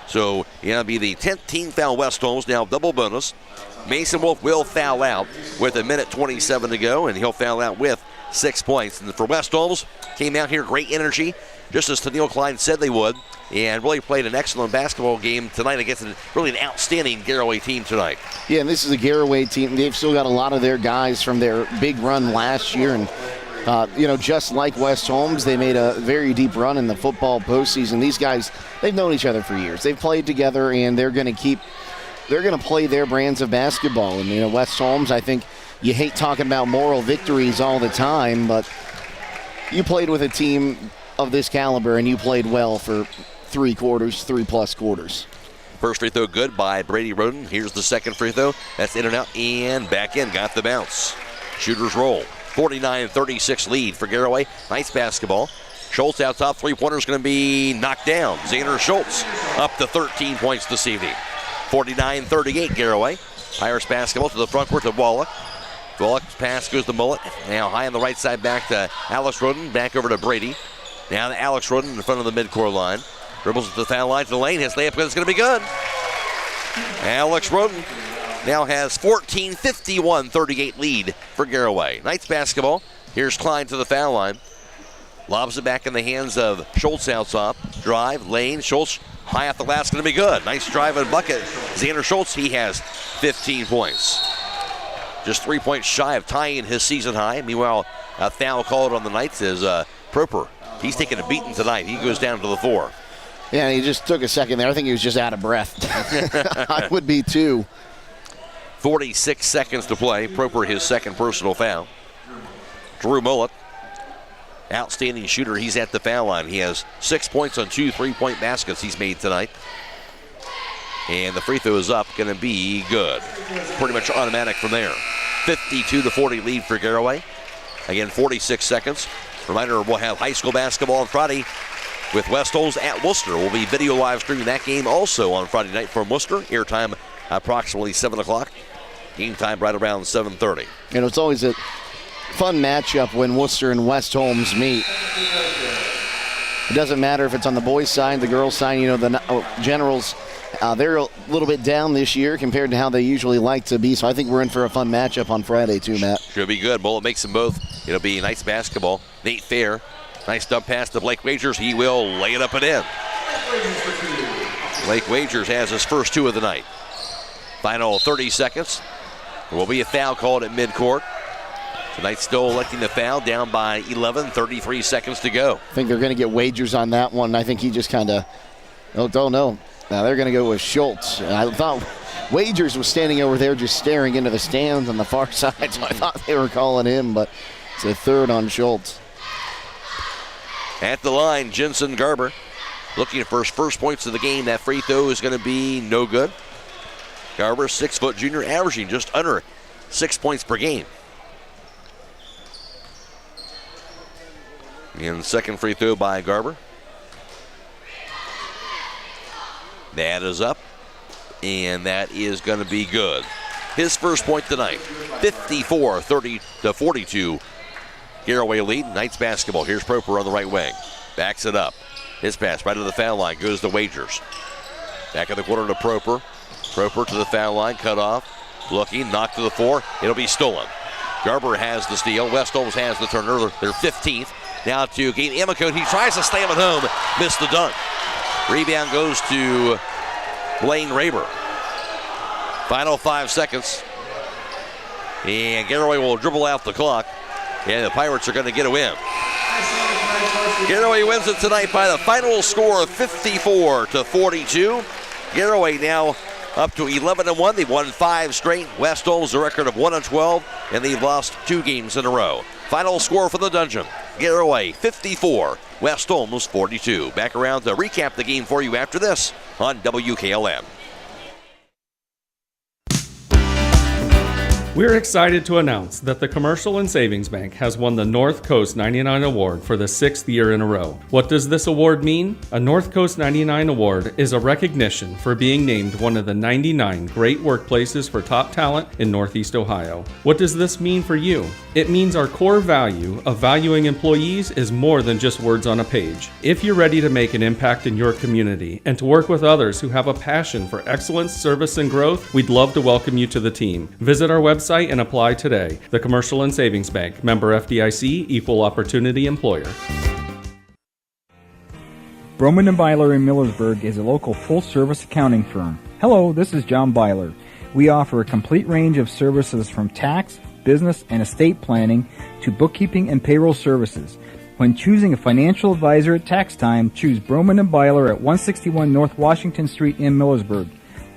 So it'll be the 10th team foul West Holmes. Now double bonus. Mason Wolf will foul out with a minute 27 to go, and he'll foul out with 6 points. And for West Holmes, came out here, great energy, just as Tennille Klein said they would, and really played an excellent basketball game tonight against really an outstanding Garaway team tonight. Yeah, and this is a Garaway team. They've still got a lot of their guys from their big run last year, and just like West Holmes, they made a very deep run in the football postseason. These guys, they've known each other for years. They've played together, and they're going to play their brands of basketball. And, West Holmes, I think you hate talking about moral victories all the time, but you played with a team of this caliber, and you played well for 3 quarters, 3+ quarters. First free throw good by Brady Roden. Here's the second free throw. That's in and out and back in. Got the bounce. Shooters roll. 49-36 lead for Garaway. Nice basketball. Schultz out top. Three-pointer is going to be knocked down. Xander Schultz up to 13 points this evening. 49-38 Garaway. Pirates basketball to the front court to Wallach. Wallach's pass goes to Mullet. Now high on the right side back to Alex Roden. Back over to Brady. Now to Alex Roden in front of the midcourt line. Dribbles to the foul line to the lane. His layup is going to be good. Alex Roden now has 14, 51-38 lead for Garaway. Knights basketball. Here's Klein to the foul line. Lobs it back in the hands of Schultz out top. Drive, lane, Schultz high off the glass, going to be good. Nice drive and bucket. Xander Schultz, he has 15 points. Just 3 points shy of tying his season high. Meanwhile, a foul called on the Knights is Proper. He's taking a beating tonight. He goes down to the floor. Yeah, he just took a second there. I think he was just out of breath. I would be too. 46 seconds to play. Proper his second personal foul. Drew Mullet, outstanding shooter. He's at the foul line. He has 6 points on 2 3-point baskets he's made tonight. And the free throw is up, going to be good. Pretty much automatic from there. 52-40 lead for Garaway. Again, 46 seconds. Reminder, we'll have high school basketball on Friday with West Holmes at Worcester. We'll be video live streaming that game also on Friday night from Worcester. Airtime approximately 7 o'clock. Game time right around 7:30. And it's always a fun matchup when Worcester and West Holmes meet. It doesn't matter if it's on the boys' side, the girls' side. You know, the Generals, they're a little bit down this year compared to how they usually like to be. So I think we're in for a fun matchup on Friday too, Matt. Should be good. Mullet makes them both. It'll be nice basketball. Nate Fair, nice dump pass to Blake Wagers. He will lay it up and in. Blake Wagers has his first 2 of the night. Final 30 seconds. There will be a foul called at midcourt. Tonight still electing the foul, down by 11, 33 seconds to go. I think they're going to get Wagers on that one. I think he just kind of, don't know. Now they're going to go with Schultz. I thought Wagers was standing over there just staring into the stands on the far side, so I thought they were calling him, but it's a third on Schultz. At the line, Jensen Garber looking for his first points of the game. That free throw is going to be no good. Garber, 6-foot junior, averaging just under 6 points per game. And second free throw by Garber. That is up, and that is going to be good. His first point tonight, 54-42. Garaway lead, Knights basketball. Here's Proper on the right wing. Backs it up. His pass right to the foul line goes to Wagers. Back in the corner to Proper. Proper to the foul line, cut off. Looking, knocked to the floor. It'll be stolen. Garber has the steal. West Holmes has the turnover. They're 15th. Now to Gabe Amicote. He tries to slam it home. Missed the dunk. Rebound goes to Blaine Raber. Final 5 seconds. And Garaway will dribble out the clock. And the Pirates are going to get a win. Garaway wins it tonight by the final score of 54-42. Garaway now up to 11-1. They've won 5 straight. West Holmes a record of 1-12, and they've lost 2 games in a row. Final score for the Dungeon: Garaway 54, West Holmes 42. Back around to recap the game for you after this on WKLM. We're excited to announce that the Commercial and Savings Bank has won the North Coast 99 Award for the 6th year in a row. What does this award mean? A North Coast 99 Award is a recognition for being named one of the 99 great workplaces for top talent in Northeast Ohio. What does this mean for you? It means our core value of valuing employees is more than just words on a page. If you're ready to make an impact in your community and to work with others who have a passion for excellence, service, and growth, we'd love to welcome you to the team. Visit our website and apply today. The Commercial and Savings Bank, member FDIC, equal opportunity employer. Broman & Byler in Millersburg is a local full-service accounting firm. Hello, this is John Byler. We offer a complete range of services from tax, business, and estate planning to bookkeeping and payroll services. When choosing a financial advisor at tax time, choose Broman & Byler at 161 North Washington Street in Millersburg.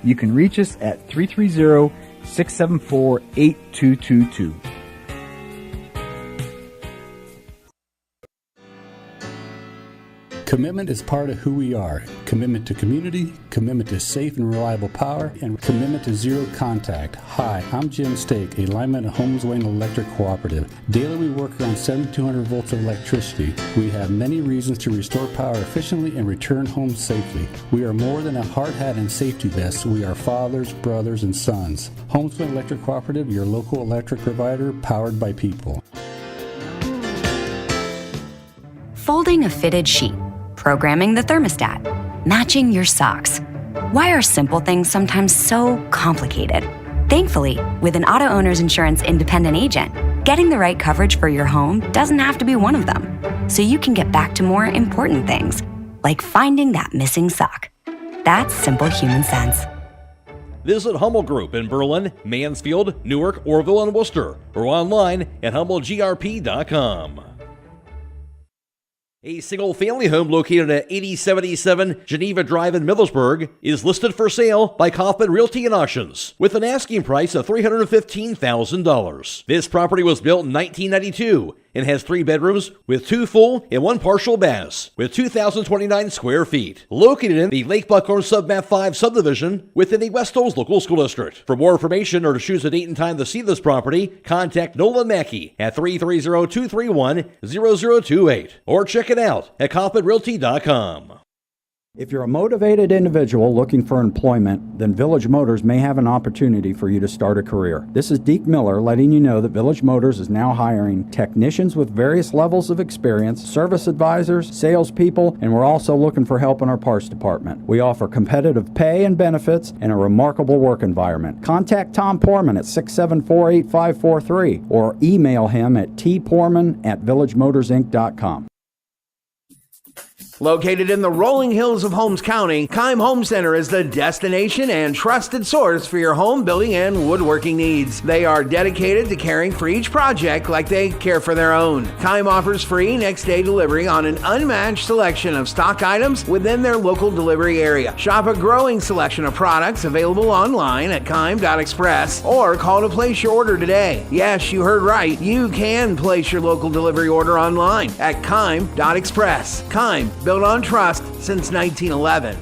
You can reach us at 330-674-8222. Commitment is part of who we are. Commitment to community, commitment to safe and reliable power, and commitment to zero contact. Hi, I'm Jim Stake, a lineman at Holmes Wayne Electric Cooperative. Daily we work around 7,200 volts of electricity. We have many reasons to restore power efficiently and return home safely. We are more than a hard hat and safety vest. We are fathers, brothers, and sons. Holmes Wayne Electric Cooperative, your local electric provider, powered by people. Folding a fitted sheet, programming the thermostat, matching your socks. Why are simple things sometimes so complicated? Thankfully, with an auto owner's insurance independent agent, getting the right coverage for your home doesn't have to be one of them. So you can get back to more important things, like finding that missing sock. That's simple human sense. Visit Hummel Group in Berlin, Mansfield, Newark, Orville, and Worcester, or online at HummelGRP.com. A single-family home located at 8077 Geneva Drive in Millersburg is listed for sale by Kaufman Realty and Auctions with an asking price of $315,000. This property was built in 1992 and has 3 bedrooms with 2 full and 1 partial baths with 2,029 square feet. Located in the Lake Buckhorn Submap 5 subdivision within the West Holmes Local School District. For more information or to choose a date and time to see this property, contact Nolan Mackey at 330-231-0028 or check it out at KaufmanRealty.com. If you're a motivated individual looking for employment, then Village Motors may have an opportunity for you to start a career. This is Deke Miller letting you know that Village Motors is now hiring technicians with various levels of experience, service advisors, salespeople, and we're also looking for help in our parts department. We offer competitive pay and benefits and a remarkable work environment. Contact Tom Porman at 674-8543 or email him at tporman@villagemotorsinc.com. Located in the rolling hills of Holmes County, Keim Home Center is the destination and trusted source for your home building and woodworking needs. They are dedicated to caring for each project like they care for their own. Keim offers free next-day delivery on an unmatched selection of stock items within their local delivery area. Shop a growing selection of products available online at Keim.express or call to place your order today. Yes, you heard right. You can place your local delivery order online at Keim.express. Keim, built on trust since 1911.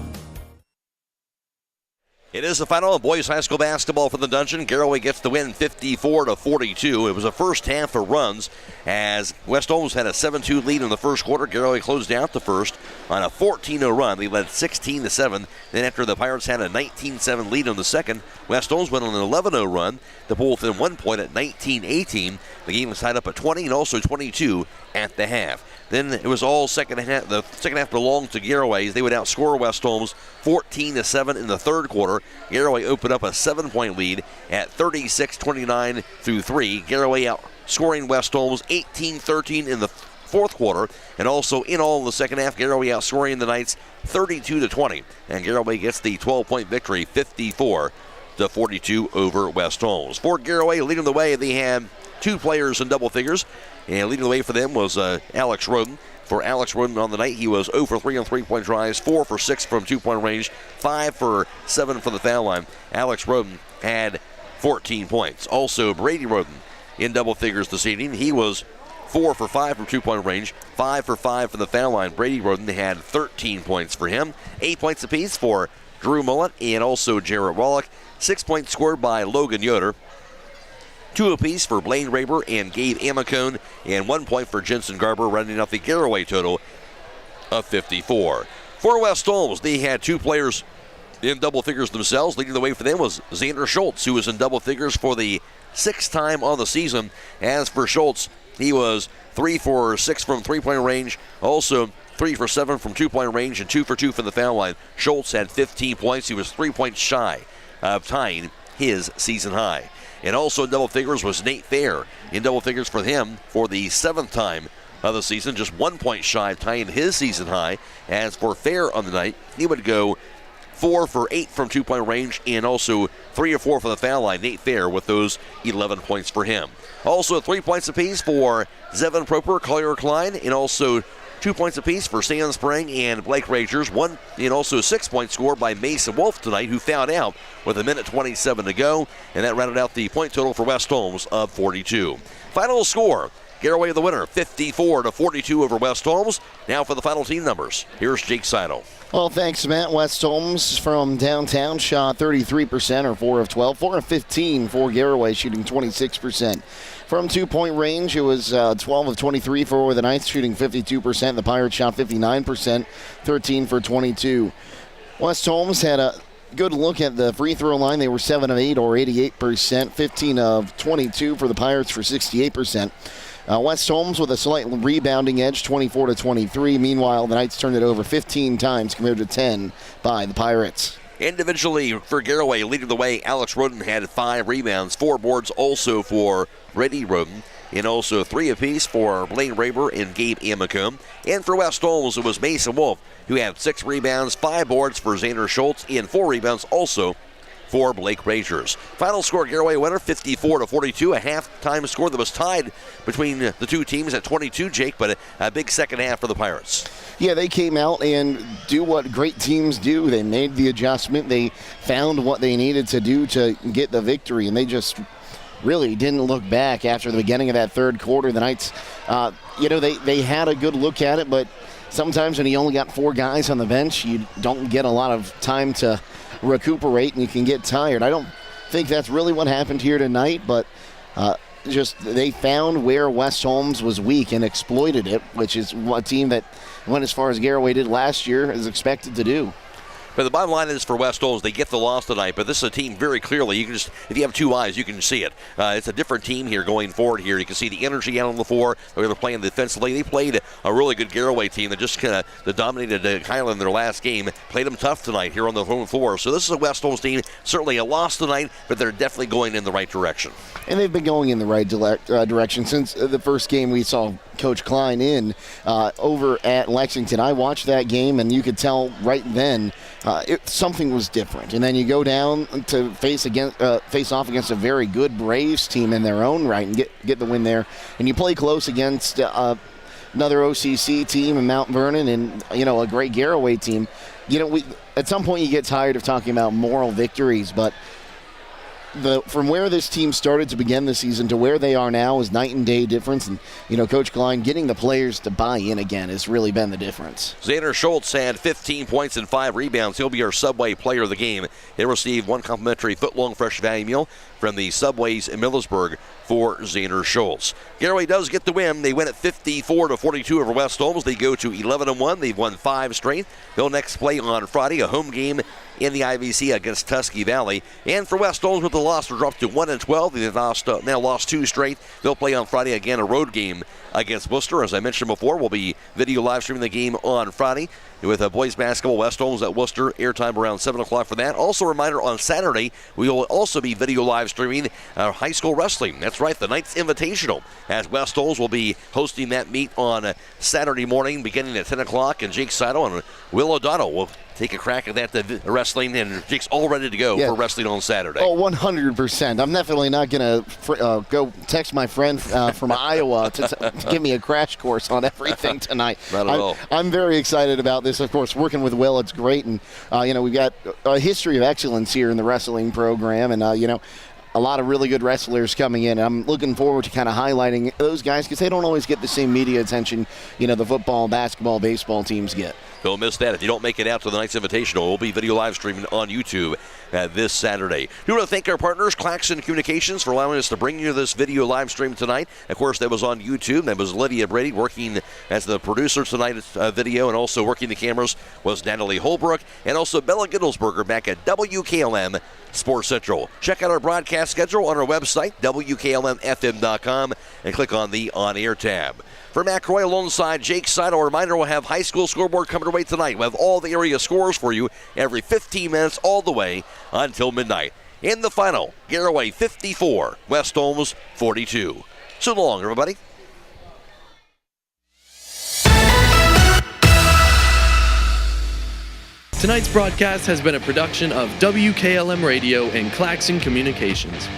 It is the final of boys high school basketball for the Dungeon. Garaway gets the win 54-42. It was a first half of runs as West Holmes had a 7-2 lead in the first quarter. Garaway closed out the first on a 14-0 run. They led 16-7. Then after the Pirates had a 19-7 lead in the second, West Holmes went on an 11-0 run to pull within 1 point at 19-18. The game was tied up at 20 and also 22 at the half. Then it was all second half. The second half belonged to Garaway. They would outscore West Holmes 14-7 in the third quarter. Garaway opened up a 7-point lead at 36-29 through 3. Garaway outscoring West Holmes 18-13 in the fourth quarter, and also in all in the second half, Garaway outscoring the Knights 32-20. And Garaway gets the 12-point victory 54-42 over West Holmes. For Garaway, leading the way, they had 2 players in double figures. And leading the way for them was Alex Roden. For Alex Roden on the night, he was 0 for 3 on three-point tries, 4 for 6 from two-point range, 5 for 7 from the foul line. Alex Roden had 14 points. Also, Brady Roden in double figures this evening. He was 4 for 5 from two-point range, 5 for 5 from the foul line. Brady Roden had 13 points for him. 8 points apiece for Drew Mullet and also Jarrett Wallach. 6 points scored by Logan Yoder. 2 apiece for Blaine Raber and Gabe Amicone, and 1 point for Jensen Garber, rounding out the Garaway total of 54. For West Holmes, they had 2 players in double figures themselves. Leading the way for them was Xander Schultz, who was in double figures for the 6th time on the season. As for Schultz, he was 3 for 6 from three-point range, also 3 for 7 from two-point range, and 2 for 2 from the foul line. Schultz had 15 points. He was 3 points shy of tying his season high. And also in double figures was Nate Fair. In double figures for him for the 7th time of the season, just 1 point shy of tying his season high. As for Fair on the night, he would go 4 for 8 from two-point range and also 3 or 4 from the foul line. Nate Fair with those 11 points for him. Also 3 points apiece for Zevin Proper, Collier Klein, and also 2 points apiece for Stan Sprang and Blake Ragers. 1 and also 6 points scored by Mason Wolf tonight, who fouled out with 1:27 to go. And that rounded out the point total for West Holmes of 42. Final score, Garaway the winner, 54-42 over West Holmes. Now for the final team numbers, here's Jake Sidle. Well, thanks, Matt. West Holmes from downtown shot 33%, or 4 of 12. 4 of 15 for Garaway, shooting 26%. From two-point range, it was 12 of 23 for the Knights, shooting 52%. The Pirates shot 59%, 13 for 22. West Holmes had a good look at the free throw line. They were 7 of 8, or 88%. 15 of 22 for the Pirates for 68%. West Holmes with a slight rebounding edge, 24-23. Meanwhile, the Knights turned it over 15 times compared to 10 by the Pirates. Individually for Garaway, leading the way, Alex Roden had 5 rebounds, 4 boards also for Brady Roden, and also 3 apiece for Blaine Raber and Gabe Amicum. And for West Holmes, it was Mason Wolf, who had 6 rebounds, 5 boards for Xander Schultz, and 4 rebounds also for Blake Ragers. Final score, Garaway winner 54-42, a halftime score that was tied between the two teams at 22, Jake, but a big second half for the Pirates. Yeah, they came out and do what great teams do. They made the adjustment. They found what they needed to do to get the victory, and they just really didn't look back after the beginning of that third quarter. The Knights, they had a good look at it, but sometimes when you only got 4 guys on the bench, you don't get a lot of time to recuperate and you can get tired. I don't think that's really what happened here tonight, but just they found where West Holmes was weak and exploited it, which is a team that went as far as Garaway did last year is expected to do. But the bottom line is for West Holmes, they get the loss tonight. But this is a team very clearly. You can just, if you have 2 eyes, you can see it. It's a different team here going forward here. You can see the energy out on the floor. They're playing defensively. They played a really good Garaway team that just kind of dominated Highland in their last game. Played them tough tonight here on the home floor. So this is a West Holmes team. Certainly a loss tonight, but they're definitely going in the right direction. And they've been going in the right direction since the first game we saw Coach Klein in over at Lexington. I watched that game, and you could tell right then something was different. And then you go down to face off against a very good Braves team in their own right and get the win there. And you play close against another OCC team in Mount Vernon and a great Garaway team. At some point you get tired of talking about moral victories, but from where this team started to begin the season to where they are now is night and day difference. And, Coach Klein getting the players to buy in again has really been the difference. Xander Schultz had 15 points and 5 rebounds. He'll be our Subway player of the game. He'll receive 1 complimentary foot-long fresh value meal from the Subways in Millersburg for Xander Schultz. Garaway does get the win. They win at 54-42 over West Holmes. They go to 11-1. They've won 5 straight. They'll next play on Friday, a home game in the IVC against Tusky Valley. And for West Holmes with the loss, they're dropped to 1-12. They've now lost 2 straight. They'll play on Friday again, a road game against Worcester. As I mentioned before, we'll be video live streaming the game on Friday with boys basketball, West Holmes at Worcester. Airtime around 7 o'clock for that. Also a reminder, on Saturday, we will also be video live streaming high school wrestling. That's right, the Knights Invitational, as West Holmes will be hosting that meet on Saturday morning beginning at 10 o'clock. And Jake Sidle and Will O'Donnell will take a crack at that wrestling, and Jake's all ready to go for wrestling on Saturday. Oh, 100%. I'm definitely not going to go text my friend from Iowa to give me a crash course on everything tonight. Not at all. I'm very excited about this. Of course, working with Will, it's great, and we've got a history of excellence here in the wrestling program, and a lot of really good wrestlers coming in. I'm looking forward to kind of highlighting those guys because they don't always get the same media attention, the football, basketball, baseball teams get. Don't miss that. If you don't make it out to the Knights Invitational, we'll be video live streaming on YouTube this Saturday. We want to thank our partners, Claxon Communications, for allowing us to bring you this video live stream tonight. Of course, that was on YouTube. That was Lydia Brady working as the producer tonight's video, and also working the cameras was Natalie Holbrook, and also Bella Gittelsberger back at WKLM Sports Central. Check out our broadcast schedule on our website, WKLM-FM.com, and click on the On Air tab. For Matt Croy alongside Jake Sidle, a reminder, we'll have high school scoreboard coming our way tonight. We'll have all the area scores for you every 15 minutes all the way until midnight. In the final, Garaway 54, West Holmes 42. So long, everybody. Tonight's broadcast has been a production of WKLM Radio and Claxon Communications.